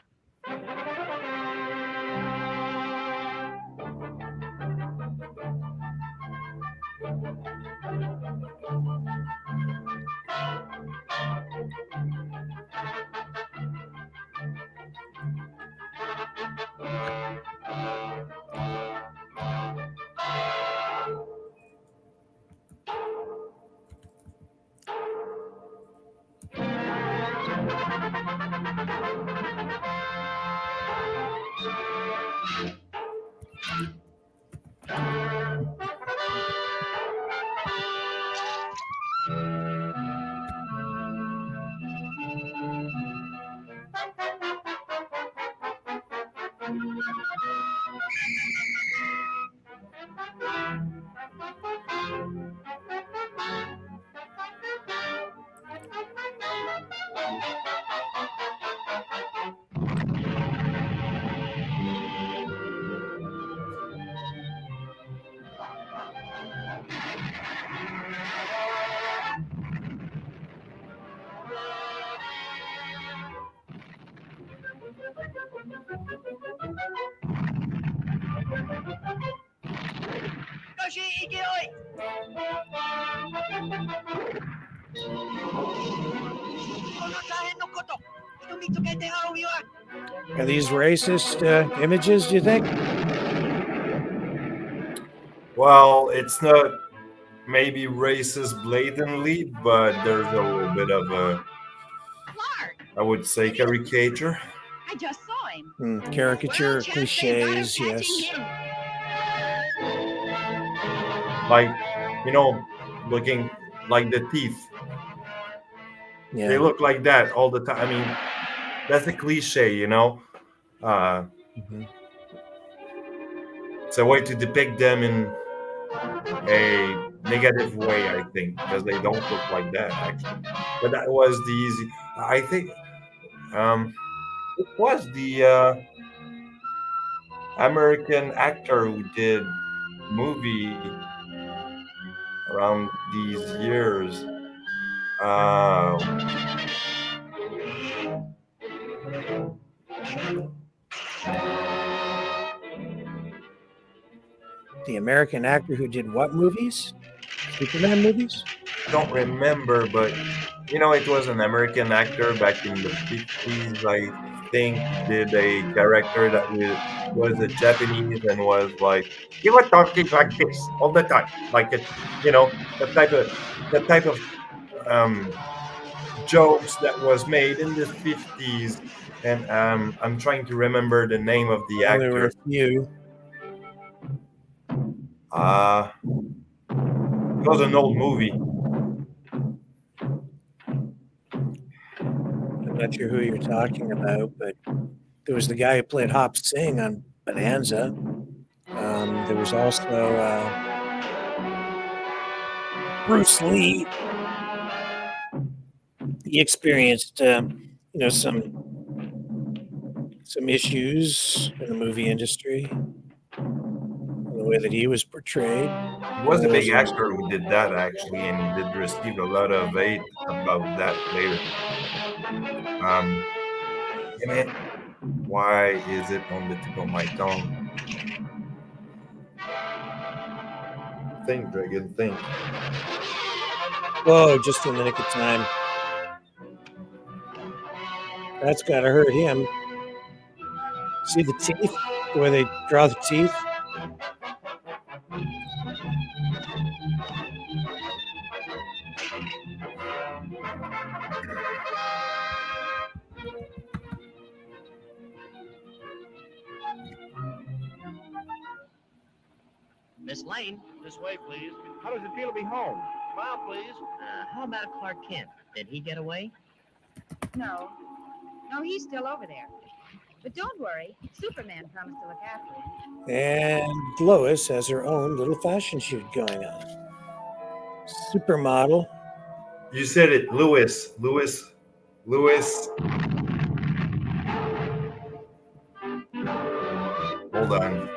Are these racist images, do you think? Well, it's not maybe racist blatantly, but there's a little bit of a, I would say, caricature. I just saw him. Caricature, cliches, yes. Like, looking like the teeth. Yeah. They look like that all the time. I mean, that's a cliche, It's a way to depict them in a negative way, I think, because they don't look like that, actually. But that was the easy. I think it was the American actor who did movie around these years. The American actor who did what movies? Superman movies? I don't remember, but it was an American actor back in the 50s, I think, did a character that was a Japanese and was like, he was talking like this all the time, like it, the type of jokes that was made in the 50s, and I'm trying to remember the name of the Well, there were actor. a few. It was an old movie. I'm not sure who you're talking about, but there was the guy who played Hop Sing on Bonanza. There was also Bruce Lee. He experienced, some issues in the movie industry, in the way that he was portrayed. He was a big actor who did that, actually, and he did receive a lot of hate about that later. Damn it. Why is it on the tip of my tongue? Think, Dragon, think. Whoa, just in the nick of time. That's gotta hurt him. See the teeth? The way they draw the teeth? Miss Lane, This way, please. How does it feel to be home? Smile, please. How about Clark Kent? Did he get away? No. No, he's still over there. But don't worry, Superman promised to look after him. And Lois has her own little fashion shoot going on. Supermodel. You said it, Lewis. Hold on.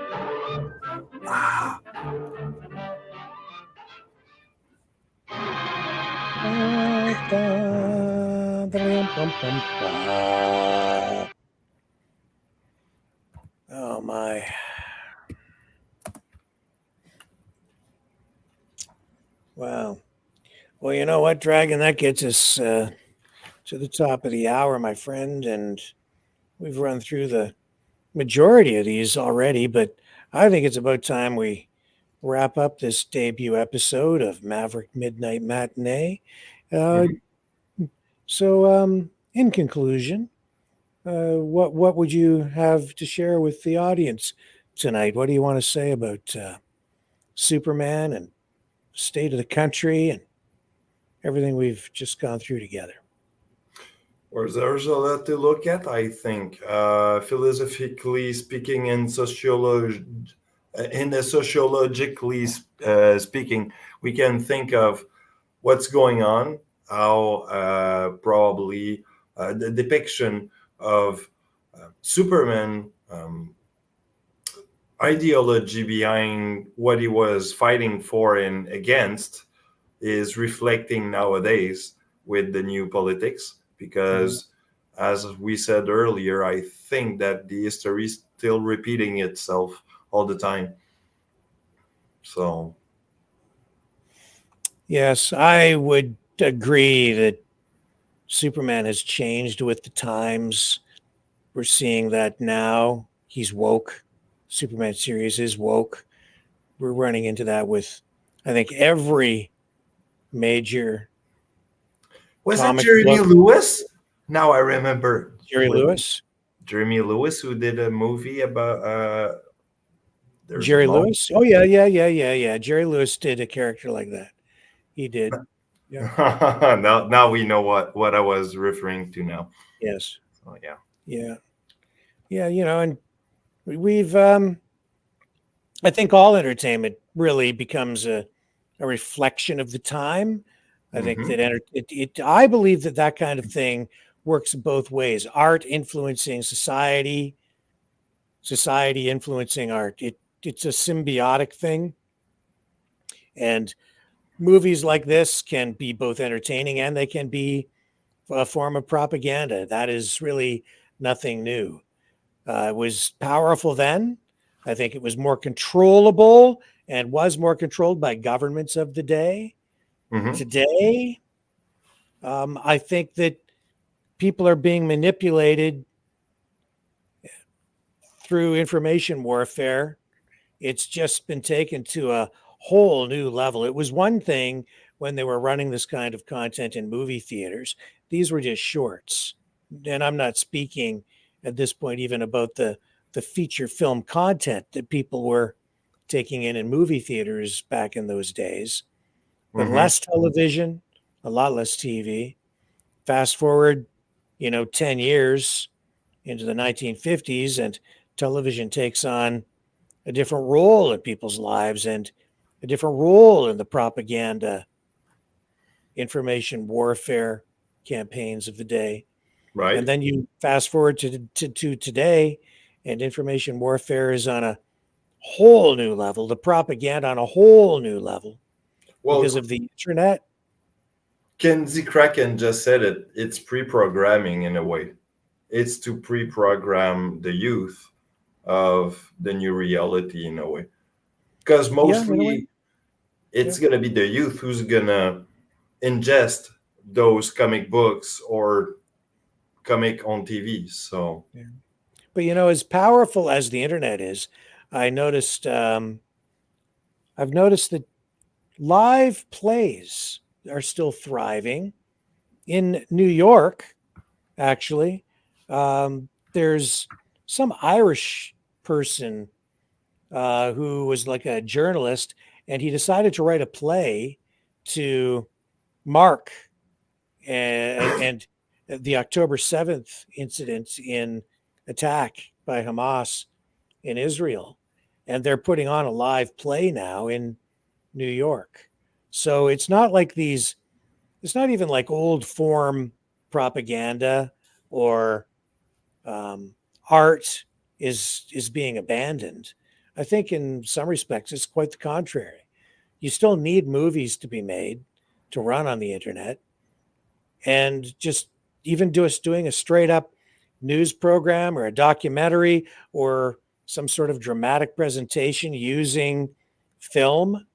my. Wow. Well, you know what, Dragon? That gets us to the top of the hour, my friend, and we've run through the majority of these already, but I think it's about time we wrap up this debut episode of Maverick Midnight Matinee. So, in conclusion, what would you have to share with the audience tonight? What do you want to say about Superman and state of the country and everything we've just gone through together? Well, there's a lot to look at, I think. Philosophically speaking and sociologically speaking, we can think of what's going on, how probably the depiction of Superman ideology behind what he was fighting for and against is reflecting nowadays with the new politics, because as we said earlier, I think that the history is still repeating itself all the time. So yes, I would agree that Superman has changed with the times. We're seeing that now. He's woke. Superman series is woke. We're running into that with, I think, every major. Was it Jeremy Lewis? Now I remember. Jerry Lewis? Jeremy Lewis, who did a movie about Jerry Lewis? Oh, yeah. Jerry Lewis did a character like that. He did. Yeah. now we know what I was referring to now. Yes. Oh, yeah. Yeah, and we've I think all entertainment really becomes a reflection of the time. I think that I believe that kind of thing works both ways. Art influencing society influencing art. It's a symbiotic thing. And movies like this can be both entertaining and they can be a form of propaganda. That is really nothing new. It was powerful then. I think it was more controllable and was more controlled by governments of the day. Today, I think that people are being manipulated through information warfare. It's just been taken to a whole new level. It was one thing when they were running this kind of content in movie theaters. These were just shorts. And I'm not speaking at this point even about the feature film content that people were taking in movie theaters back in those days. But less television, a lot less TV. Fast forward, 10 years into the 1950s, and television takes on a different role in people's lives and a different role in the propaganda, information warfare campaigns of the day. Right. And then you fast forward to today, and information warfare is on a whole new level, the propaganda on a whole new level because of the internet. Kenzie Kraken just said it. It's pre-programming in a way. It's to pre-program the youth of the new reality in a way. Because mostly it's going to be the youth who's going to ingest those comic books or comic on TV. So, but as powerful as the internet is, I've noticed that live plays are still thriving in New York. Actually, there's some Irish person who was like a journalist, and he decided to write a play to mark and the October 7th incident in attack by Hamas in Israel. And they're putting on a live play now in New York. So it's not like it's not even like old form propaganda or art is being abandoned. I think in some respects, it's quite the contrary. You still need movies to be made to run on the internet, and just even doing a straight up news program or a documentary or some sort of dramatic presentation using film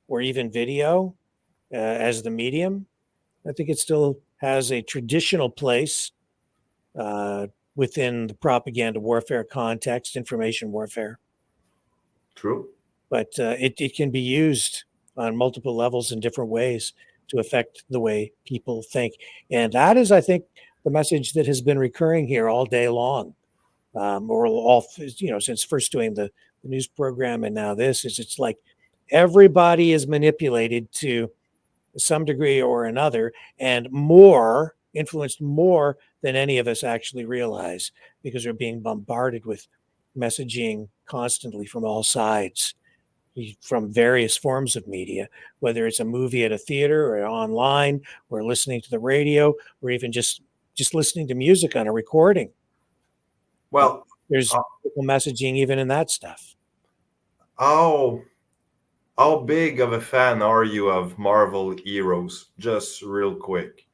or even video as the medium, I think it still has a traditional place within the propaganda warfare context, information warfare. True. But it can be used on multiple levels in different ways to affect the way people think. And that is, I think, the message that has been recurring here all day long, or all, since first doing the news program and now this, is it's like everybody is manipulated to some degree or another, and more influenced more than any of us actually realize, because we're being bombarded with messaging constantly from all sides, from various forms of media, whether it's a movie at a theater or online, or listening to the radio, or even just listening to music on a recording. Well, there's messaging even in that stuff. How big of a fan are you of Marvel heroes? Just real quick.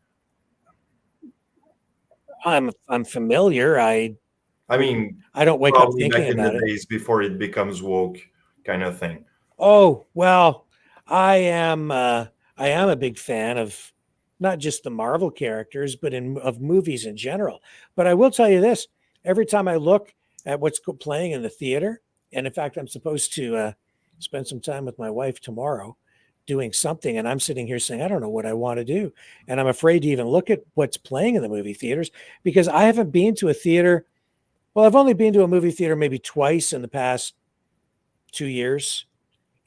I'm familiar. I mean, I don't wake up thinking back in about the it. days before it becomes woke kind of thing. Oh, well, I am a big fan of not just the Marvel characters, but of movies in general. But I will tell you this: every time I look at what's playing in the theater, and in fact, I'm supposed to spend some time with my wife tomorrow doing something, and I'm sitting here saying, I don't know what I want to do. And I'm afraid to even look at what's playing in the movie theaters, because I haven't been to a theater. Well, I've only been to a movie theater maybe twice in the past 2 years.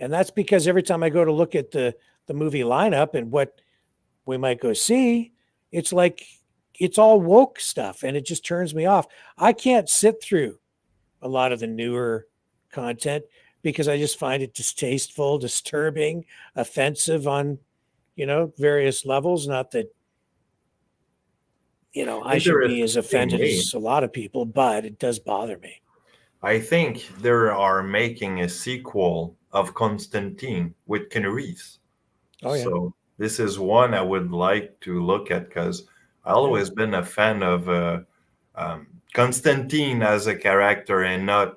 And that's because every time I go to look at the movie lineup and what we might go see, it's like it's all woke stuff, and it just turns me off. I can't sit through a lot of the newer content because I just find it distasteful, disturbing, offensive on, various levels. Not that, I should be as offended as a lot of people, but it does bother me. I think they are making a sequel of Constantine with Keanu Reeves. Oh, yeah. So this is one I would like to look at, because I've always been a fan of Constantine as a character and not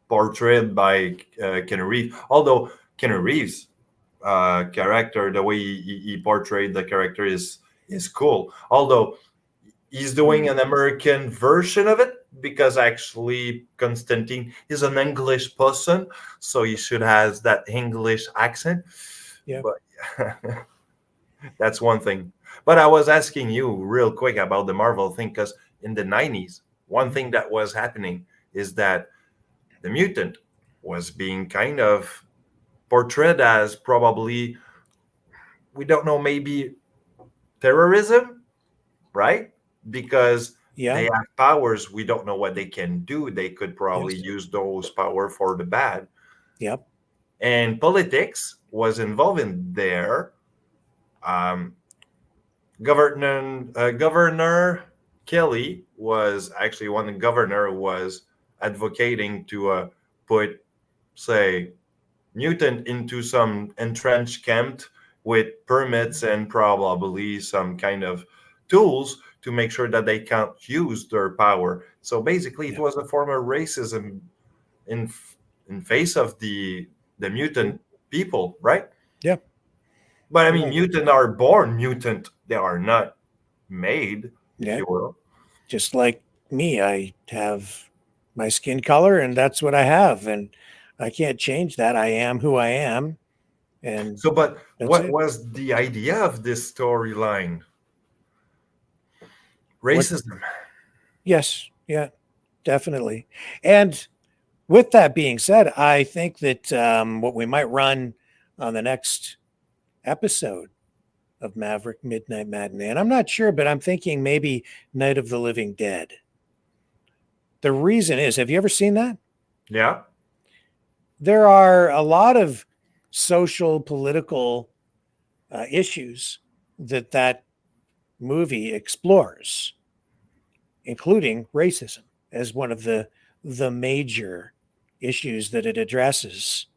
portrayed by Keanu Reeves. Although Keanu Reeves' character, the way he portrayed the character is cool. Although he's doing an American version of it, because actually Constantine is an English person, so he should have that English accent. Yeah. But that's one thing. But I was asking you real quick about the Marvel thing, because in the 90s, one thing that was happening is that the mutant was being kind of portrayed as probably, we don't know, maybe terrorism, right? Because they have powers. We don't know what they can do. They could probably use those power for the bad. Yep. And politics was involved in there. Governor Kelly was actually one governor who was advocating to put, say, mutant into some entrenched camp with permits and probably some kind of tools to make sure that they can't use their power. So basically, it was a form of racism in face of the mutant people, right? Yeah. But I mean, mutant are born mutant; they are not made, if you will. Just like me, I have my skin color, and that's what I have, and I can't change that. I am who I am. And so, but what was the idea of this storyline? Racism. Yes, yeah, definitely. And with that being said, I think that what we might run on the next episode of Maverick MidKnight Matinee, and I'm not sure, but I'm thinking maybe Night of the Living Dead. The reason is, have you ever seen that? Yeah. There are a lot of social, political issues that movie explores, including racism as one of the major issues that it addresses.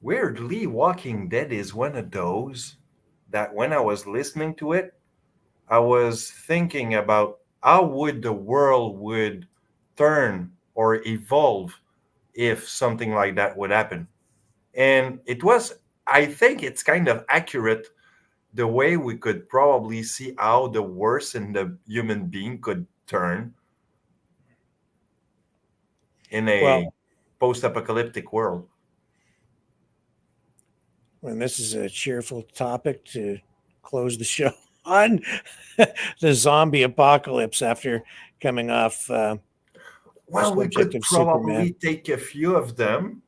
Weirdly, Walking Dead is one of those that when I was listening to it, I was thinking about how would the world would turn or evolve if something like that would happen. And it was, I think it's kind of accurate the way we could probably see how the worst in the human being could turn in a post-apocalyptic world. And this is a cheerful topic to close the show on, the zombie apocalypse after coming off Well, we could probably take a few of them,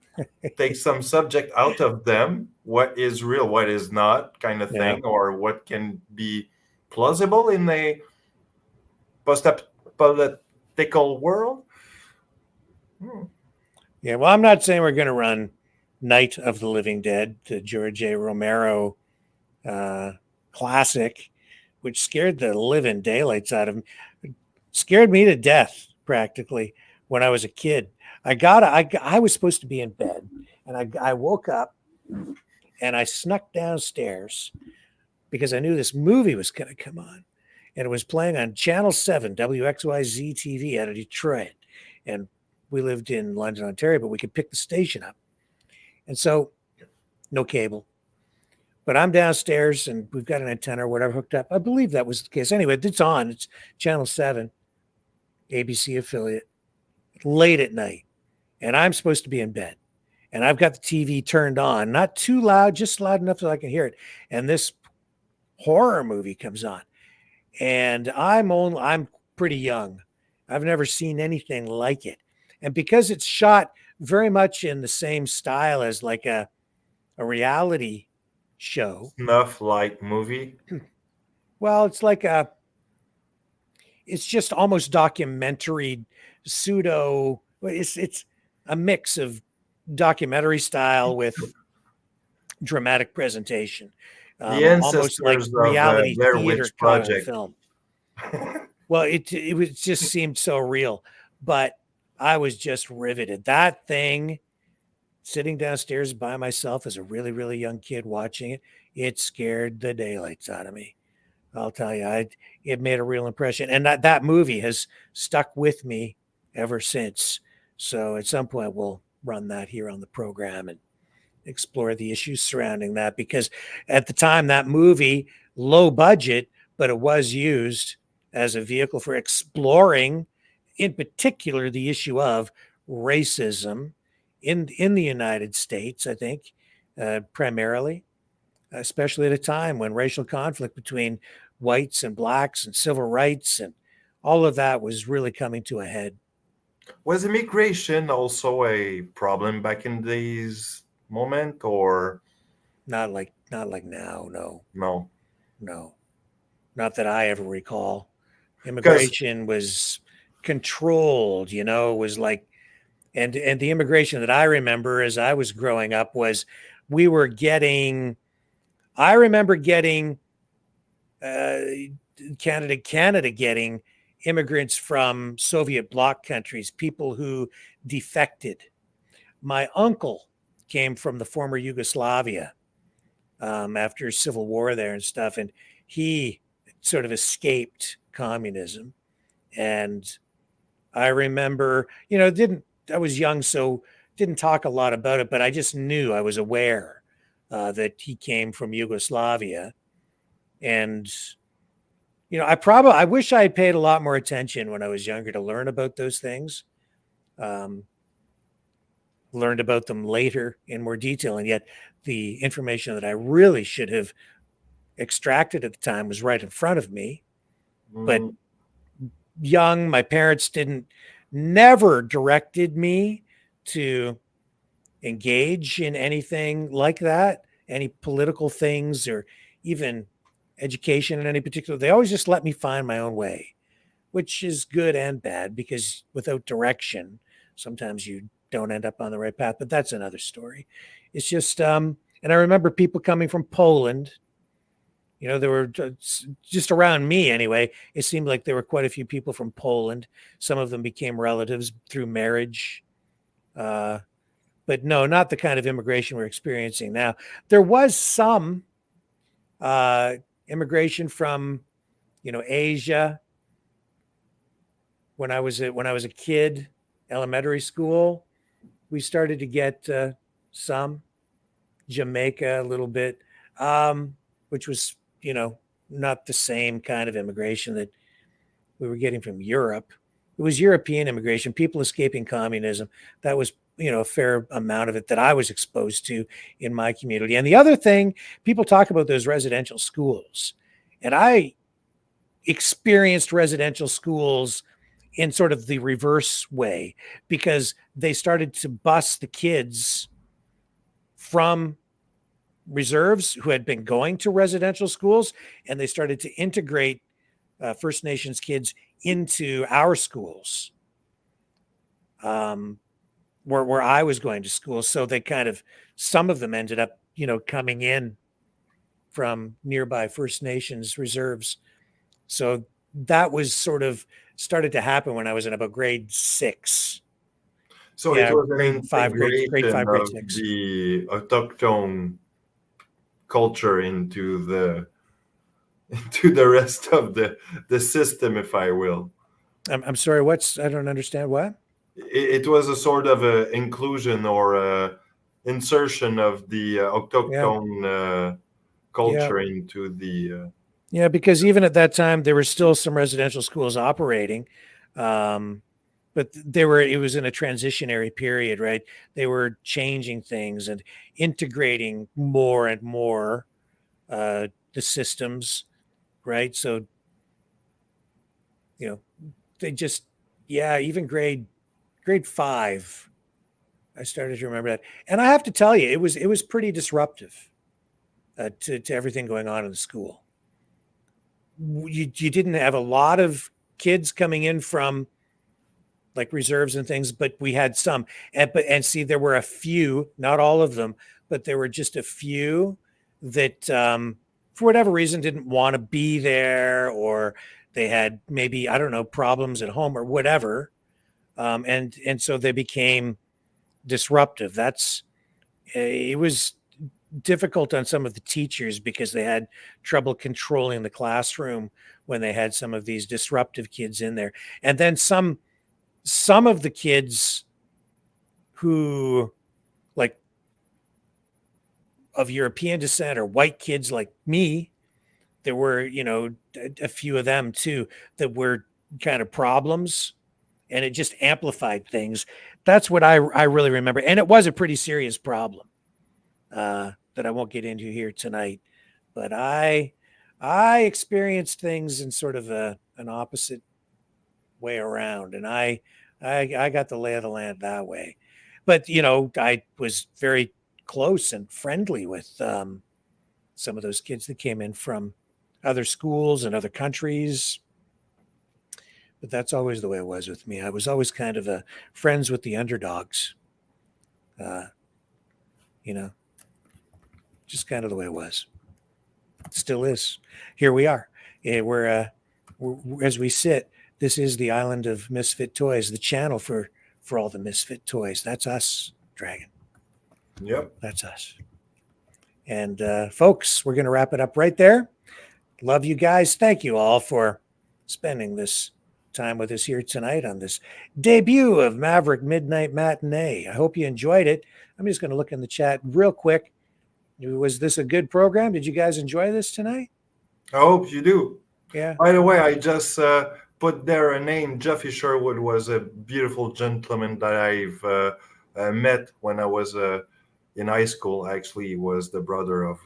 take some subject out of them, what is real, what is not, kind of thing, or what can be plausible in a post-political world. Yeah, well, I'm not saying we're going to run Night of the Living Dead, the George A. Romero classic, which scared the living daylights out of me. Scared me to death, practically, when I was a kid. I was supposed to be in bed, and I woke up, and I snuck downstairs because I knew this movie was going to come on. And it was playing on Channel 7, WXYZ TV out of Detroit. And we lived in London, Ontario, but we could pick the station up. And so, no cable. But I'm downstairs, and we've got an antenna or whatever hooked up. I believe that was the case. Anyway, it's on. It's Channel 7, ABC affiliate, late at night. And I'm supposed to be in bed. And I've got the TV turned on, not too loud, just loud enough so I can hear it. And this horror movie comes on. And I'm pretty young. I've never seen anything like it. And because it's shot very much in the same style as like a reality show. Snuff-like movie? Well, it's just almost documentary, pseudo. It's a mix of documentary style with dramatic presentation. Almost like reality theater kind of film. Well, it just seemed so real, but I was just riveted. That thing, sitting downstairs by myself as a really, really young kid watching it, it scared the daylights out of me. I'll tell you, it made a real impression. And that movie has stuck with me ever since. So at some point, we'll run that here on the program and explore the issues surrounding that, because at the time, that movie, low budget, but it was used as a vehicle for exploring, in particular, the issue of racism in the United States, I think, primarily, especially at a time when racial conflict between whites and blacks and civil rights and all of that was really coming to a head. Was immigration also a problem back in these moment, or not like now? No, not that I ever recall. Immigration was controlled, was like, and the immigration that I remember as I was growing up was I remember getting Canada getting immigrants from Soviet bloc countries, people who defected. My uncle came from the former Yugoslavia after civil war there and stuff, and he sort of escaped communism. And I remember, I was young, so didn't talk a lot about it, but I just knew, I was aware that he came from Yugoslavia. And I wish I had paid a lot more attention when I was younger to learn about those things. Learned about them later in more detail, and yet the information that I really should have extracted at the time was right in front of me. But young, my parents never directed me to engage in anything like that, any political things or even education in any particular. They always just let me find my own way, which is good and bad, because without direction, sometimes you don't end up on the right path, but that's another story. It's just, and I remember people coming from Poland. There were just around me anyway. It seemed like there were quite a few people from Poland. Some of them became relatives through marriage. But no, not the kind of immigration we're experiencing now. There was some immigration from, Asia when I was a kid. elementary school, we started to get some Jamaica a little bit, which was, not the same kind of immigration that we were getting from Europe. It was European immigration, people escaping communism. That was, a fair amount of it that I was exposed to in my community. And the other thing, people talk about those residential schools. And I experienced residential schools in sort of the reverse way, because they started to bus the kids from reserves who had been going to residential schools, and they started to integrate First Nations kids into our schools, where I was going to school. So they some of them ended up, coming in from nearby First Nations reserves. So that was sort of started to happen when I was in about grade 6. So it was an grade 5, grade 5, grade of 6. the autochtone culture into the rest of the system, if I will. I'm sorry, I don't understand what? It was a sort of a inclusion or a insertion of the autochtone culture into the... Yeah, because even at that time, there were still some residential schools operating, but it was in a transitionary period, right? They were changing things and integrating more and more the systems, right? So, they just, even grade 5, I started to remember that. And I have to tell you, it was pretty disruptive to everything going on in the school. You didn't have a lot of kids coming in from like reserves and things, but we had some. And see, there were a few, not all of them, but there were just a few that for whatever reason didn't want to be there, or they had maybe, I don't know, problems at home or whatever. And so they became disruptive. It was difficult on some of the teachers because they had trouble controlling the classroom when they had some of these disruptive kids in there. And then some of the kids who, like, of European descent or white kids like me, there were, a few of them too that were kind of problems, and it just amplified things. That's what I really remember. And it was a pretty serious problem that I won't get into here tonight. But I experienced things in sort of an opposite way around. And I got the lay of the land that way. But, I was very close and friendly with some of those kids that came in from other schools and other countries. But that's always the way it was with me. I was always kind of friends with the underdogs. Just kind of the way it was. It still is. Here we are. We're as we sit, this is the island of misfit toys, the channel for all the misfit toys. That's us, Dragon. Yep. That's us. And folks, we're going to wrap it up right there. Love you guys. Thank you all for spending this time with us here tonight on this debut of Maverick MidKnight Matinee. I hope you enjoyed it. I'm just going to look in the chat real quick. Was this a good program? Did you guys enjoy this tonight? I hope you do. Yeah. By the way, I just put there a name. Jeffy Sherwood was a beautiful gentleman that I've met when I was in high school. Actually, he was the brother of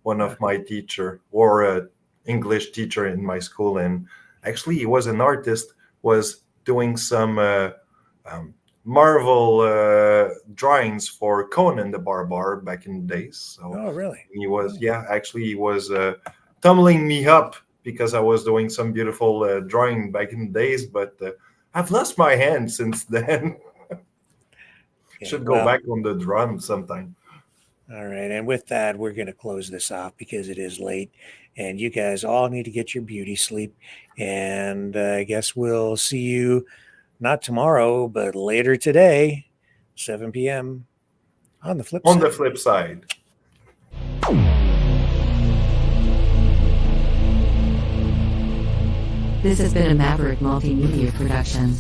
one of my teacher, or English teacher in my school. And actually, he was an artist, was doing some Marvel drawings for Conan the Barbar back in the days. So oh, really? He was, he was tumbling me up because I was doing some beautiful drawing back in the days, but I've lost my hand since then. Should go back on the drum sometime. All right. And with that, we're going to close this off because it is late and you guys all need to get your beauty sleep. And I guess we'll see you not tomorrow, but later today, 7 p.m. on the flip side. On the flip side. This has been a Maverick Multimedia production.